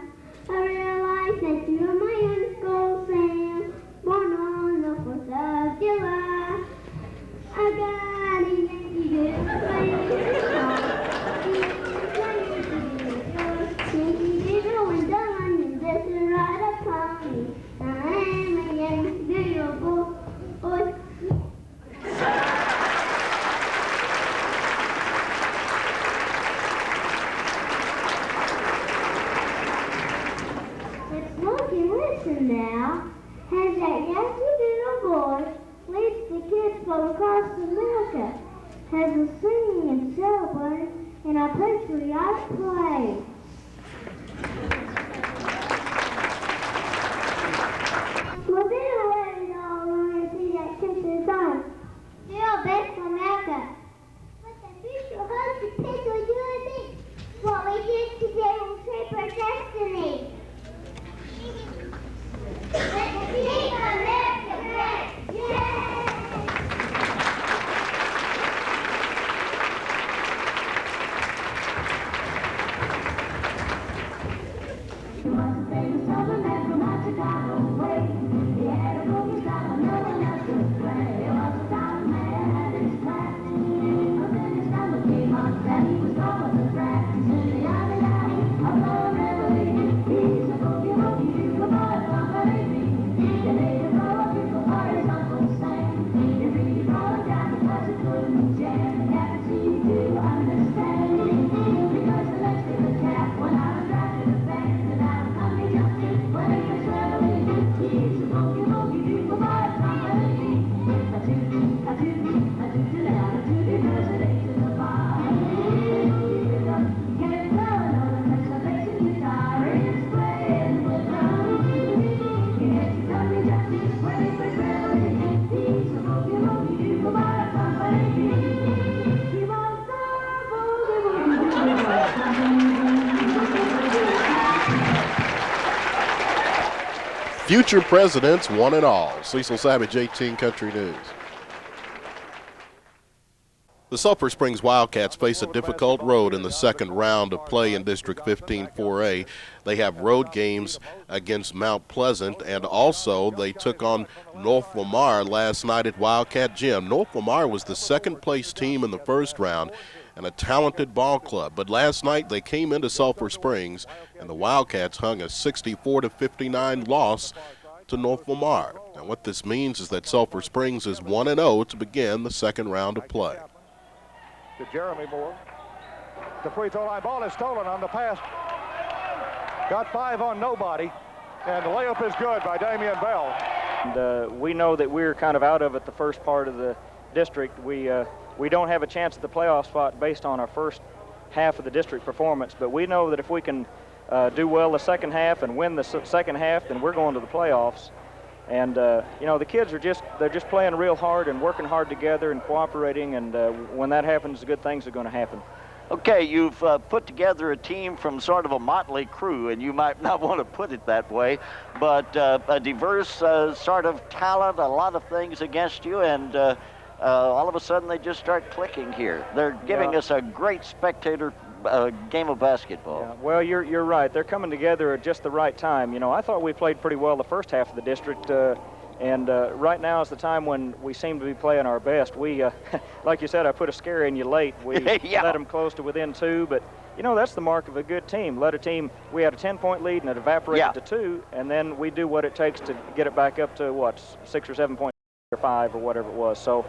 I realized that you are my Uncle Sam, born on the 4th of July. I got a Yankee doodle baby, Yankee doodle and the London doesn't ride upon me. I am a Yankee doodle boy. Look and listen now. As that Yankee Doodle boy leads the kids from across America, has a singing and celebrating in our patriotic play. Well, then away we all want to see that picture on. Do your best for America. But the future holds the picture you and me. What we do today will shape our destiny. Future presidents, one and all. Cecil Savage, 18 Country News. The Sulphur Springs Wildcats face a difficult road in the second round of play in District 15 4A. They have road games against Mount Pleasant, and also they took on North Lamar last night at Wildcat Gym. North Lamar was the second-place team in the first round and a talented ball club. But last night they came into Sulphur Springs, and the Wildcats hung a 64-59 loss to North Lamar. Now what this means is that Sulphur Springs is 1-0 to begin the second round of play. To Jeremy Moore. The free throw line ball is stolen on the pass. Got 5 on nobody, and the layup is good by Damian Bell. And we know that we're kind of out of it the first part of the district. We don't have a chance at the playoff spot based on our first half of the district performance, but we know that if we can do well the second half and win the second half, then we're going to the playoffs. And you know, the kids are they're just playing real hard and working hard together and cooperating, and when that happens, good things are going to happen. Okay, you've put together a team from sort of a motley crew, and you might not want to put it that way, but a diverse sort of talent, a lot of things against you, and all of a sudden they just start clicking here. They're giving us a great spectator game of basketball. Yeah, well, you're right. They're coming together at just the right time. You know, I thought we played pretty well the first half of the district, and right now is the time when we seem to be playing our best. We, like you said, I put a scare in you late. We let them close to within 2, but you know, that's the mark of a good team. Let a team, we had a 10-point lead and it evaporated to 2, and then we do what it takes to get it back up to, what, 6 or 7 points or 5 or whatever it was. So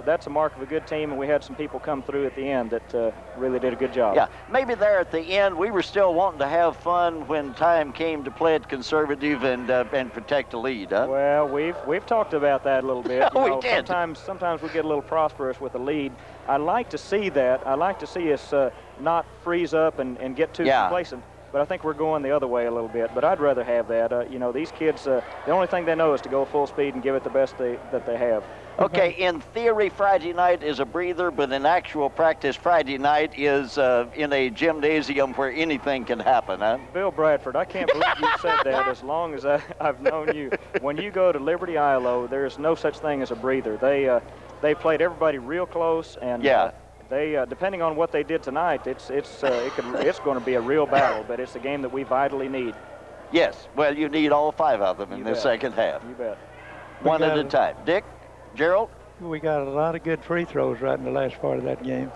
that's a mark of a good team, and we had some people come through at the end that really did a good job. Yeah, maybe there at the end we were still wanting to have fun when time came to play it conservative and protect the lead, huh? Well, we've talked about that a little bit. We did. Sometimes we get a little prosperous with a lead. I like to see that. I like to see us not freeze up and get too complacent. But I think we're going the other way a little bit. But I'd rather have that. You know, these kids, the only thing they know is to go full speed and give it the best that they have. Okay, in theory, Friday night is a breather, but in actual practice, Friday night is in a gymnasium where anything can happen, huh? Bill Bradford, I can't believe you said that as long as I've known you. When you go to Liberty ILO, there's no such thing as a breather. They played everybody real close, and They, depending on what they did tonight, it's going to be a real battle, but it's a game that we vitally need. Yes, well, you need all 5 of them in the second half. You bet. One at a time. Dick, Gerald? We got a lot of good free throws right in the last part of that game.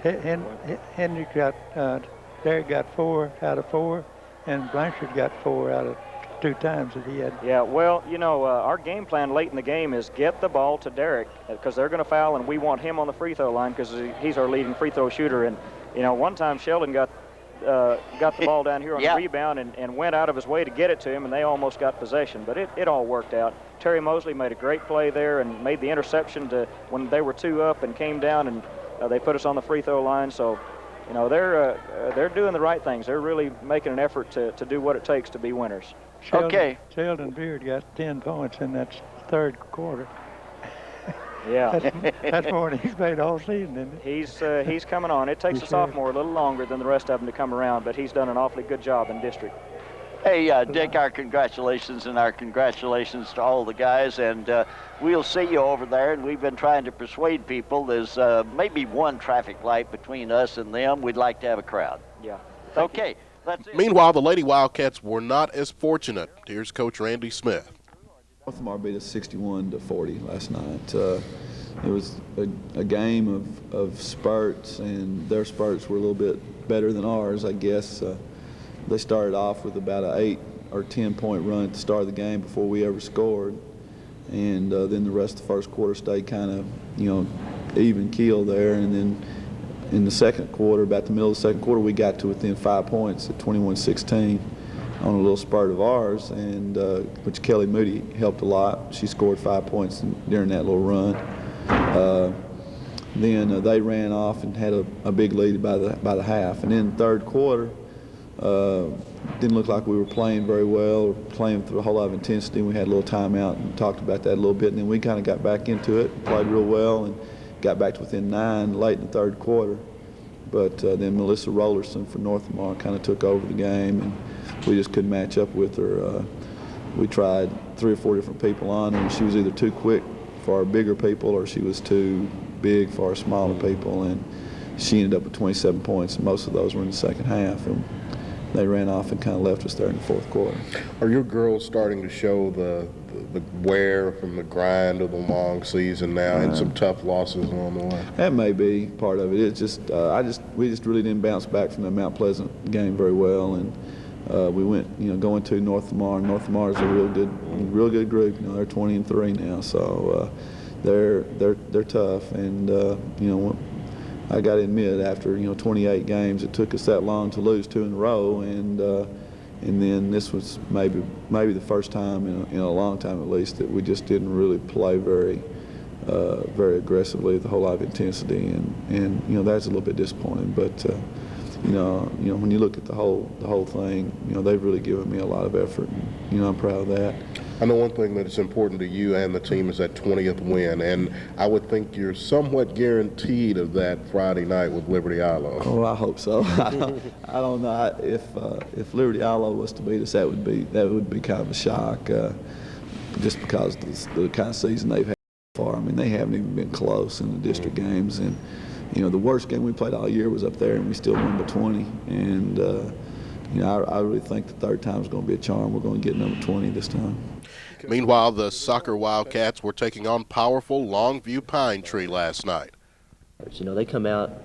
Henry Derek got 4 out of 4, and Blanchard got 4 out of 2 times that he had. Yeah, well, you know, our game plan late in the game is get the ball to Derek because they're going to foul, and we want him on the free throw line because he's our leading free throw shooter. And, you know, one time Sheldon got the ball down here on the rebound and went out of his way to get it to him, and they almost got possession. But it all worked out. Terry Mosley made a great play there and made the interception when they were 2 up and came down, and they put us on the free throw line. So, you know, they're doing the right things. They're really making an effort to do what it takes to be winners. Sheldon Beard got 10 points in that third quarter. Yeah. That's more than he's made all season, isn't it? He's coming on. It takes a sophomore a little longer than the rest of them to come around, but he's done an awfully good job in district. Hey, Dick, our congratulations, and our congratulations to all the guys, and we'll see you over there, and we've been trying to persuade people there's maybe one traffic light between us and them. We'd like to have a crowd. Yeah. Okay. That's it. Meanwhile, the Lady Wildcats were not as fortunate. Here's Coach Randy Smith. Baltimore beat us 61-40 last night. It was a game of spurts, and their spurts were a little bit better than ours, I guess. They started off with about an 8 or 10 point run at the start of the game before we ever scored, and then the rest of the first quarter stayed kind of, you know, even keel there, and then in the second quarter, about the middle of the second quarter, we got to within 5 points at 21-16 on a little spurt of ours, and which Kelly Moody helped a lot. She scored 5 points during that little run. Then they ran off and had a big lead by the half. And in the third quarter, didn't look like we were playing very well, playing with a whole lot of intensity. We had a little timeout and talked about that a little bit, and then we kind of got back into it, played real well, and got back to within 9 late in the third quarter. But then Melissa Rollerson from North Lamar kind of took over the game, and we just couldn't match up with her. We tried 3 or 4 different people on her, and she was either too quick for our bigger people or she was too big for our smaller people, and she ended up with 27 points, and most of those were in the second half. And they ran off and kind of left us there in the fourth quarter. Are your girls starting to show the wear from the grind of the long season now and some tough losses along the way? That may be part of it. It's just we just really didn't bounce back from the Mount Pleasant game very well, and we went, you know, going to North Lamar. North Lamar is a real good group. You know, they're 20-3 now, so they're tough, and you know, I got to admit, after 28 games, it took us that long to lose 2 in a row, and then this was maybe the first time in a long time, at least, that we just didn't really play very aggressively with a whole lot of intensity, and that's a little bit disappointing. But when you look at the whole thing, they've really given me a lot of effort, and I'm proud of that. I know one thing that is important to you and the team is that 20th win, and I would think you're somewhat guaranteed of that Friday night with Liberty Ilo. Oh, I hope so. I don't know if Liberty Ilo was to beat us, that would be kind of a shock, just because the kind of season they've had so far. I mean, they haven't even been close in the district games, and the worst game we played all year was up there, and we still won by 20. And I really think the third time is going to be a charm. We're going to get number 20 this time. Meanwhile, the soccer Wildcats were taking on powerful Longview Pine Tree last night. They come out,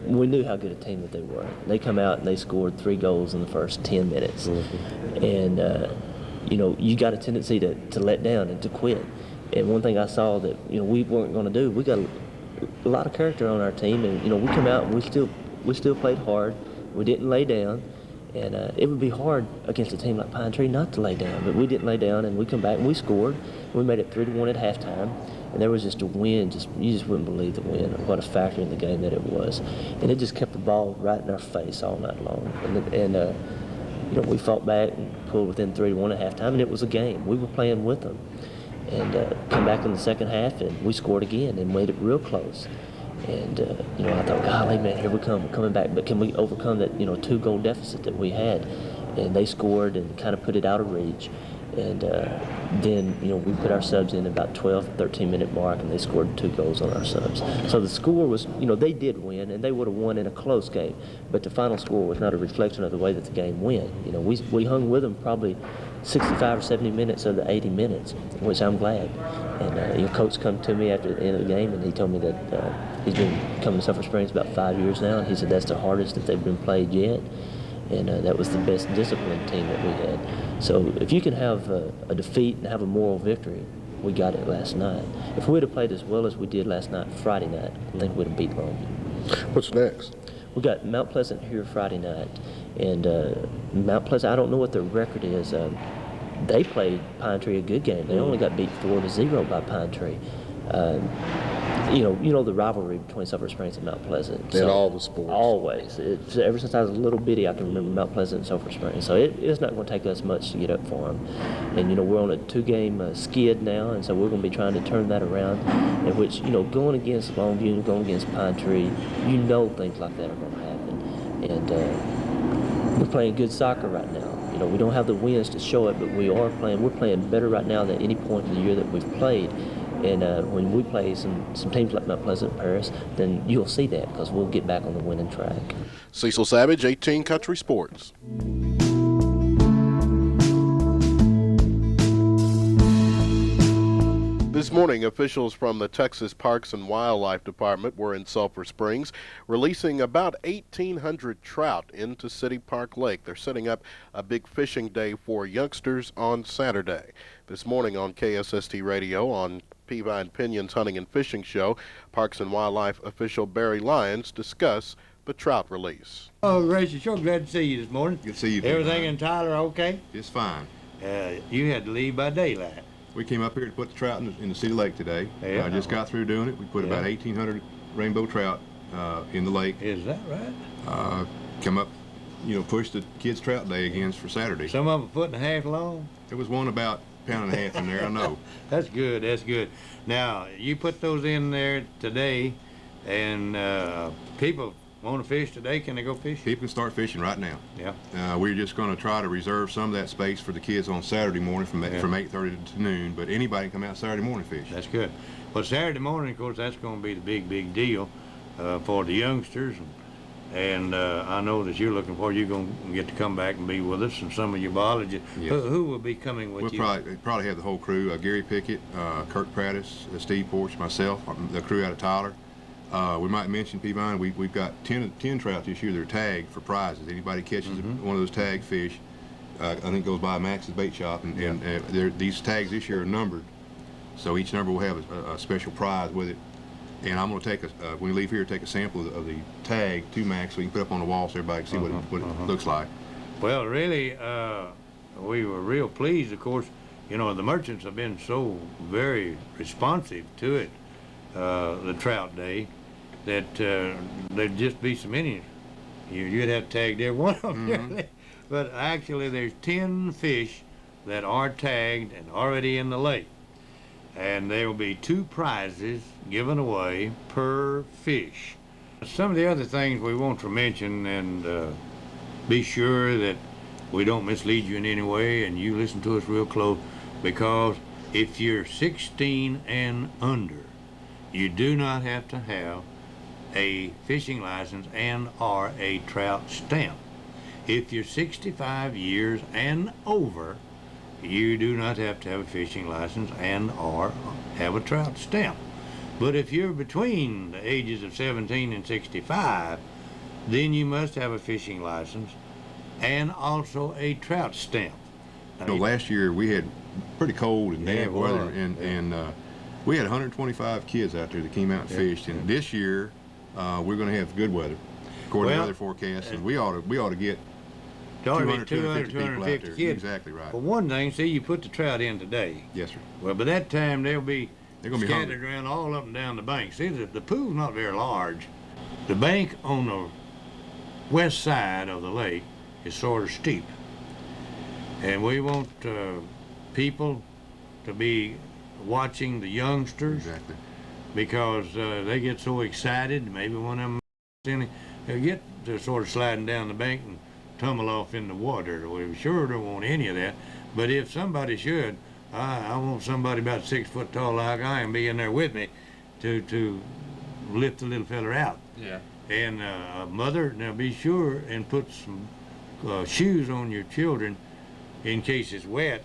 we knew how good a team that they were. They come out and they scored 3 goals in the first 10 minutes. Mm-hmm. And, you got a tendency to let down and to quit. And one thing I saw that, we weren't going to do, we got a lot of character on our team, and, we come out and we still played hard. We didn't lay down. And it would be hard against a team like Pine Tree not to lay down, but we didn't lay down, and we come back and we scored. We made it 3-1 at halftime, and there was just a win. You just wouldn't believe the win, or what a factor in the game that it was. And it just kept the ball right in our face all night long. And we fought back and pulled within 3-1 at halftime, and it was a game. We were playing with them, and come back in the second half, and we scored again and made it real close. And, I thought, golly, man, here we come. We're coming back. But can we overcome that, 2-goal deficit that we had? And they scored and kind of put it out of reach. And then, you know, we put our subs in about 12, 13-minute mark, and they scored 2 goals on our subs. So the score was, you know, they did win, and they would have won in a close game, but the final score was not a reflection of the way that the game went. You know, we hung with them probably 65 or 70 minutes of the 80 minutes, which I'm glad. And your coach come to me after the end of the game, and he told me that he's been coming to Sulphur Springs about 5 years now, and he said that's the hardest that they've been played yet. And that was the best disciplined team that we had. So if you can have a defeat and have a moral victory, we got it last night. If we'd have played as well as we did last night, Friday night, I think we'd have beat Longview. What's next? We got Mount Pleasant here Friday night. And Mount Pleasant, I don't know what their record is. They played Pine Tree a good game. They only got beat 4-0 by Pine Tree. You know the rivalry between Sulphur Springs and Mount Pleasant. In all the sports. Always. Ever since I was a little bitty, I can remember Mount Pleasant and Sulphur Springs. So it's not going to take us much to get up for them. And, you know, we're on a 2-game skid now, and so we're going to be trying to turn that around, in which, you know, going against Longview, going against Pine Tree, you know things like that are going to happen. And we're playing good soccer right now. You know, we don't have the wins to show it, but we're playing better right now than any point in the year that we've played. And when we play some teams like Mount Pleasant and Paris, then you'll see that because we'll get back on the winning track. Cecil Savage, 18 Country Sports. This morning, officials from the Texas Parks and Wildlife Department were in Sulphur Springs releasing about 1,800 trout into City Park Lake. They're setting up a big fishing day for youngsters on Saturday. This morning on KSST Radio on Peavine Pinion's Hunting and Fishing Show, Parks and Wildlife official Barry Lyons discussed the trout release. Oh, Gracie, sure glad to see you this morning. Good to see you. Everything in Tyler okay? Just fine. You had to leave by daylight. We came up here to put the trout in the city lake today. Yeah. I just got through doing it. We put about 1,800 rainbow trout in the lake. Is that right? Come up, you know, push the kids' trout day again for Saturday. Some of them 1.5 feet long? There was one about 1.5 pounds in there, I know. That's good, that's good. Now, you put those in there today, and people want to fish today, can they go fishing? People can start fishing right now. Yeah. We're just going to try to reserve some of that space for the kids on Saturday morning from 8:30 to noon, but anybody can come out Saturday morning and fish. That's good. Well, Saturday morning, of course, that's going to be the big deal for the youngsters. And I know that you're looking forward. You're going to get to come back and be with us, and some of your biology. Yes. Who will be coming with you? We'll probably have the whole crew: Gary Pickett, Kirk Prattis, Steve Porch, myself, the crew out of Tyler. We might mention, Peavine, we've got 10 trout this year that are tagged for prizes. Anybody catches one of those tagged fish, I think goes by Max's Bait Shop, and these tags this year are numbered, so each number will have a special prize with it. And I'm going to take when we leave here, take a sample of the tag to Max so we can put up on the wall so everybody can see what it looks like. Well, really, we were real pleased. Of course, you know, the merchants have been so very responsive to it, the trout day, that there'd just be so many. You'd have tagged every one of them. But actually, there's 10 fish that are tagged and already in the lake. And there will be 2 prizes given away per fish. Some of the other things we want to mention, and be sure that we don't mislead you in any way, and you listen to us real close, because if you're 16 and under, you do not have to have a fishing license and or a trout stamp. If you're 65 years and over, you do not have to have a fishing license and or have a trout stamp. But if you're between the ages of 17 and 65, then you must have a fishing license and also a trout stamp. You know, last year we had pretty cold and damp weather, and we had 125 kids out there that came out and fished. And this year we're going to have good weather, according to weather forecasts, and we ought to get 200, 250 people out there. Kids. Exactly right. For one thing, see, you put the trout in today. Yes, sir. Well, by that time they're going to be scattered hungry. around all up and down the bank. See, the pool's not very large. The bank on the west side of the lake is sort of steep, and we want people to be watching the youngsters. Exactly. Because they get so excited. Maybe one of them they get to sort of sliding down the bank and tumble off in the water. We sure don't want any of that. But if somebody should, I want somebody about 6 foot tall like I am be in there with me to lift the little fella out. Yeah. And mother, now be sure and put some shoes on your children in case it's wet,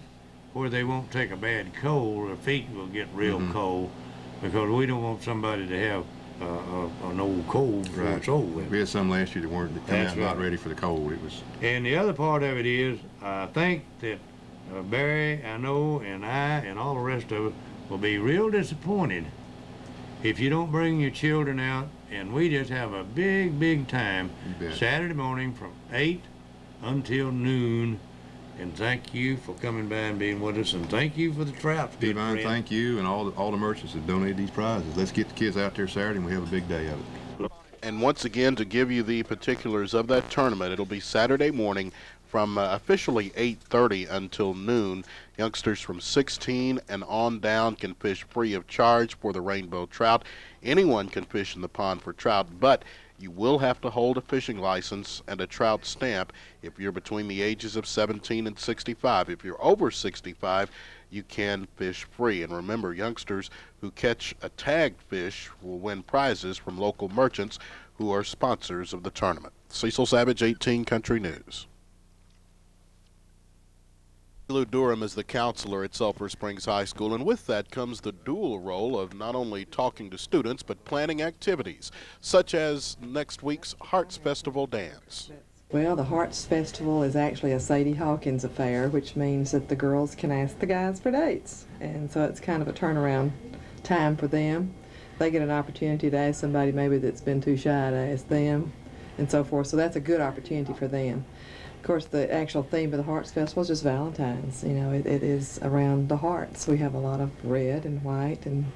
where they won't take a bad cold. Their feet will get real cold, because we don't want somebody to have an old cold before it's over with. We had some last year that weren't coming out not ready for the cold. It was. And the other part of it is, I think that Barry, I know, and I, and all the rest of it will be real disappointed if you don't bring your children out, and we just have a big, big time Saturday morning from 8 until noon. And thank you for coming by and being with us, and thank you for the trout. Divine, thank you, and all the merchants that donated these prizes. Let's get the kids out there Saturday, and we have a big day of it. And once again, to give you the particulars of that tournament, it'll be Saturday morning from officially 8:30 until noon. Youngsters from 16 and on down can fish free of charge for the rainbow trout. Anyone can fish in the pond for trout, but you will have to hold a fishing license and a trout stamp if you're between the ages of 17 and 65. If you're over 65, you can fish free. And remember, youngsters who catch a tagged fish will win prizes from local merchants who are sponsors of the tournament. Cecil Savage, 18 Country News. Lou Durham is the counselor at Sulphur Springs High School, and with that comes the dual role of not only talking to students but planning activities, such as next week's Hearts Festival dance. Well, the Hearts Festival is actually a Sadie Hawkins affair, which means that the girls can ask the guys for dates, and so it's kind of a turnaround time for them. They get an opportunity to ask somebody maybe that's been too shy to ask them, and so forth, so that's a good opportunity for them. Of course, the actual theme of the Hearts Festival is just Valentine's. You know, it is around the hearts. We have a lot of red and white and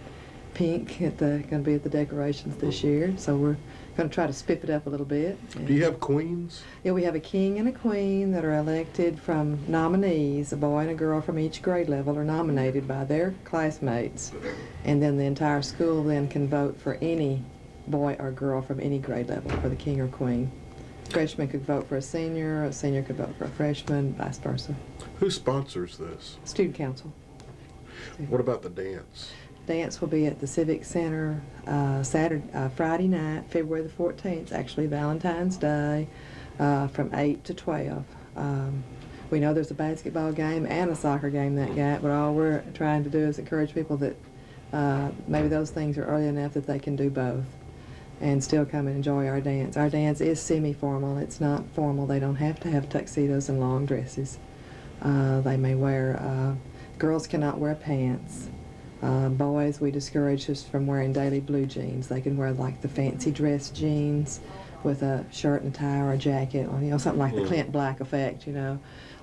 pink going to be at the decorations this year. So we're going to try to spiff it up a little bit. Do you have queens? Yeah, we have a king and a queen that are elected from nominees. A boy and a girl from each grade level are nominated by their classmates. And then the entire school then can vote for any boy or girl from any grade level for the king or queen. Freshman could vote for a senior could vote for a freshman, vice versa. Who sponsors this? Student council. What about the dance? Dance will be at the Civic Center Friday night, February the 14th, actually Valentine's Day, from 8 to 12. We know there's a basketball game and a soccer game that night, but all we're trying to do is encourage people that maybe those things are early enough that they can do both and still come and enjoy our dance. Our dance is semi-formal. It's not formal. They don't have to have tuxedos and long dresses. They may wear, girls cannot wear pants. Boys, we discourage us from wearing daily blue jeans. They can wear like the fancy dress jeans with a shirt and a tie or a jacket, or, you know, something like the Clint Black effect, you know.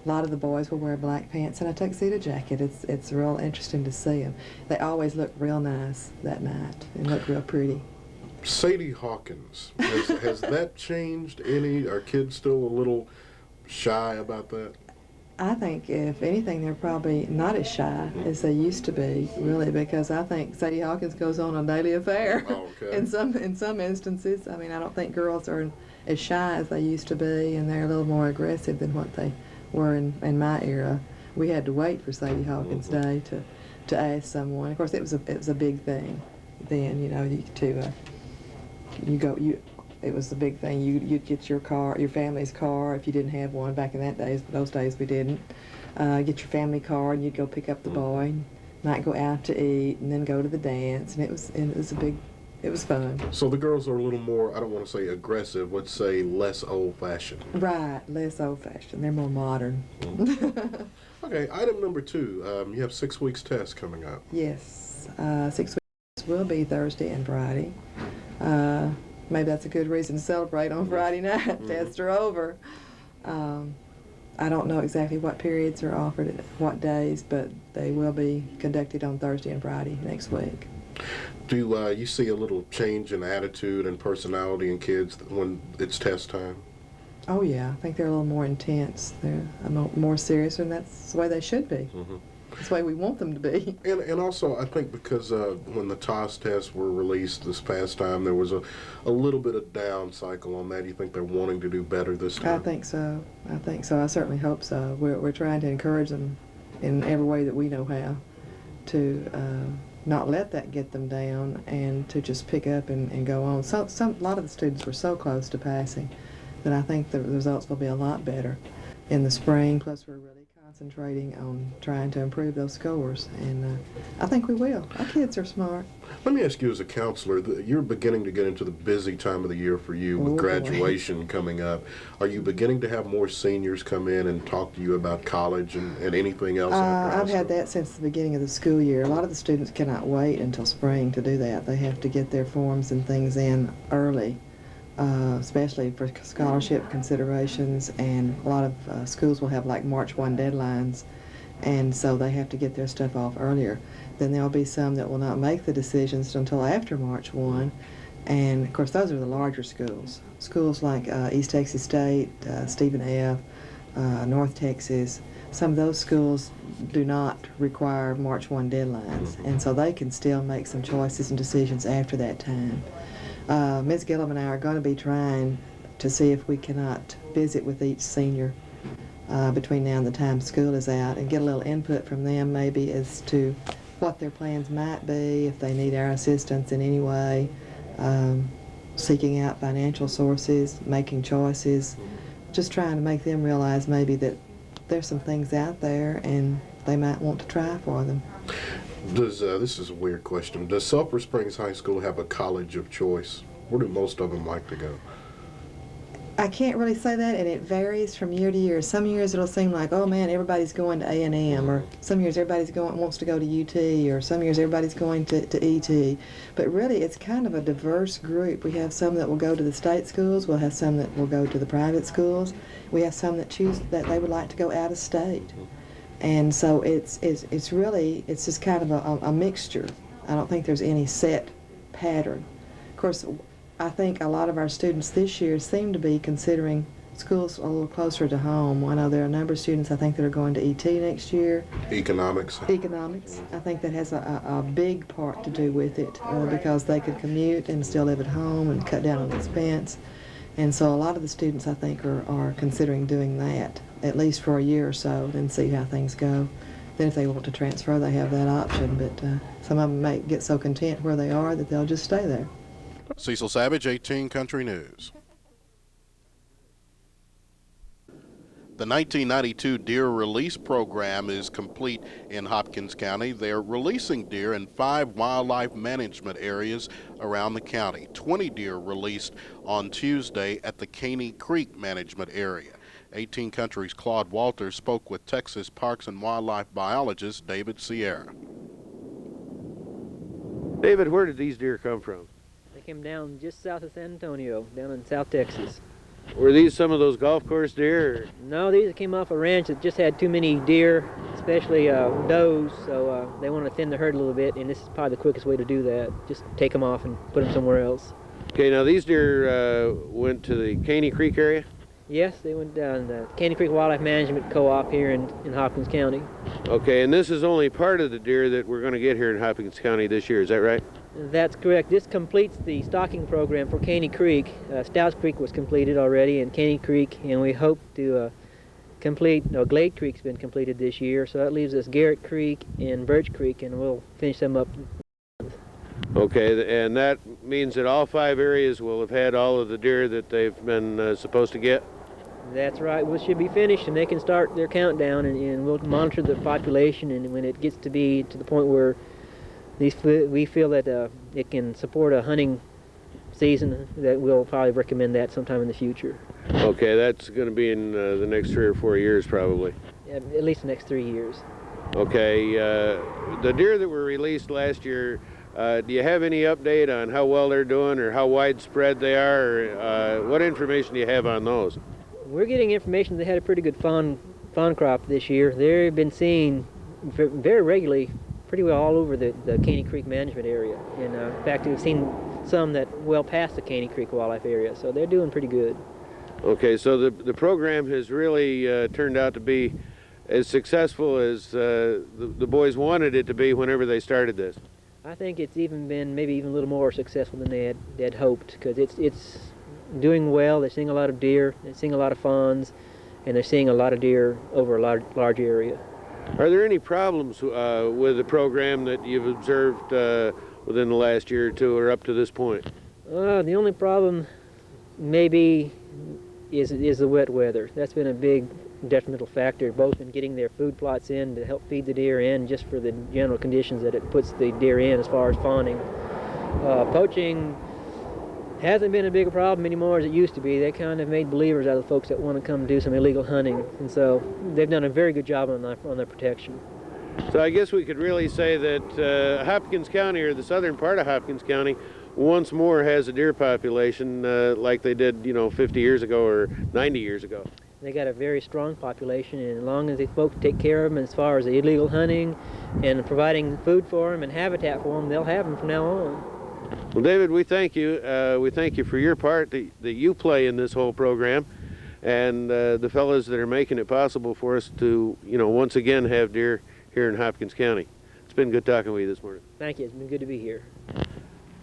A lot of the boys will wear black pants and a tuxedo jacket. It's real interesting to see them. They always look real nice that night and look real pretty. Sadie Hawkins, has that changed any? Are kids still a little shy about that? I think, if anything, they're probably not as shy as they used to be, really, because I think Sadie Hawkins goes on a daily affair. Oh, okay. in some instances. I mean, I don't think girls are as shy as they used to be, and they're a little more aggressive than what they were in my era. We had to wait for Sadie Hawkins Day to ask someone. Of course, it was a big thing then, you know, it was the big thing. You'd get your car, your family's car, if you didn't have one. Back in those days we didn't. Get your family car, and you'd go pick up the boy. Might go out to eat, and then go to the dance, and it was fun. So the girls are a little more, I don't want to say aggressive, let's say less old-fashioned. Right, less old-fashioned. They're more modern. Okay, item number 2. You have 6 weeks test coming up. Yes, 6 weeks will be Thursday and Friday. Maybe that's a good reason to celebrate on Friday night. Tests are over. I don't know exactly what periods are offered at what days, but they will be conducted on Thursday and Friday next week. Do you see a little change in attitude and personality in kids when it's test time? Oh yeah, I think they're a little more intense. They're more serious, and that's the way they should be. That's the way we want them to be. And also, I think because when the TOS tests were released this past time, there was a little bit of down cycle on that. You think they're wanting to do better this time? I think so. I think so. I certainly hope so. We're trying to encourage them in every way that we know how to not let that get them down and to just pick up and go on. A lot of the students were so close to passing that I think the results will be a lot better in the spring. Plus, we're really concentrating on trying to improve those scores, and I think we will. Our kids are smart. Let me ask you, as a counselor, you're beginning to get into the busy time of the year for you with graduation coming up. Are you beginning to have more seniors come in and talk to you about college and anything else after I've had that since the beginning of the school year. A lot of the students cannot wait until spring to do that. They have to get their forms and things in early, especially for scholarship considerations, and a lot of schools will have like March 1 deadlines, and so they have to get their stuff off earlier. Then there'll be some that will not make the decisions until after March 1, and of course those are the larger schools. Schools like East Texas State, Stephen F., North Texas, some of those schools do not require March 1 deadlines, and so they can still make some choices and decisions after that time. Ms. Gillum and I are going to be trying to see if we cannot visit with each senior between now and the time school is out and get a little input from them maybe as to what their plans might be, if they need our assistance in any way, seeking out financial sources, making choices, just trying to make them realize maybe that there's some things out there and they might want to try for them. This is a weird question. Does Sulphur Springs High School have a college of choice? Where do most of them like to go? I can't really say that, and it varies from year to year. Some years it'll seem like, oh man, everybody's going to A&M, or some years everybody's wants to go to UT, or some years everybody's going to ET. But really, it's kind of a diverse group. We have some that will go to the state schools. We'll have some that will go to the private schools. We have some that choose that they would like to go out of state. And so it's just kind of a mixture. I don't think there's any set pattern. Of course, I think a lot of our students this year seem to be considering schools a little closer to home. I know there are a number of students I think that are going to ET next year. Economics. I think that has a big part to do with it because they could commute and still live at home and cut down on expense. And so a lot of the students I think are considering doing that, at least for a year or so, then see how things go. Then if they want to transfer, they have that option, but some of them may get so content where they are that they'll just stay there. Cecil Savage, 18 Country News. The 1992 deer release program is complete in Hopkins County. They're releasing deer in 5 wildlife management areas around the county. 20 deer released on Tuesday at the Caney Creek Management Area. 18 Country's Claude Walters spoke with Texas Parks and Wildlife biologist David Sierra. David, where did these deer come from? They came down just south of San Antonio, down in South Texas. Were these some of those golf course deer? Or? No, these came off a ranch that just had too many deer, especially does, so they want to thin the herd a little bit, and this is probably the quickest way to do that. Just take them off and put them somewhere else. Okay, now these deer went to the Caney Creek area? Yes, they went down the Caney Creek Wildlife Management Co-op here in Hopkins County. Okay, and this is only part of the deer that we're going to get here in Hopkins County this year, is that right? That's correct. This completes the stocking program for Caney Creek. Stouts Creek was completed already, and Caney Creek, and we hope to complete, Glade Creek's been completed this year, so that leaves us Garrett Creek and Birch Creek, and we'll finish them up. Okay, and that means that all 5 areas will have had all of the deer that they've been supposed to get? That's right. We should be finished, and they can start their countdown, and we'll monitor the population, and when it gets to be to the point where we feel that it can support a hunting season, that we'll probably recommend that sometime in the future. Okay, that's going to be in the next 3 or 4 years probably. At least the next 3 years. Okay, the deer that were released last year, do you have any update on how well they're doing or how widespread they are? Or, what information do you have on those? We're getting information they had a pretty good fawn crop this year. They've been seen very regularly pretty well all over the Caney Creek Management Area. And in fact, we've seen some that well past the Caney Creek Wildlife Area, so they're doing pretty good. Okay, so the program has really turned out to be as successful as the boys wanted it to be whenever they started this. I think it's even been maybe even a little more successful than they had hoped, because it's doing well. They're seeing a lot of deer, they're seeing a lot of fawns, and they're seeing a lot of deer over a large area. Are there any problems with the program that you've observed within the last year or two or up to this point? The only problem maybe is the wet weather. That's been a big detrimental factor, both in getting their food plots in to help feed the deer and just for the general conditions that it puts the deer in as far as fawning. Poaching hasn't been a big problem anymore as it used to be. They kind of made believers out of the folks that want to come do some illegal hunting, and so they've done a very good job on their protection. So I guess we could really say that Hopkins County, or the southern part of Hopkins County, once more has a deer population like they did, 50 years ago or 90 years ago. They got a very strong population, and as long as the folks take care of them as far as the illegal hunting and providing food for them and habitat for them, they'll have them from now on. Well, David, we thank you. We thank you for your part that you play in this whole program, and the fellows that are making it possible for us to, once again have deer here in Hopkins County. It's been good talking with you this morning. Thank you. It's been good to be here.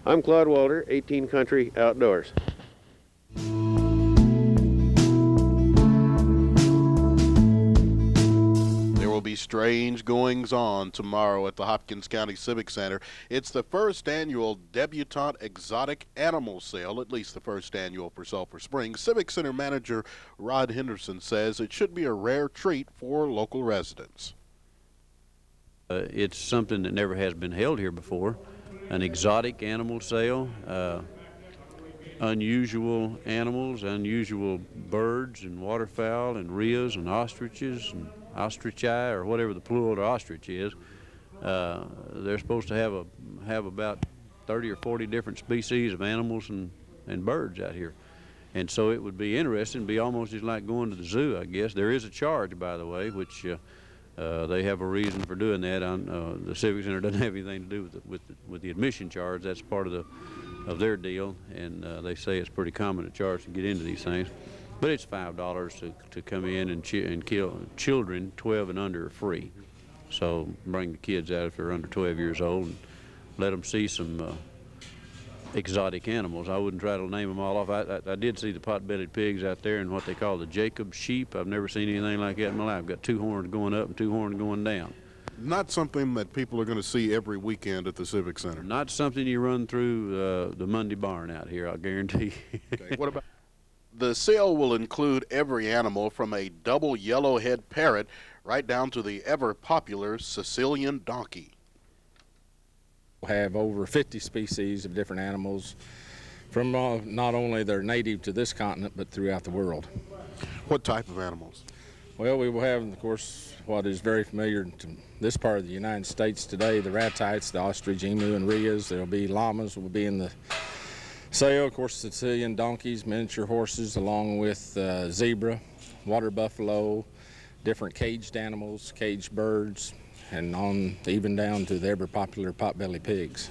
I'm Claude Walter, 18 Country Outdoors. Will be strange goings on tomorrow at the Hopkins County Civic Center. It's the first annual debutante exotic animal sale, at least the first annual for Sulphur Springs. Civic Center manager Rod Henderson says it should be a rare treat for local residents. It's something that never has been held here before, an exotic animal sale. Unusual animals, unusual birds and waterfowl and rheas and ostriches and ostrichi, or whatever the plural to ostrich is. They're supposed to have about 30 or 40 different species of animals and birds out here. And so it would be interesting, be almost just like going to the zoo, I guess. There is a charge, by the way, which they have a reason for doing that. The Civic Center doesn't have anything to do with the admission charge. That's part of their deal, and they say it's pretty common to charge to get into these things. But it's $5 to come in and kill. Children 12 and under are free. So bring the kids out if they're under 12 years old and let them see some exotic animals. I wouldn't try to name them all off. I did see the pot-bellied pigs out there and what they call the Jacob sheep. I've never seen anything like that in my life. I've got 2 horns going up and 2 horns going down. Not something that people are going to see every weekend at the Civic Center. Not something you run through the Monday barn out here, I'll guarantee. Okay. What about? The sale will include every animal from a double yellowhead parrot right down to the ever-popular Sicilian donkey. We'll have over 50 species of different animals from not only they're native to this continent, but throughout the world. What type of animals? Well, we will have, of course, what is very familiar to this part of the United States today, the ratites, the ostrich, emu, and rheas. There'll be llamas will be in the sale, of course, Sicilian donkeys, miniature horses, along with zebra, water buffalo, different caged animals, caged birds, and on even down to the ever-popular pot-bellied pigs.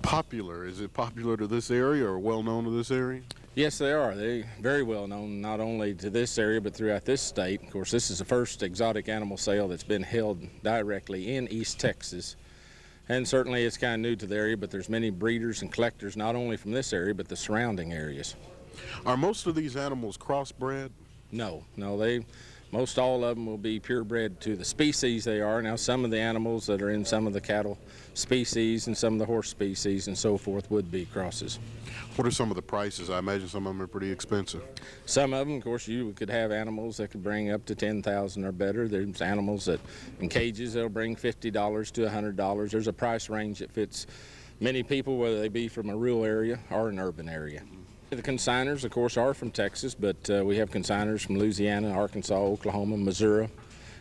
Popular, is it popular to this area or well-known to this area? Yes, they are. They're very well known, not only to this area, but throughout this state. Of course, this is the first exotic animal sale that's been held directly in East Texas. And certainly it's kind of new to the area, but there's many breeders and collectors, not only from this area, but the surrounding areas. Are most of these animals crossbred? No, most all of them will be purebred to the species they are. Now, some of the animals that are in some of the cattle species and some of the horse species and so forth would be crosses. What are some of the prices? I imagine some of them are pretty expensive. Some of them, of course, you could have animals that could bring up to $10,000 or better. There's animals that in cages that'll bring $50 to $100. There's a price range that fits many people, whether they be from a rural area or an urban area. The consigners, of course, are from Texas, but we have consigners from Louisiana, Arkansas, Oklahoma, Missouri,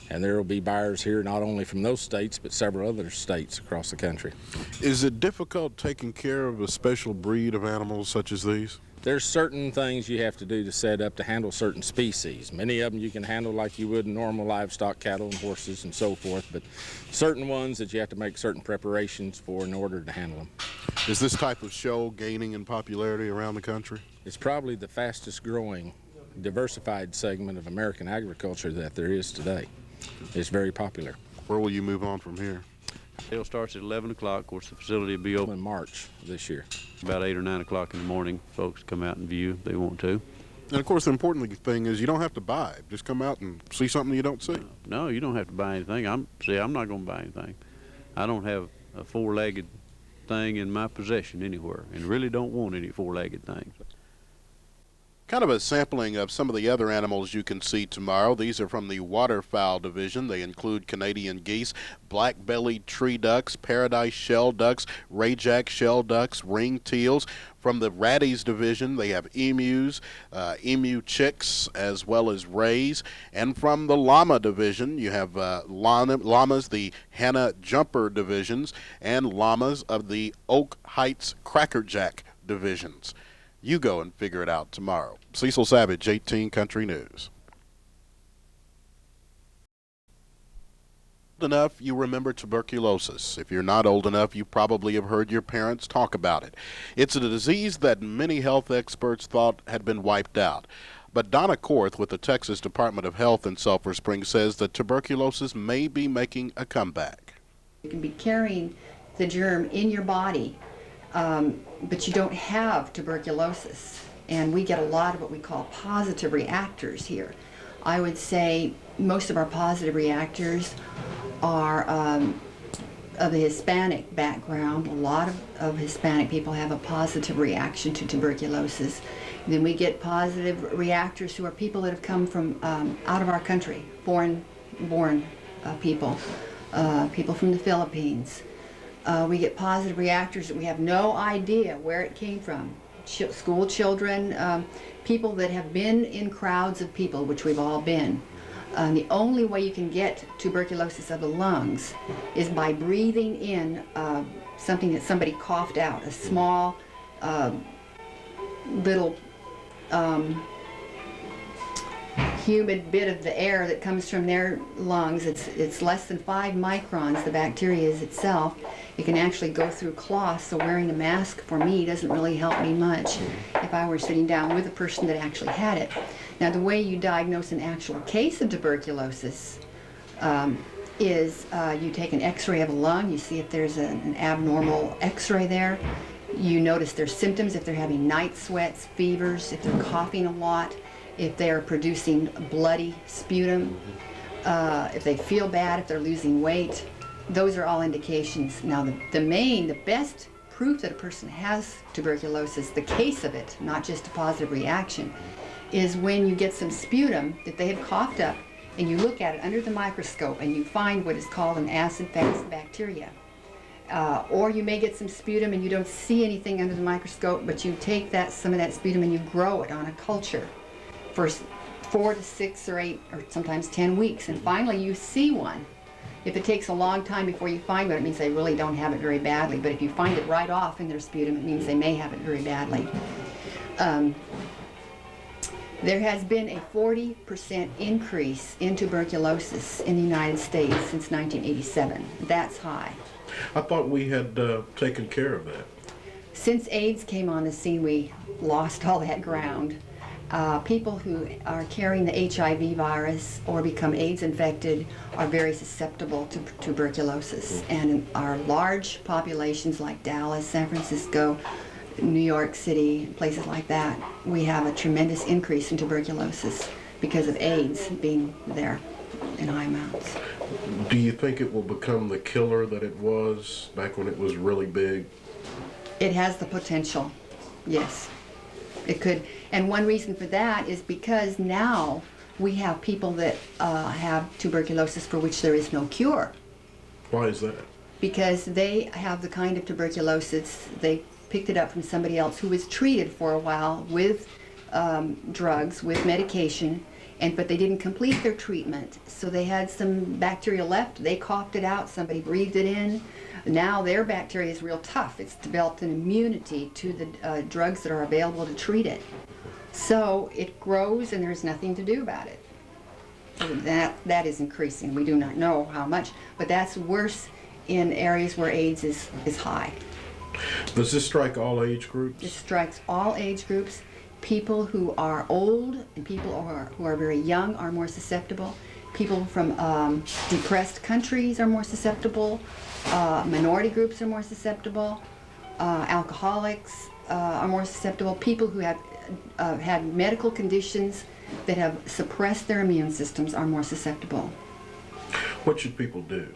and there will be buyers here not only from those states, but several other states across the country. Is it difficult taking care of a special breed of animals such as these? There's certain things you have to do to set up to handle certain species. Many of them you can handle like you would normal livestock, cattle and horses and so forth, but certain ones that you have to make certain preparations for in order to handle them. Is this type of show gaining in popularity around the country? It's probably the fastest growing diversified segment of American agriculture that there is today. It's very popular. Where will you move on from here? Sale starts at 11 o'clock. Of course, the facility will be open in March this year. About 8 or 9 o'clock in the morning, folks come out and view if they want to. And of course, the important thing is you don't have to buy it. Just come out and see something you don't see. No, you don't have to buy anything. I'm not going to buy anything. I don't have a four-legged thing in my possession anywhere, and really don't want any four-legged things. Kind of a sampling of some of the other animals you can see tomorrow. These are from the waterfowl division. They include Canadian geese, black-bellied tree ducks, paradise shell ducks, rayjack shell ducks, ring teals. From the ratties division, they have emus, emu chicks, as well as rays. And from the llama division, you have llamas, the Hannah jumper divisions, and llamas of the Oak Heights crackerjack divisions. You go and figure it out tomorrow. Cecil Savage, 18 Country News. Old enough, you remember tuberculosis. If you're not old enough, you probably have heard your parents talk about it. It's a disease that many health experts thought had been wiped out. But Donna Korth with the Texas Department of Health in Sulphur Springs says that tuberculosis may be making a comeback. You can be carrying the germ in your body, but you don't have tuberculosis. And we get a lot of what we call positive reactors here. I would say most of our positive reactors are of a Hispanic background. A lot of Hispanic people have a positive reaction to tuberculosis. Then we get positive reactors who are people that have come from out of our country, foreign-born people, people from the Philippines. We get positive reactors that we have no idea where it came from. School children, people that have been in crowds of people, which we've all been. The only way you can get tuberculosis of the lungs is by breathing in something that somebody coughed out, a small little humid bit of the air that comes from their lungs. It's less than 5 microns, the bacteria is itself. It can actually go through cloth, so wearing a mask for me doesn't really help me much if I were sitting down with a person that actually had it. Now, the way you diagnose an actual case of tuberculosis is you take an x-ray of a lung, you see if there's an abnormal x-ray there. You notice their symptoms, if they're having night sweats, fevers, if they're coughing a lot, if they're producing bloody sputum, if they feel bad, if they're losing weight. Those are all indications. Now, the best proof that a person has tuberculosis, the case of it, not just a positive reaction, is when you get some sputum that they have coughed up and you look at it under the microscope and you find what is called an acid-fast bacteria. Or you may get some sputum and you don't see anything under the microscope, but you take some of that sputum and you grow it on a culture for 4 to 6 or 8 or sometimes 10 weeks, and finally you see one. If it takes a long time before you find one, it means they really don't have it very badly, but if you find it right off in their sputum, it means they may have it very badly. There has been a 40% increase in tuberculosis in the United States since 1987. That's high. I thought we had taken care of that. Since AIDS came on the scene, we lost all that ground. People who are carrying the HIV virus or become AIDS infected are very susceptible to tuberculosis. And in our large populations like Dallas, San Francisco, New York City, places like that, we have a tremendous increase in tuberculosis because of AIDS being there in high amounts. Do you think it will become the killer that it was back when it was really big? It has the potential, yes. It could, and one reason for that is because now we have people that have tuberculosis for which there is no cure. Why is that? Because they have the kind of tuberculosis, they picked it up from somebody else who was treated for a while with drugs, with medication, but they didn't complete their treatment. So they had some bacteria left, they coughed it out, somebody breathed it in. Now their bacteria is real tough. It's developed an immunity to the drugs that are available to treat it. So it grows and there's nothing to do about it. That is increasing. We do not know how much, but that's worse in areas where AIDS is high. Does this strike all age groups? It strikes all age groups. People who are old and people who are very young are more susceptible. People from depressed countries are more susceptible. Minority groups are more susceptible. Alcoholics are more susceptible. People who have had medical conditions that have suppressed their immune systems are more susceptible. What should people do?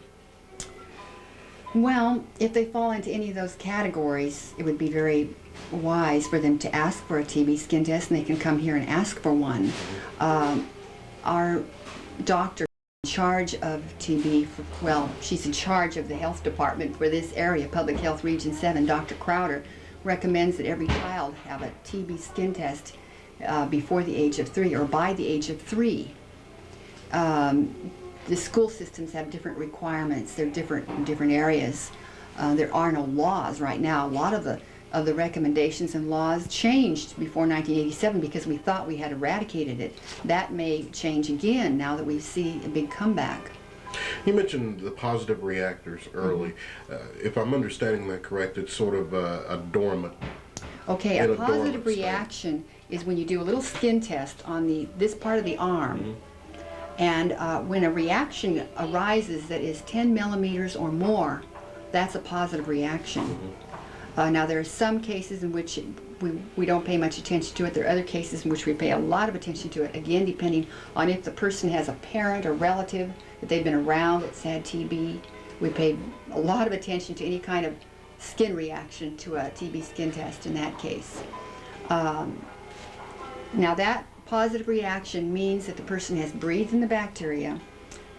Well, if they fall into any of those categories, it would be very wise for them to ask for a TB skin test, and they can come here and ask for one. Our doctor in charge of TB, well, she's in charge of the health department for this area, Public Health Region 7, Dr. Crowder, recommends that every child have a TB skin test before the age of 3 or by the age of 3. The school systems have different requirements. They're different in different areas. There are no laws right now. A lot of the recommendations and laws changed before 1987 because we thought we had eradicated it. That may change again now that we see a big comeback. You mentioned the positive reactors early. If I'm understanding that correct, it's sort of a dormant. Okay, a positive reaction is when you do a little skin test on this part of the arm, and when a reaction arises that is 10 millimeters or more, that's a positive reaction. Now there are some cases in which we don't pay much attention to it. There are other cases in which we pay a lot of attention to it, again depending on if the person has a parent or relative that they've been around that's had TB. We pay a lot of attention to any kind of skin reaction to a TB skin test in that case. Now that positive reaction means that the person has breathed in the bacteria,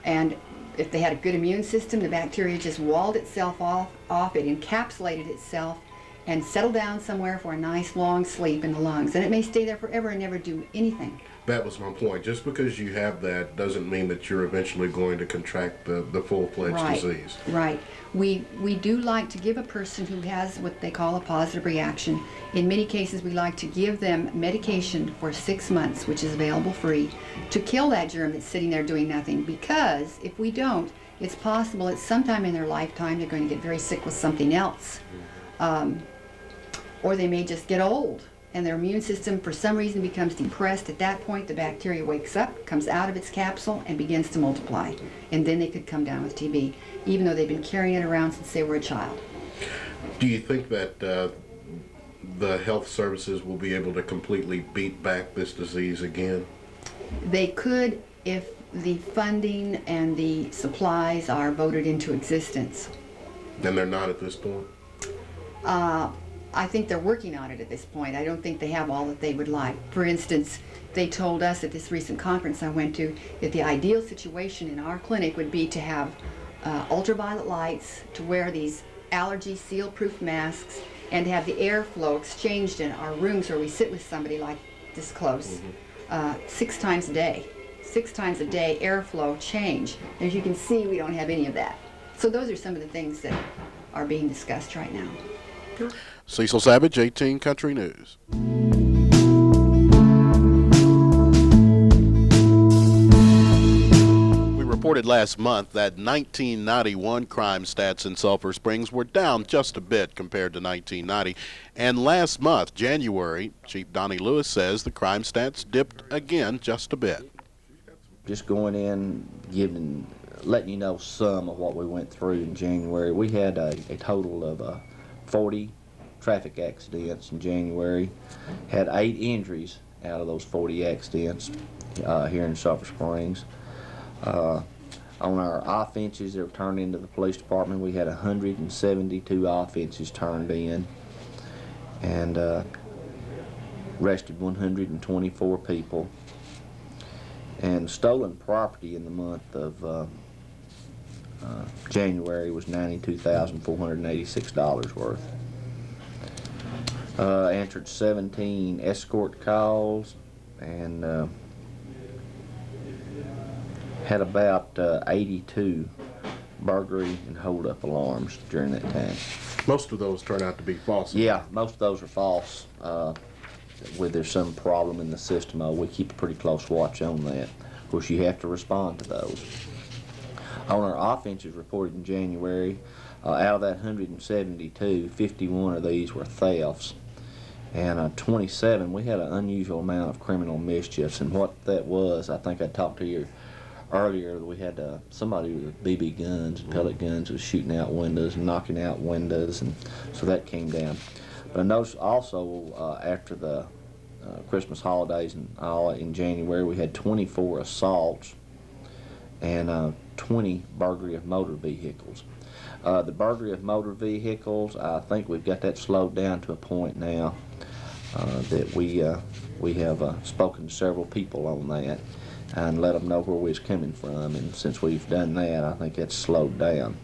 and if they had a good immune system, the bacteria just walled itself off, it encapsulated itself and settled down somewhere for a nice long sleep in the lungs. And it may stay there forever and never do anything. That was my point. Just because you have that doesn't mean that you're eventually going to contract the full-fledged disease. Right. We do like to give a person who has what they call a positive reaction. In many cases, we like to give them medication for 6 months, which is available free, to kill that germ that's sitting there doing nothing. Because if we don't, it's possible at some time in their lifetime they're going to get very sick with something else. Or they may just get old and their immune system for some reason becomes depressed. At that point, the bacteria wakes up, comes out of its capsule, and begins to multiply. And then they could come down with TB, even though they've been carrying it around since they were a child. Do you think that the health services will be able to completely beat back this disease again? They could if the funding and the supplies are voted into existence. And they're not at this point? I think they're working on it at this point. I don't think they have all that they would like. For instance, they told us at this recent conference I went to that the ideal situation in our clinic would be to have ultraviolet lights, to wear these allergy seal-proof masks, and to have the airflow exchanged in our rooms where we sit with somebody like this close 6 times a day. 6 times a day airflow change. As you can see, we don't have any of that. So those are some of the things that are being discussed right now. Cecil Savage, 18 Country News. We reported last month that 1991 crime stats in Sulphur Springs were down just a bit compared to 1990. And last month, January, Chief Donnie Lewis says the crime stats dipped again just a bit. Just going in, letting you know some of what we went through in January. We had a total of 40 traffic accidents in January, had 8 injuries out of those 40 accidents here in Sulphur Springs. On our offenses that were turned into the police department, we had 172 offenses turned in and arrested 124 people. And stolen property in the month of January was $92,486 worth. Answered 17 escort calls and had about 82 burglary and hold-up alarms during that time. Most of those turn out to be false. Yeah, most of those are false. Where there's some problem in the system, we keep a pretty close watch on that. Of course, you have to respond to those. On our offenses reported in January, out of that 172, 51 of these were thefts. And 27, we had an unusual amount of criminal mischiefs. And what that was, I think I talked to you earlier, we had somebody with BB guns, pellet guns, was shooting out windows and knocking out windows, and so that came down. But I noticed also after the Christmas holidays and all in January, we had 24 assaults and 20 burglary of motor vehicles. The burglary of motor vehicles, I think we've got that slowed down to a point now that we have spoken to several people on that and let them know where we was coming from, and since we've done that, I think that's slowed down.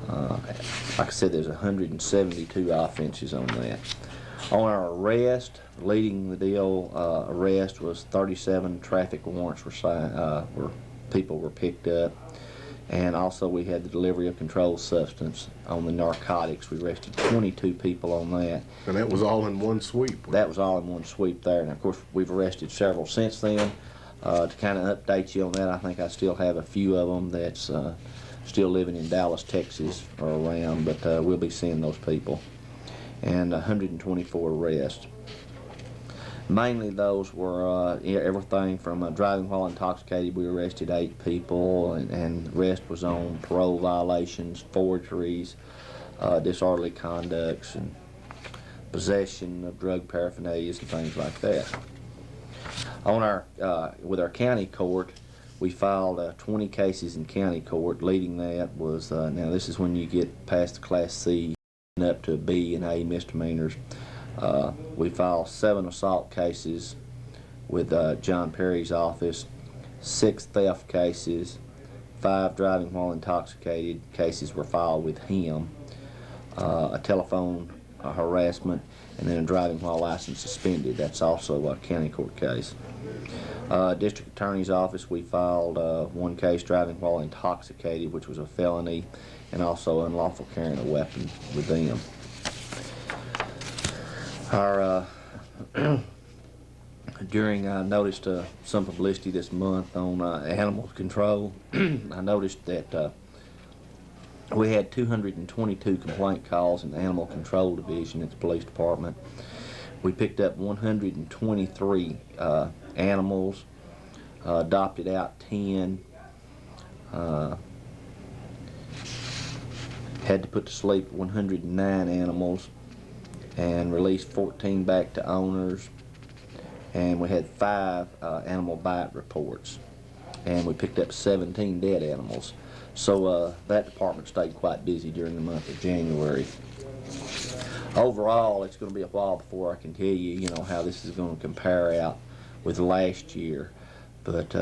Like I said, there's 172 offenses on that. On our arrest, leading the deal arrest was 37 traffic warrants where people were picked up, and also we had the delivery of controlled substance on the narcotics. We arrested 22 people on that. And that was all in one sweep? That was all in one sweep there, and of course we've arrested several since then. To kind of update you on that, I think I still have a few of them that's still living in Dallas, Texas or around, but we'll be seeing those people. And 124 arrests. Mainly those were everything from driving while intoxicated. We arrested 8 people, and the rest was on parole violations, forgeries, disorderly conducts, and possession of drug paraphernalias and things like that. On our with our county court, we filed 20 cases in county court. Leading that was now this is when you get past the Class C and up to B and A misdemeanors. We filed 7 assault cases with John Perry's office, 6 theft cases, 5 driving while intoxicated cases were filed with him, a telephone harassment, and then a driving while license suspended. That's also a county court case. District Attorney's Office, we filed 1 case driving while intoxicated, which was a felony, and also unlawful carrying a weapon with them. Our I noticed some publicity this month on animal control. I noticed that we had 222 complaint calls in the Animal Control Division at the Police Department. We picked up 123 animals, adopted out 10, had to put to sleep 109 animals, and released 14 back to owners, and we had 5 animal bite reports, and we picked up 17 dead animals. So that department stayed quite busy during the month of January. Overall, it's going to be a while before I can tell you, how this is going to compare out with last year, but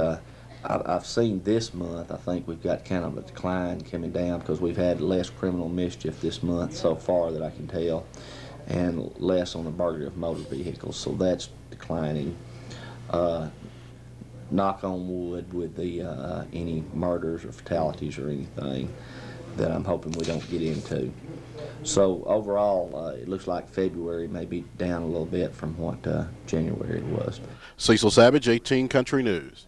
I've seen this month, I think we've got kind of a decline coming down because we've had less criminal mischief this month so far that I can tell, and less on the burglary of motor vehicles, so that's declining. Knock on wood with the any murders or fatalities or anything that I'm hoping we don't get into. So overall, it looks like February may be down a little bit from what January was. Cecil Savage, 18 Country News.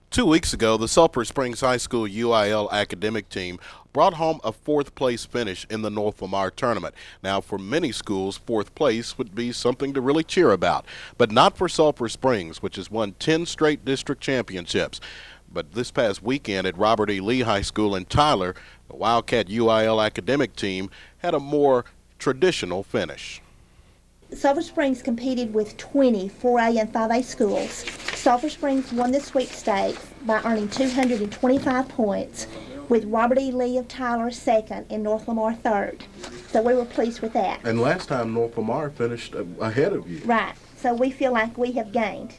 2 weeks ago, the Sulphur Springs High School UIL academic team brought home a 4th place finish in the North Lamar tournament. Now, for many schools, 4th place would be something to really cheer about, but not for Sulphur Springs, which has won 10 straight district championships. But this past weekend at Robert E. Lee High School in Tyler, the Wildcat UIL academic team had a more traditional finish. Sulphur Springs competed with 20 4A and 5A schools. Sulphur Springs won the sweepstakes by earning 225 points, with Robert E. Lee of Tyler second and North Lamar third. So we were pleased with that. And last time North Lamar finished ahead of you. Right. So we feel like we have gained.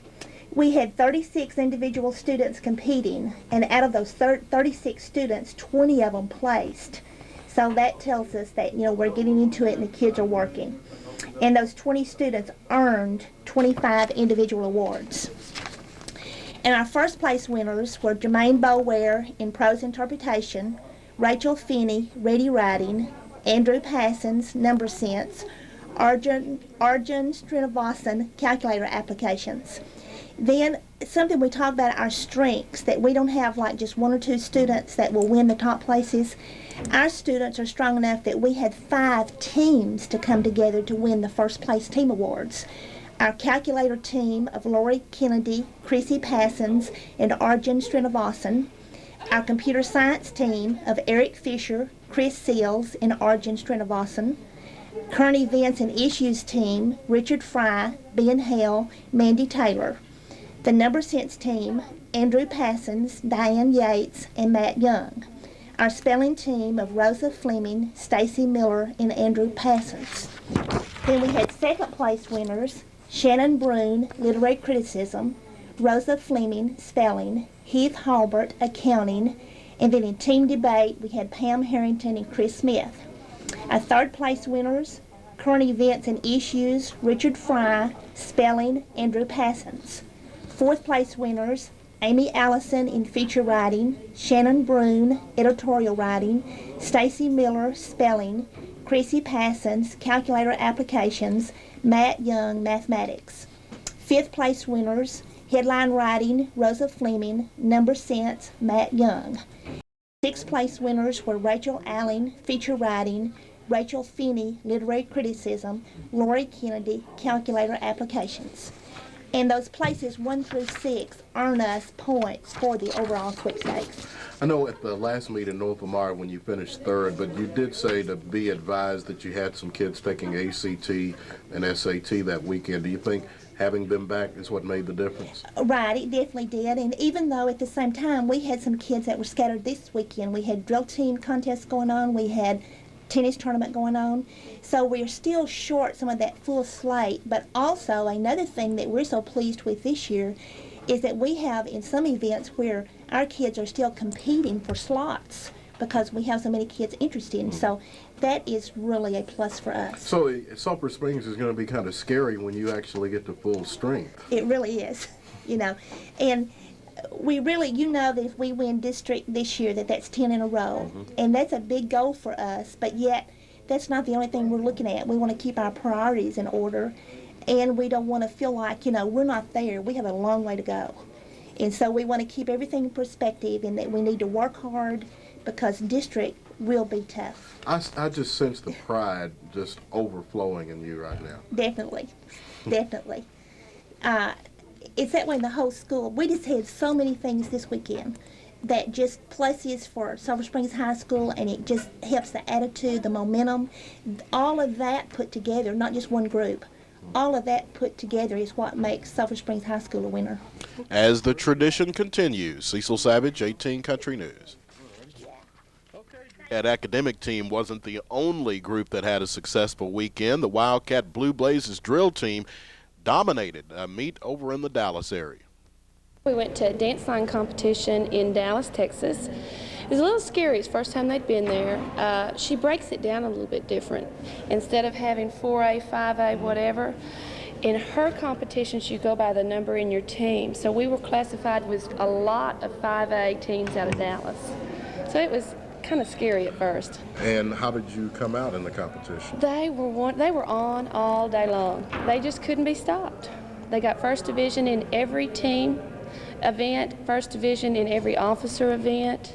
We had 36 individual students competing, and out of those 36 students, 20 of them placed. So that tells us that, we're getting into it and the kids are working. And those 20 students earned 25 individual awards. And our first place winners were Jermaine Boware in prose interpretation, Rachel Finney, ready writing, Andrew Passons, number sense, Arjun Srinivasan, calculator applications. Then something we talk about, our strengths, that we don't have like just 1 or 2 students that will win the top places. Our students are strong enough that we had 5 teams to come together to win the first place team awards. Our calculator team of Lori Kennedy, Chrissy Passons, and Arjun Srinivasan. Our computer science team of Eric Fisher, Chris Seals, and Arjun Srinivasan. Current Events and Issues team, Richard Fry, Ben Hale, Mandy Taylor. The Number Sense team, Andrew Passons, Diane Yates, and Matt Young. Our spelling team of Rosa Fleming, Stacy Miller, and Andrew Passons. Then we had second place winners, Shannon Brune, Literary Criticism, Rosa Fleming, Spelling, Heath Halbert, Accounting, and then in team debate we had Pam Harrington and Chris Smith. Our third place winners, Current Events and Issues, Richard Fry, Spelling, Andrew Passons. Fourth place winners, Amy Allison in Feature Writing, Shannon Brune, Editorial Writing, Stacy Miller, Spelling, Chrissy Passons, Calculator Applications, Matt Young, Mathematics. Fifth place winners, Headline Writing, Rosa Fleming, Number Sense, Matt Young. Sixth place winners were Rachel Allen, Feature Writing, Rachel Finney, Literary Criticism, Lori Kennedy, Calculator Applications. And those places 1 through 6 earn us points for the overall sweepstakes. I know at the last meet in North Lamar when you finished third, but you did say to be advised that you had some kids taking ACT and SAT that weekend. Do you think having them back is what made the difference? Right, it definitely did. And even though at the same time we had some kids that were scattered this weekend, we had drill team contests going on, we had tennis tournament going on, so we're still short some of that full slate. But also another thing that we're so pleased with this year is that we have in some events where our kids are still competing for slots because we have so many kids interested, and so that is really a plus for us. So Sulphur Springs is going to be kind of scary when you actually get to full strength. It really is, you know, and we really, you know, that if we win district this year, that's 10 in a row, and that's a big goal for us, but yet that's not the only thing we're looking at. We want to keep our priorities in order, and we don't want to feel like, you know, we're not there. We have a long way to go, and so we want to keep everything in perspective, and that we need to work hard because district will be tough. I just sense the pride just overflowing in you right now. Definitely, definitely. It's that way in the whole school. We just had so many things this weekend that just pluses for Sulphur Springs High School, and it just helps the attitude, the momentum. All of that put together, not just one group, all of that put together is what makes Sulphur Springs High School a winner. As the tradition continues, Cecil Savage, 18 Country News. That academic team wasn't the only group that had a successful weekend. The Wildcat Blue Blazes drill team dominated a meet over in the Dallas area. We went to a dance line competition in Dallas, Texas. It was a little scary. It's the first time they'd been there. She breaks it down a little bit different. Instead of having 4A, 5A, whatever, in her competitions you go by the number in your team. So we were classified with a lot of 5A teams out of Dallas. So it was kind of scary at first. And how did you come out in the competition? They were on all day long. They just couldn't be stopped. They got first division in every team event, first division in every officer event.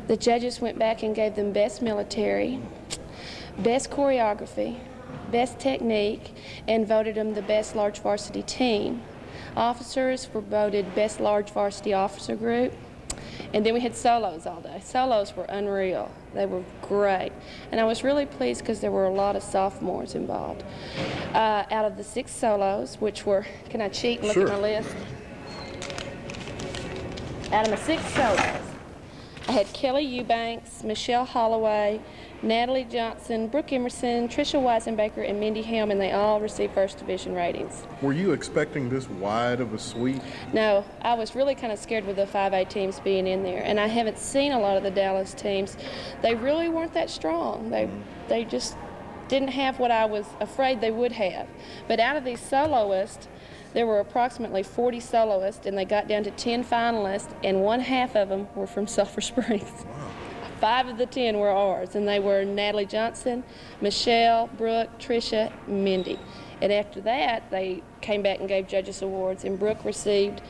The judges went back and gave them best military, best choreography, best technique, and voted them the best large varsity team. Officers were voted best large varsity officer group. And then we had solos all day. Solos were unreal. They were great. And I was really pleased because there were a lot of sophomores involved. Out of the 6 solos, which were, can I cheat and look at my list? Out of my 6 solos, I had Kelly Eubanks, Michelle Holloway, Natalie Johnson, Brooke Emerson, Tricia Weisenbaker, and Mindy Helm, and they all received first division ratings. Were you expecting this wide of a sweep? No, I was really kind of scared with the 5A teams being in there, and I haven't seen a lot of the Dallas teams. They really weren't that strong. They just didn't have what I was afraid they would have. But out of these soloists, there were approximately 40 soloists, and they got down to 10 finalists, and 1/2 of them were from Sulphur Springs. Wow. 5 of the 10 were ours, and they were Natalie Johnson, Michelle, Brooke, Tricia, Mindy. And after that, they came back and gave judges awards, and Brooke received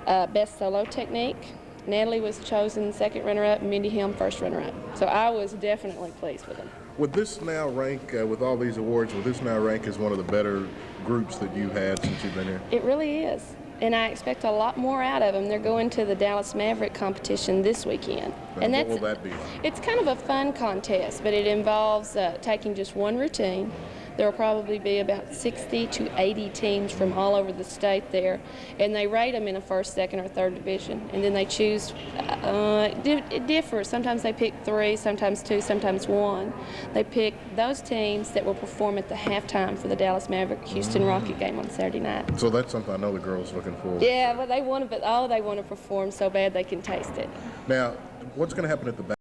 Best Solo Technique. Natalie was chosen second runner-up, and Mindy Helm first runner-up. So I was definitely pleased with them. Would this now rank, with all these awards, would this now rank as one of the better groups that you've had since you've been here? It really is. and I expect a lot more out of them. They're going to the Dallas Maverick competition this weekend. And what will that be? It's kind of a fun contest, but it involves taking just one routine. There will probably be about 60 to 80 teams from all over the state there, and they rate them in a first, second, or third division, and then they choose. It differs. Sometimes they pick 3, sometimes 2, sometimes 1. They pick those teams that will perform at the halftime for the Dallas Maverick-Houston Rocket game on Saturday night. So that's something I know the girls looking for. Yeah, well, they want to perform so bad they can taste it. Now, what's going to happen at the basketball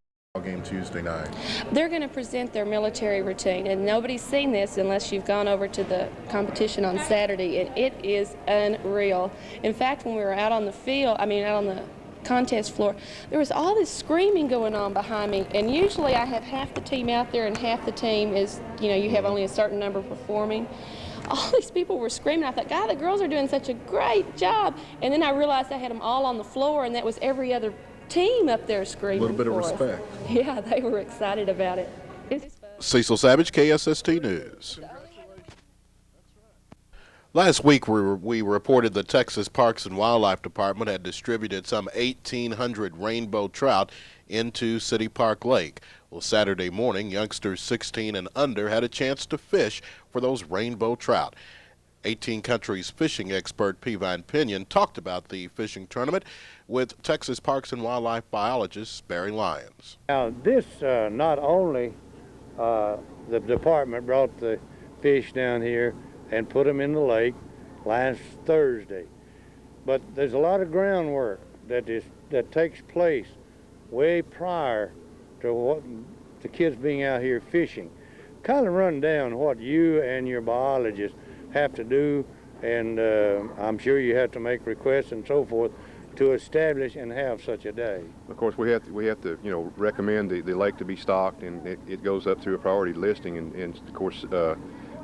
game Tuesday night? They're going to present their military routine, and nobody's seen this unless you've gone over to the competition on Saturday, and it is unreal. In fact, when we were out on the field, out on the contest floor, there was all this screaming going on behind me, and usually I have half the team out there and half the team is, you have only a certain number performing. All these people were screaming. I thought, God, the girls are doing such a great job. And then I realized I had them all on the floor, and that was every other team up there screaming. A little bit of for us. respect. Yeah, they were excited about it. Cecil Savage, KSST News. Last week, we reported the Texas Parks and Wildlife Department had distributed some 1,800 rainbow trout into City Park Lake. Well, Saturday morning, youngsters 16 and under had a chance to fish for those rainbow trout. 18 Countries fishing expert Peavine Pinion talked about the fishing tournament with Texas Parks and Wildlife biologist Barry Lyons. Now, this not only the department brought the fish down here and put them in the lake last Thursday, but there's a lot of groundwork that takes place way prior to what the kids being out here fishing. Kind of run down what you and your biologists have to do, and I'm sure you have to make requests and so forth to establish and have such a day. Of course, we have to recommend the lake to be stocked, and it goes up through a priority listing, and of course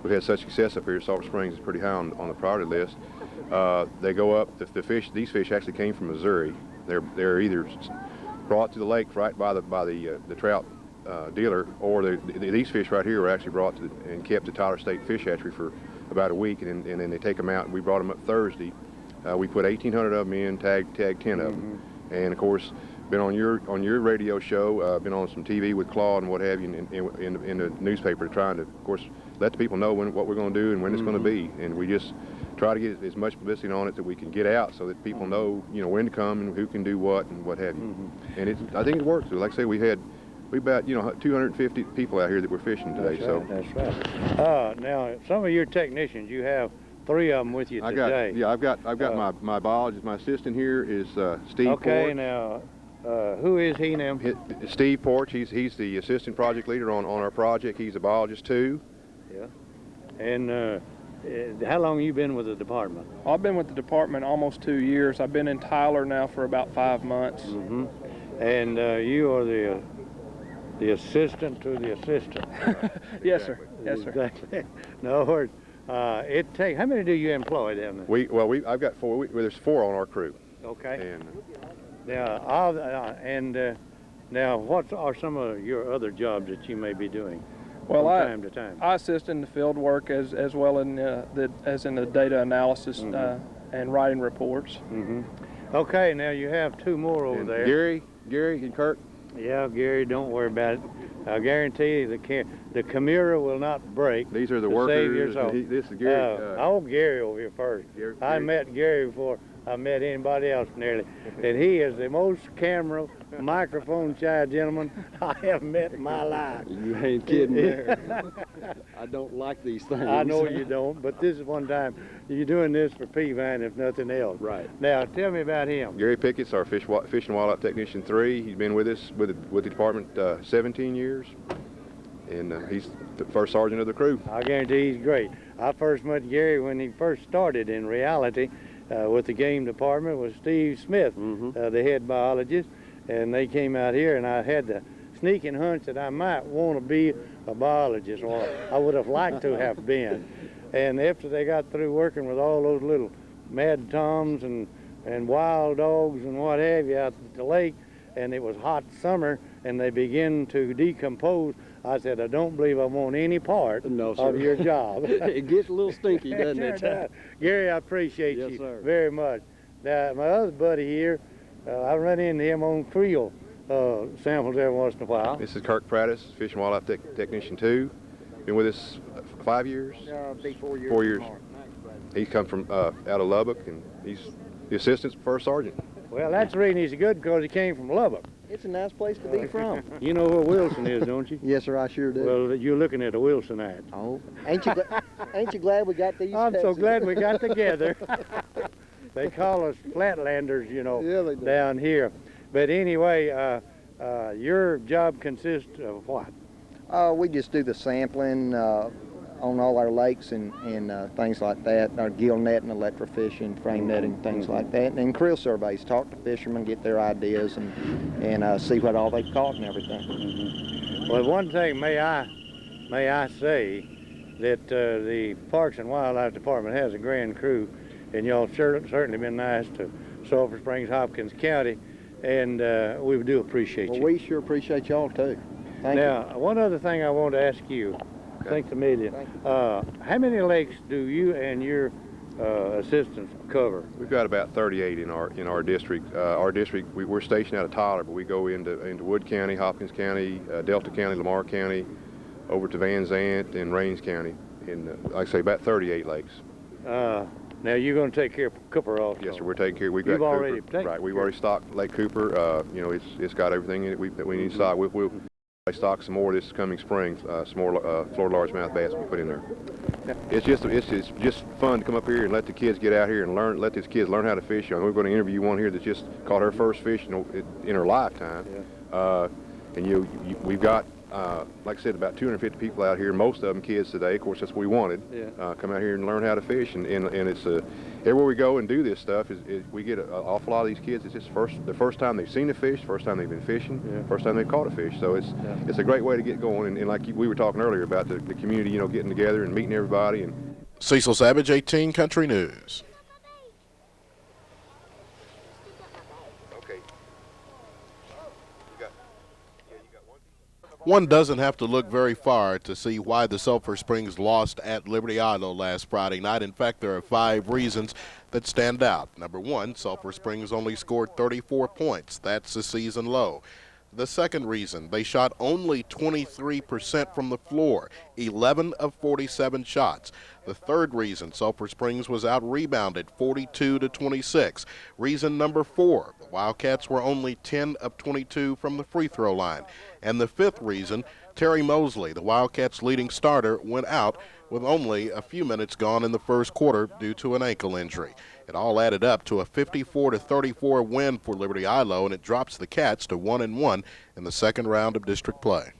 we've had such success up here. Sulphur Springs is pretty high on the priority list. They go up. These fish actually came from Missouri. They're either brought to the lake right by the trout dealer, or these fish right here were actually brought to and kept at Tyler State Fish Hatchery for about a week, and then they take them out. We brought them up Thursday. We put 1,800 of them in, tagged 10 of them, and of course, been on your radio show, been on some TV with Claude and what have you, in the newspaper, trying to, of course, let the people know what we're going to do and when it's going to be, and we just try to get as much publicity on it that we can get out, so that people know, when to come and who can do what and what have you. And I think it works. Like I say, we about 250 people out here that were fishing today. That's right. Now, some of your technicians, you have 3 of them with you today. I've got my biologist. My assistant here is Steve Porch. Okay, now, who is he now? Steve Porch. He's the assistant project leader on our project. He's a biologist too. Yeah. And how long have you been with the department? I've been with the department almost 2 years. I've been in Tyler now for about 5 months. And you are the assistant to the assistant. Yes, sir. Yes, sir. Exactly. No worries. How many do you employ down there? I've got 4. There's 4 on our crew. Okay. And now, what are some of your other jobs that you may be doing? Well, from time to time? I assist in the field work as well as in the data analysis and writing reports. Okay, now you have 2 more over there. Gary and Kirk. Yeah, Gary, don't worry about it. I guarantee you the Camera will not break. These are the to workers. Save your soul. This is Gary. I want Gary over here first. I met Gary before I met anybody else nearly, and he is the most camera, microphone shy gentleman I have met in my life. You ain't kidding me. I don't like these things. I know you don't, but this is one time you're doing this for Peavine, if nothing else. Right. Now, tell me about him. Gary Pickett's our Fish and Wildlife Technician 3. He's been with us with the department 17 years, and he's the first sergeant of the crew. I guarantee he's great. I first met Gary when he first started in reality with the game department with Steve Smith, the head biologist, and they came out here, and I had the sneaking hunch that I might want to be a biologist, or I would have liked to have been. And after they got through working with all those little mad toms and wild dogs and what have you out at the lake, and it was hot summer, and they begin to decompose, I said, I don't believe I want any part of your job. It gets a little stinky, doesn't Sure it? does. Gary, I appreciate Yes, you sir. very much. Now, my other buddy here, I run into him on Creel samples every once in a while. This is Kirk Prattis, Fish and Wildlife Technician 2. Been with us 5 years? Be 4 years. 4 years. He's come from out of Lubbock, and he's the assistant first sergeant. Well, that's the reason he's good, because he came from Lubbock. It's a nice place to be from. You know where Wilson is, don't you? Yes, sir, I sure do. Well, you're looking at a Wilson ad. Oh, ain't you glad we got these? I'm so Texas? glad we got together. They call us flatlanders, you know, Yeah, they do. down here. But anyway, your job consists of what? We just do the sampling on all our lakes and things like that, our gill netting, electrofishing, frame netting, things like that, and creel surveys, talk to fishermen, get their ideas, and see what all they've caught and everything. Well, one thing may I say that the Parks and Wildlife Department has a grand crew, and y'all certainly been nice to Sulphur Springs, Hopkins County, and we do appreciate you. Well, we sure appreciate y'all too. Thank you. Now, one other thing I want to ask you. Thanks a million. How many lakes do you and your assistants cover? We've got about 38 in our district. Our district, we're stationed out of Tyler, but we go into Wood County, Hopkins County, Delta County, Lamar County, over to Van Zant and Rains County, and like I say, about 38 lakes. Now you're going to take care of Cooper also. Yes, sir. We're taking care. We've got You've Cooper. already taken Right. We've already stocked Lake Cooper. You know, it's got everything in it that we need to stock. We'll stock some more this coming spring. Some more Florida largemouth bass we put in there. It's just fun to come up here and let the kids get out here and learn. Let these kids learn how to fish. We're going to interview one here that just caught her first fish in her lifetime. Yeah. And we've got. Like I said, about 250 people out here, most of them kids today. Of course, that's what we wanted. Yeah. Come out here and learn how to fish, and it's everywhere we go and do this stuff, we get an awful lot of these kids. It's just the first time they've seen a fish, first time they've been fishing, first time they've caught a fish. So it's a great way to get going. And like we were talking earlier about the community, getting together and meeting everybody. And Cecil Savage, 18 Country News. One doesn't have to look very far to see why the Sulphur Springs lost at Liberty Isle last Friday night. In fact, there are 5 reasons that stand out. Number 1, Sulphur Springs only scored 34 points. That's a season low. The second reason, they shot only 23% from the floor, 11 of 47 shots. The third reason, Sulphur Springs was out-rebounded 42-26. Reason number 4, the Wildcats were only 10 of 22 from the free throw line. And the fifth reason, Terry Mosley, the Wildcats' leading starter, went out with only a few minutes gone in the first quarter due to an ankle injury. It all added up to a 54-34 win for Liberty Isle, and it drops the Cats to 1-1 in the second round of district play.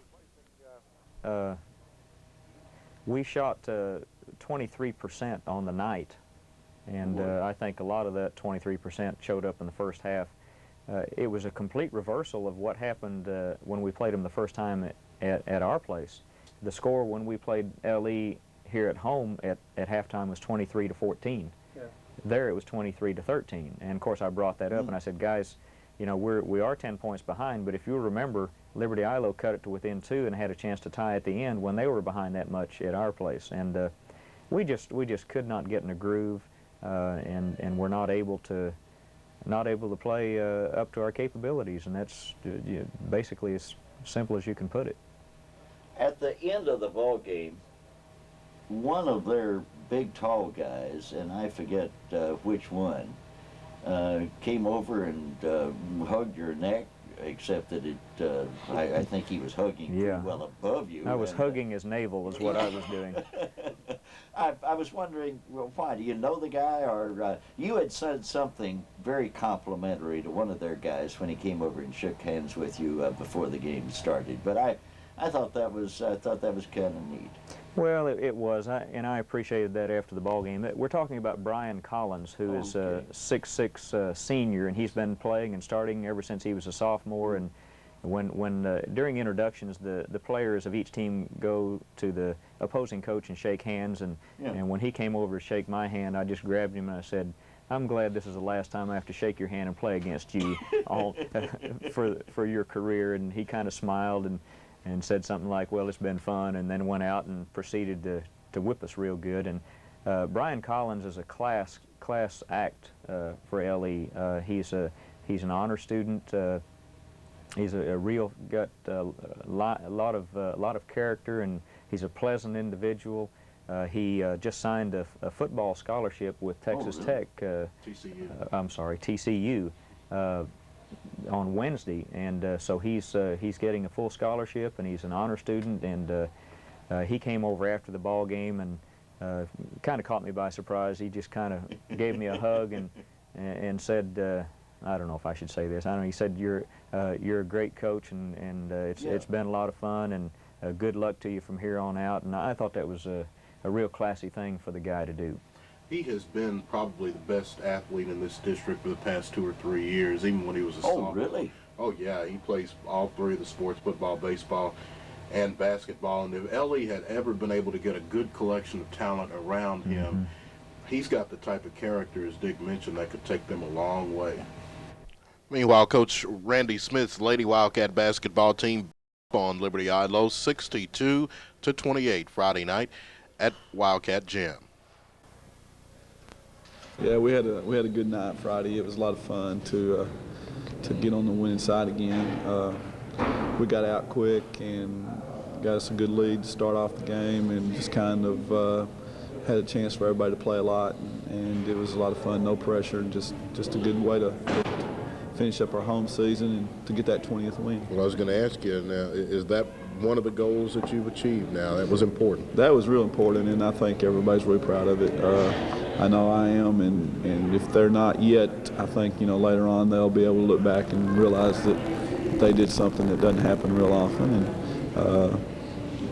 We shot 23% on the night, and I think a lot of that 23% showed up in the first half. It was a complete reversal of what happened when we played them the first time at our place. The score when we played LE here at home at halftime was 23-14. Yeah. There it was 23-13, and of course I brought that up and I said, guys, we are 10 points behind, but if you remember, Liberty Isle cut it to within 2 and had a chance to tie at the end when they were behind that much at our place, and we just could not get in a groove, and we're not able to play up to our capabilities, and that's basically as simple as you can put it. At the end of the ball game, one of their big tall guys, and I forget which one, came over and hugged your neck, except that I think he was hugging pretty well above you. I was hugging his navel is what I was doing. I was wondering, well, why? Do you know the guy? Or you had said something very complimentary to one of their guys when he came over and shook hands with you before the game started. But I thought that was kind of neat. Well, it was, and I appreciated that after the ball game. We're talking about Brian Collins, who is a 6'6" senior, and he's been playing and starting ever since he was a sophomore. And when during introductions, the players of each team go to the opposing coach and shake hands, and when he came over to shake my hand, I just grabbed him and I said, I'm glad this is the last time I have to shake your hand and play against you all for your career. And he kind of smiled, and and said something like, well, it's been fun, and then went out and proceeded to whip us real good. And Brian Collins is a class act for LE. He's an honor student. He's a real got a lot of character, and he's a pleasant individual. He just signed a football scholarship with Texas Tech. TCU. I'm sorry, TCU. On Wednesday, and so he's getting a full scholarship, and he's an honor student, and he came over after the ball game and kind of caught me by surprise. He just kind of gave me a hug and said, I don't know if I should say this. I don't know. He said, you're a great coach, and it's been a lot of fun, and good luck to you from here on out. And I thought that was a real classy thing for the guy to do. He has been probably the best athlete in this district for the past 2 or 3 years, even when he was a sophomore. Oh, really? Oh, yeah. He plays all three of the sports, football, baseball, and basketball. And if Ellie had ever been able to get a good collection of talent around him, he's got the type of character, as Dick mentioned, that could take them a long way. Meanwhile, Coach Randy Smith's Lady Wildcat basketball team on Liberty Idlo 62-28 Friday night at Wildcat Gym. Yeah, we had a good night Friday. It was a lot of fun to get on the winning side again. We got out quick and got us a good lead to start off the game, and just kind of had a chance for everybody to play a lot, and it was a lot of fun. No pressure, just a good way to finish up our home season and to get that 20th win. Well, I was going to ask you now, is that one of the goals that you've achieved now? That was important. That was real important, and I think everybody's really proud of it. I know I am, and if they're not yet, I think, later on they'll be able to look back and realize that they did something that doesn't happen real often.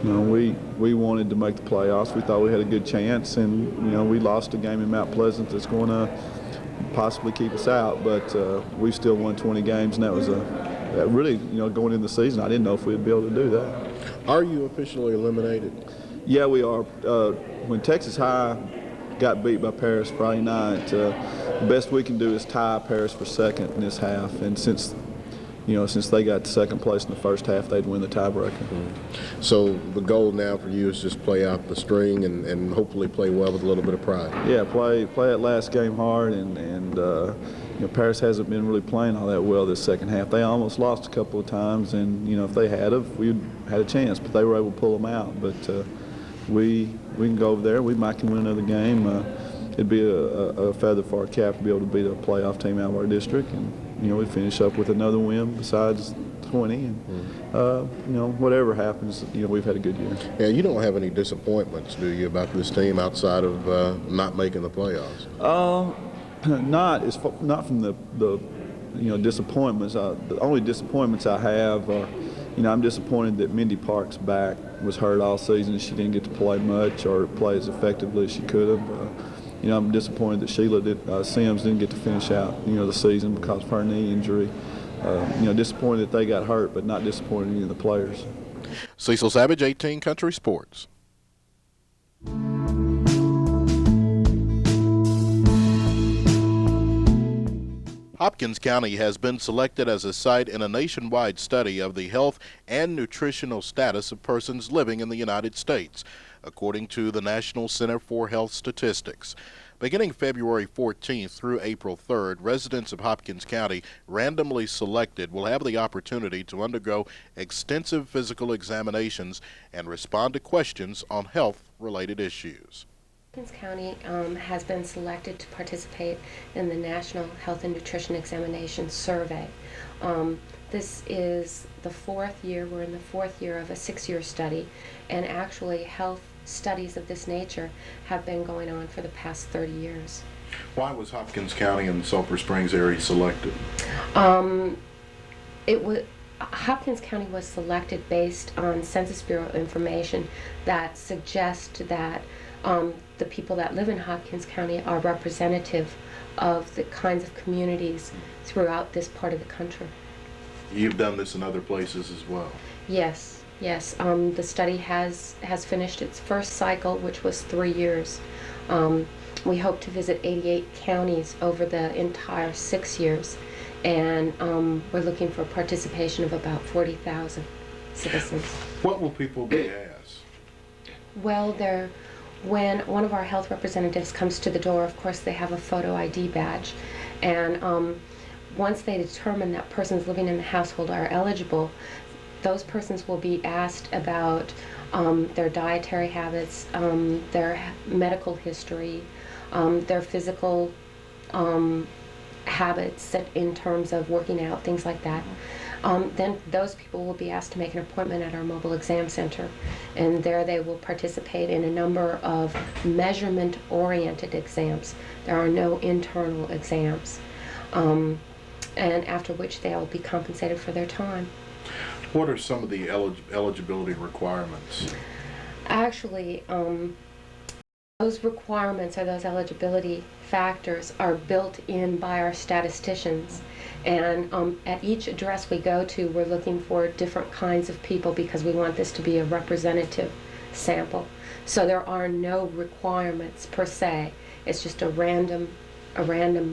And we wanted to make the playoffs. We thought we had a good chance, and we lost a game in Mount Pleasant that's going to possibly keep us out, but we still won 20 games, and that was really, going into the season, I didn't know if we'd be able to do that. Are you officially eliminated? Yeah, we are. When Texas High got beat by Paris Friday night, the best we can do is tie Paris for second in this half, and since they got to second place in the first half, they'd win the tiebreaker. So the goal now for you is just play out the string and hopefully play well with a little bit of pride. Yeah, play that last game hard, and Paris hasn't been really playing all that well this second half. They almost lost a couple of times, and if they had we'd had a chance, but they were able to pull them out. But we can go over there. We might can win another game. It'd be a feather for our cap to be able to beat a playoff team out of our district, and we finish up with another win besides 20, and whatever happens, we've had a good year. Yeah, you don't have any disappointments, do you, about this team outside of not making the playoffs? Not from the disappointments. The only disappointments I have are, I'm disappointed that Mindy Parks' back was hurt all season. She didn't get to play much or play as effectively as she could have. I'm disappointed that Sheila Sims didn't get to finish out, the season because of her knee injury. Disappointed that they got hurt, but not disappointed in any of the players. Cecil Savage, 18 Country Sports. Hopkins County has been selected as a site in a nationwide study of the health and nutritional status of persons living in the United States, according to the National Center for Health Statistics. Beginning February 14th through April 3rd, residents of Hopkins County, randomly selected, will have the opportunity to undergo extensive physical examinations and respond to questions on health-related issues. Hopkins County has been selected to participate in the National Health and Nutrition Examination Survey. This is the 4th year. We're in the 4th year of a 6-year study, and actually health studies of this nature have been going on for the past 30 years. Why was Hopkins County and the Sulphur Springs area selected? Hopkins County was selected based on Census Bureau information that suggests that the people that live in Hopkins County are representative of the kinds of communities throughout this part of the country. You've done this in other places as well. Yes. The study has finished its first cycle, which was 3 years. We hope to visit 88 counties over the entire 6 years, and we're looking for participation of about 40,000. citizens. What will people be asked? Well, when one of our health representatives comes to the door, of course they have a photo ID badge, and once they determine that persons living in the household are eligible, those persons will be asked about their dietary habits, their medical history, their physical habits in terms of working out, things like that. Then those people will be asked to make an appointment at our mobile exam center, and there they will participate in a number of measurement-oriented exams. There are no internal exams, and after which they will be compensated for their time. What are some of the eligibility requirements? Actually, those requirements or those eligibility factors are built in by our statisticians. And at each address we go to, we're looking for different kinds of people because we want this to be a representative sample. So there are no requirements per se. It's just a random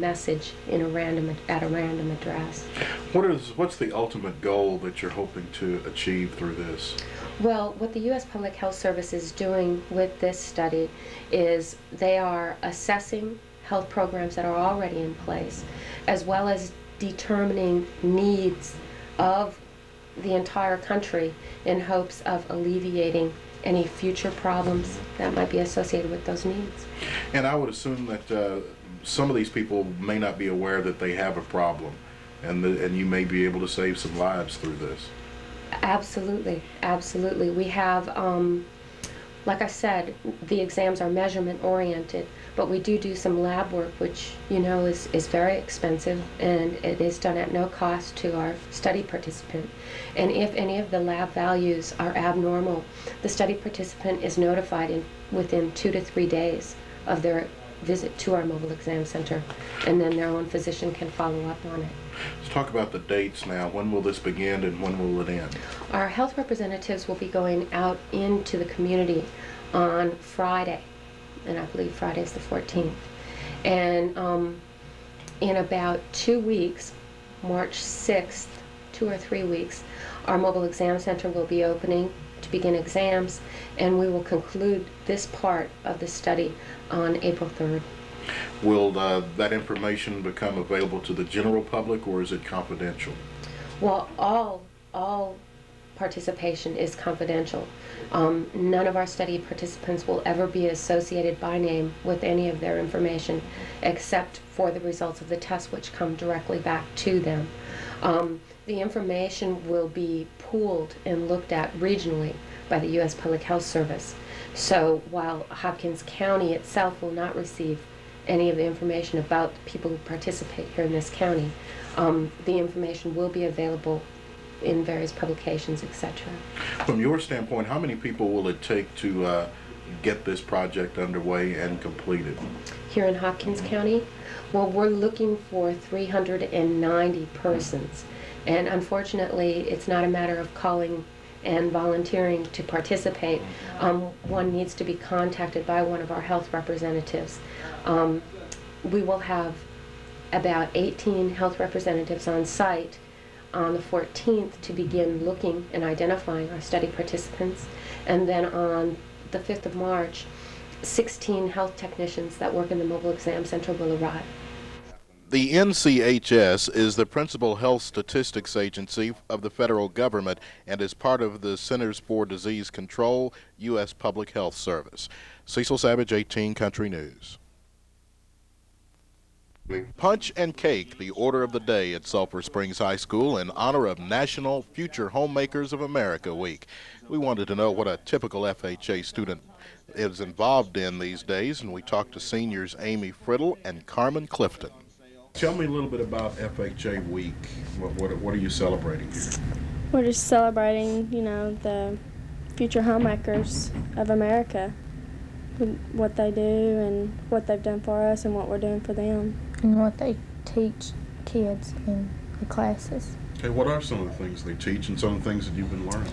message at a random address. What's the ultimate goal that you're hoping to achieve through this? Well, what the U.S. Public Health Service is doing with this study is they are assessing health programs that are already in place, as well as determining needs of the entire country in hopes of alleviating any future problems that might be associated with those needs. And I would assume that some of these people may not be aware that they have a problem, and you may be able to save some lives through this. Absolutely, absolutely. We have, like I said, the exams are measurement oriented, but we do some lab work, which is very expensive, and it is done at no cost to our study participant. And if any of the lab values are abnormal, the study participant is notified within 2 to 3 days of their visit to our mobile exam center, and then their own physician can follow up on it. Let's talk about the dates now. When will this begin and when will it end? Our health representatives will be going out into the community on Friday, and I believe Friday is the 14th. And in about 2 weeks, March 6th, 2 or 3 weeks, our mobile exam center will be opening to begin exams, and we will conclude this part of the study on April 3rd. Will that information become available to the general public, or is it confidential? Well, all participation is confidential. None of our study participants will ever be associated by name with any of their information, except for the results of the tests, which come directly back to them. The information will be pooled and looked at regionally by the U.S. Public Health Service. So while Hopkins County itself will not receive any of the information about the people who participate here in this county, the information will be available in various publications, etc. From your standpoint, how many people will it take to get this project underway and completed? Here in Hopkins County, well, we're looking for 390 persons. And unfortunately, it's not a matter of calling and volunteering to participate. One needs to be contacted by one of our health representatives. We will have about 18 health representatives on site on the 14th to begin looking and identifying our study participants. And then on the 5th of March, 16 health technicians that work in the mobile exam center will arrive. The NCHS is the principal health statistics agency of the federal government and is part of the Centers for Disease Control, U.S. Public Health Service. Cecil Savage, 18 Country News. Punch and Cake, the order of the day at Sulphur Springs High School in honor of National Future Homemakers of America Week. We wanted to know what a typical FHA student is involved in these days, and we talked to seniors Amy Friddle and Carmen Clifton. Tell me a little bit about FHA Week. What are you celebrating here? We're just celebrating, the future homemakers of America, what they do and what they've done for us and what we're doing for them. And what they teach kids in the classes. Okay, what are some of the things they teach and some of the things that you've been learning?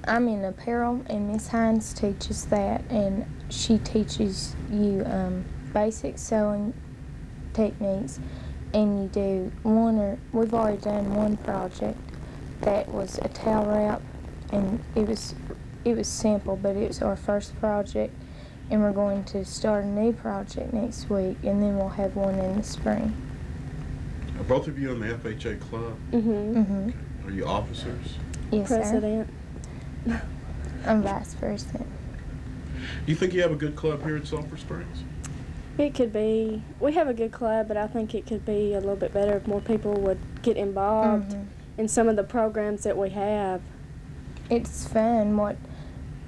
I'm in apparel, and Miss Hines teaches that, and she teaches you basic sewing techniques, and you do we've already done one project that was a towel wrap, and it was simple, but it was our first project, and we're going to start a new project next week, and then we'll have one in the spring. Are both of you in the FHA club? Mm-hmm. Mm-hmm. Okay. Are you officers? Yes, President. sir. I'm vice president. Do you think you have a good club here at Sulphur Springs? It could be. We have a good club, but I think it could be a little bit better if more people would get involved in some of the programs that we have. It's fun what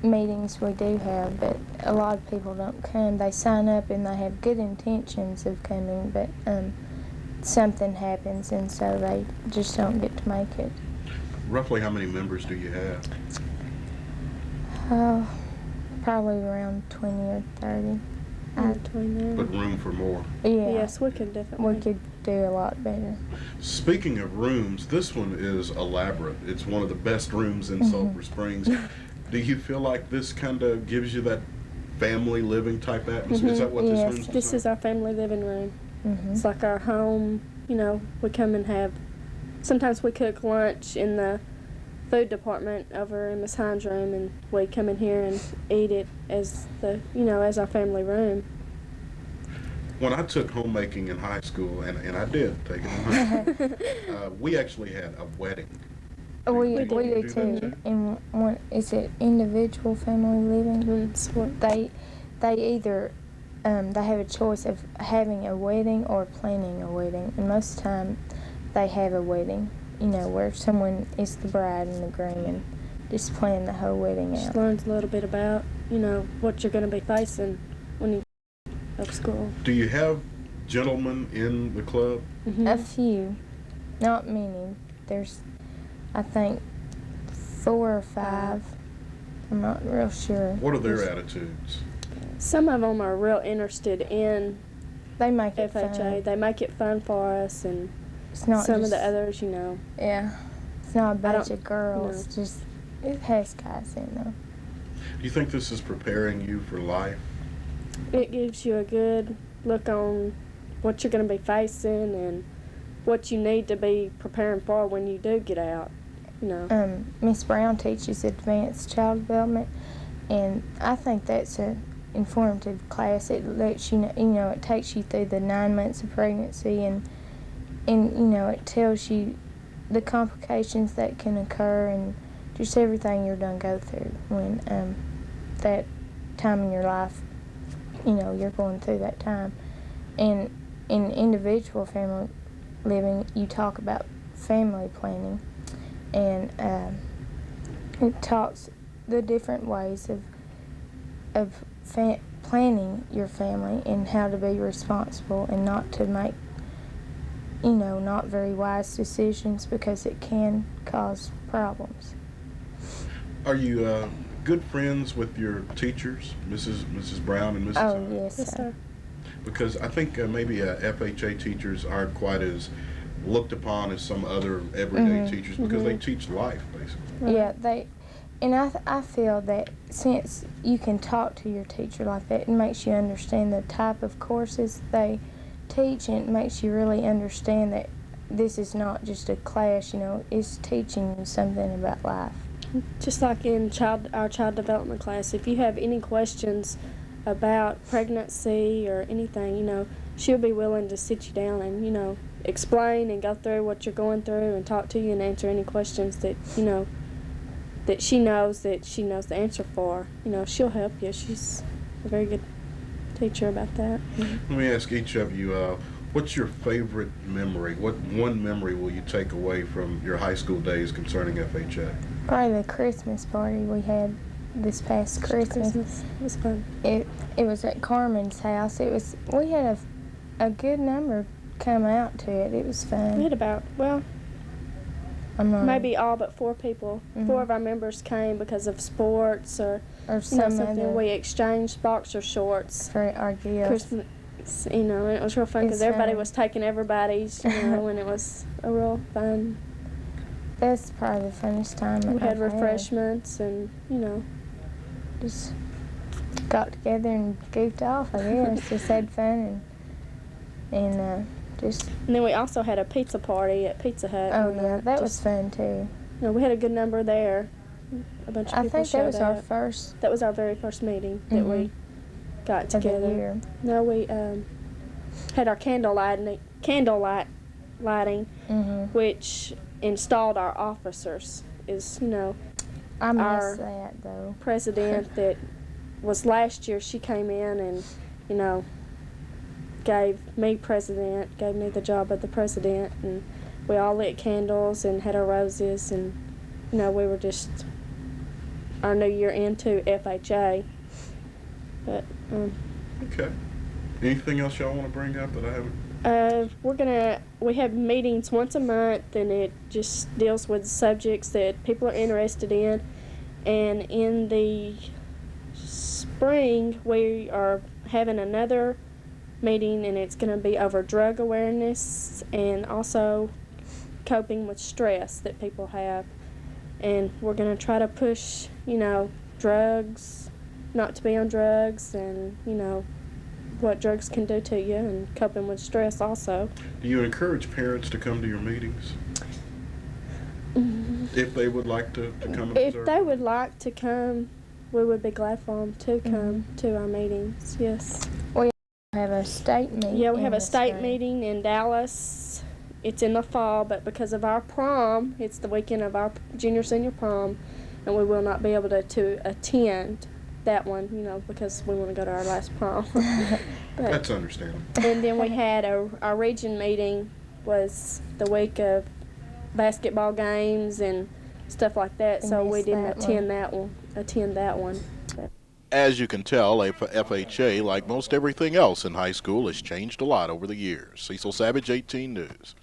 meetings we do have, but a lot of people don't come. They sign up and they have good intentions of coming, but something happens, and so they just don't get to make it. Roughly how many members do you have? Oh, probably around 20 or 30. But room for more. Yeah. Yes, we could definitely. We could do a lot better. Speaking of rooms, this one is elaborate. It's one of the best rooms in Sulphur Springs. Do you feel like this kind of gives you that family living type atmosphere? Is that what this room's This is our family living room. It's like our home. You know, we come and have. Sometimes we cook lunch in the food department over in Miss Hines' room, and we come in here and eat it as as our family room. When I took homemaking in high school, and I did take it in high school, we actually had a wedding. We do too. And one, is it individual family living? They either they have a choice of having a wedding or planning a wedding, and most of the time they have a wedding. You know, where someone is the bride and the groom and just plan the whole wedding out. Just learns a little bit about what you're going to be facing when you go to school. Do you have gentlemen in the club? A few, not many. There's, I think, 4 or 5. I'm not real sure. What are their attitudes? Some of them are real interested in they make it FHA. fun. They make it fun for us, and it's not some just, of the others, Yeah, it's not a bunch of girls. Just it has guys in them. Do you think this is preparing you for life? It gives you a good look on what you're going to be facing and what you need to be preparing for when you do get out. Miss Brown teaches advanced child development, and I think that's a informative class. It lets you know, it takes you through the 9 months of pregnancy, and it tells you the complications that can occur and just everything you're going to go through when that time in your life, you're going through that time. And in individual family living, you talk about family planning, and it talks the different ways of planning your family and how to be responsible and not to make not very wise decisions, because it can cause problems. Are you good friends with your teachers, Mrs. Brown and Mrs. Oh, yes, sir. Because I think maybe FHA teachers aren't quite as looked upon as some other everyday teachers, because they teach life, basically. Yeah, and I feel that since you can talk to your teacher like that, it makes you understand the type of courses they teach, and it makes you really understand that this is not just a class, it's teaching you something about life. Just like in our child development class, if you have any questions about pregnancy or anything, she'll be willing to sit you down and, explain and go through what you're going through and talk to you and answer any questions that, that she knows the answer for. She'll help you. She's a very good teacher about that. Let me ask each of you, what's your favorite memory? What one memory will you take away from your high school days concerning FHA? Probably the Christmas party we had this past Christmas. It was fun. It was at Carmen's house. We had a good number come out to it. It was fun. We had about, maybe all but 4 people. 4 of our members came because of sports or something. We exchanged boxer shorts for our gifts. Christmas, and it was real fun because everybody was taking everybody's, and it was a real fun. That's probably the funnest time. We had refreshments and, just got together and goofed off, I guess. Just had fun and just. And then we also had a pizza party at Pizza Hut. Oh, yeah, that was fun too. We had a good number there. A bunch of I people think that showed was up. our first. That was our very first meeting that we got of the together. year. No, we had our candlelight lighting, which installed our officers. Is I miss our that though. president that was last year. She came in and gave me the job of the president, and we all lit candles and had our roses, and we were just our new year into FHA. But Okay. Anything else y'all want to bring up that I haven't? we have meetings once a month, and it just deals with subjects that people are interested in. And in the spring, we are having another meeting, and it's going to be over drug awareness and also coping with stress that people have. And we're going to try to push, drugs, not to be on drugs, and, what drugs can do to you, and coping with stress also. Do you encourage parents to come to your meetings? If they would like to come and If observe? they would like to come, we would be glad for them to come to our meetings, yes. We have a state meeting. Yeah, we have in a the state spring. meeting in Dallas. It's in the fall, but because of our prom, it's the weekend of our junior-senior prom, and we will not be able to attend that one, because we want to go to our last prom. That's understandable. And then we had our region meeting was the week of basketball games and stuff like that, so we didn't attend that one. As you can tell, FHA, like most everything else in high school, has changed a lot over the years. Cecil Savage, 18 News.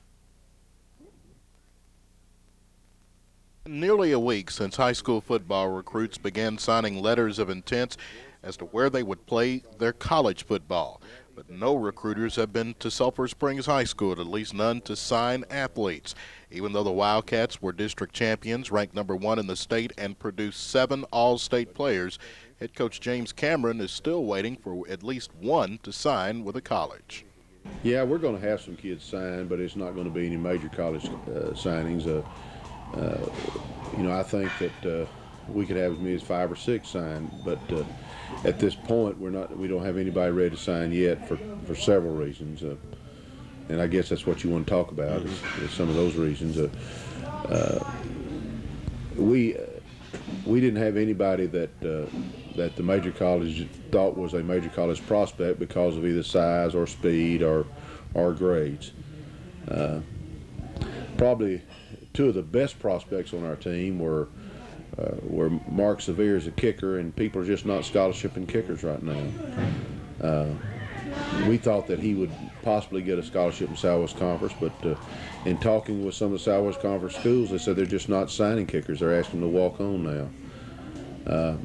Nearly a week since high school football recruits began signing letters of intent as to where they would play their college football. But no recruiters have been to Sulphur Springs High School, at least none to sign athletes. Even though the Wildcats were district champions, ranked #1 in the state, and produced 7 all-state players, head coach James Cameron is still waiting for at least one to sign with a college. Yeah, we're going to have some kids sign, but it's not going to be any major college signings. I think that we could have as many as 5 or 6 signed, but at this point we don't have anybody ready to sign yet for several reasons, and I guess that's what you want to talk about is some of those reasons. We didn't have anybody that the major college thought was a major college prospect because of either size or speed or grades. Probably 2 of the best prospects on our team were Mark Severe as a kicker, and people are just not scholarshiping kickers right now. We thought that he would possibly get a scholarship in Southwest Conference, but in talking with some of the Southwest Conference schools, they said they're just not signing kickers. They're asking them to walk on now.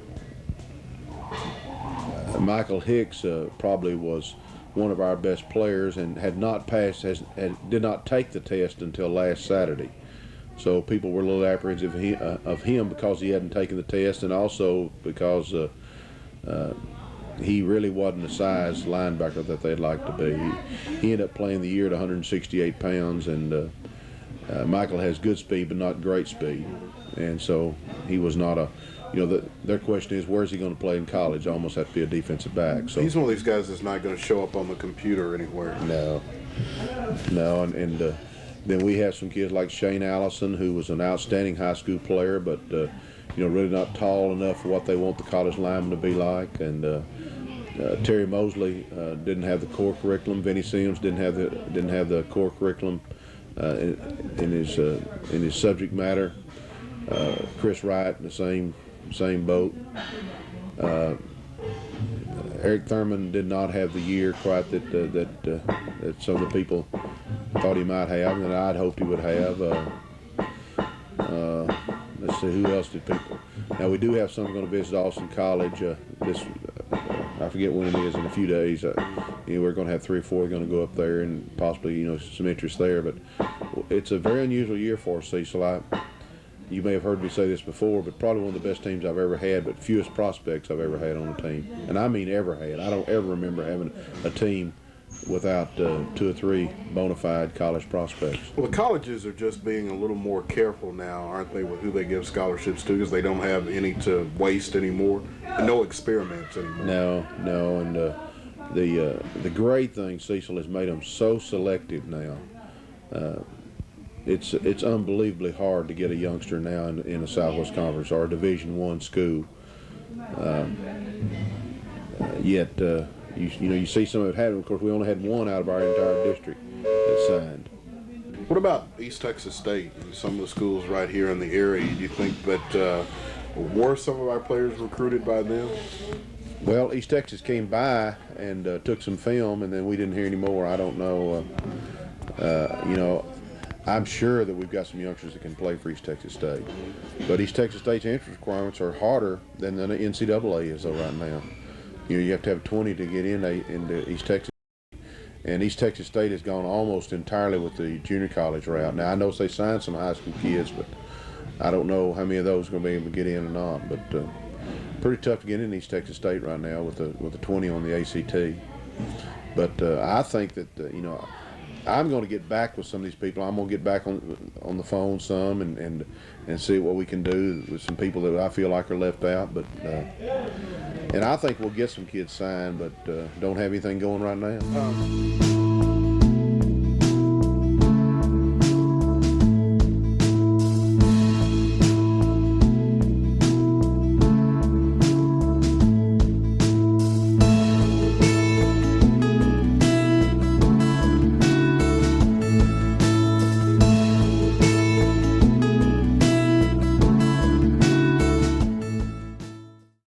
Michael Hicks probably was one of our best players and had not passed, did not take the test until last Saturday. So people were a little apprehensive of him because he hadn't taken the test, and also because he really wasn't the size linebacker that they'd like to be. He ended up playing the year at 168 pounds, and Michael has good speed but not great speed. And so he was not a, their question is, where's he going to play in college? Almost have to be a defensive back. So he's one of these guys that's not going to show up on the computer anywhere. No, and then we have some kids like Shane Allison, who was an outstanding high school player, but really not tall enough for what they want the college lineman to be like. And Terry Mosley didn't have the core curriculum. Vinnie Sims didn't have the core curriculum in his subject matter. Chris Wright in the same boat. Eric Thurman did not have the year quite that some of the people thought he might have, and I'd hoped he would have. Let's see, who else did people? Now we do have someone going to visit Austin College. I forget when it is, in a few days. We're going to have 3 or 4 going to go up there, and possibly some interest there. But it's a very unusual year for us, Cecil. You may have heard me say this before, but probably one of the best teams I've ever had, but fewest prospects I've ever had on a team. And I mean ever had. I don't ever remember having a team without 2 or 3 bona fide college prospects. Well, the colleges are just being a little more careful now, aren't they, with who they give scholarships to, because they don't have any to waste anymore, no experiments anymore. No, and the great thing, Cecil, has made them so selective now. It's unbelievably hard to get a youngster now in a Southwest Conference or a Division I school. Yet you see some of it happen. Of course, we only had 1 out of our entire district that signed. What about East Texas State and some of the schools right here in the area? Do you think that were some of our players recruited by them? Well, East Texas came by and took some film, and then we didn't hear any more. I don't know. I'm sure that we've got some youngsters that can play for East Texas State. But East Texas State's entrance requirements are harder than the NCAA is right now. You have to have 20 to get into East Texas. And East Texas State has gone almost entirely with the junior college route. Now, I know they signed some high school kids, but I don't know how many of those are going to be able to get in or not. But pretty tough to get in East Texas State right now with the 20 on the ACT. But I think that, I'm going to get back with some of these people. I'm going to get back on the phone some and see what we can do with some people that I feel like are left out. But and I think we'll get some kids signed, but don't have anything going right now.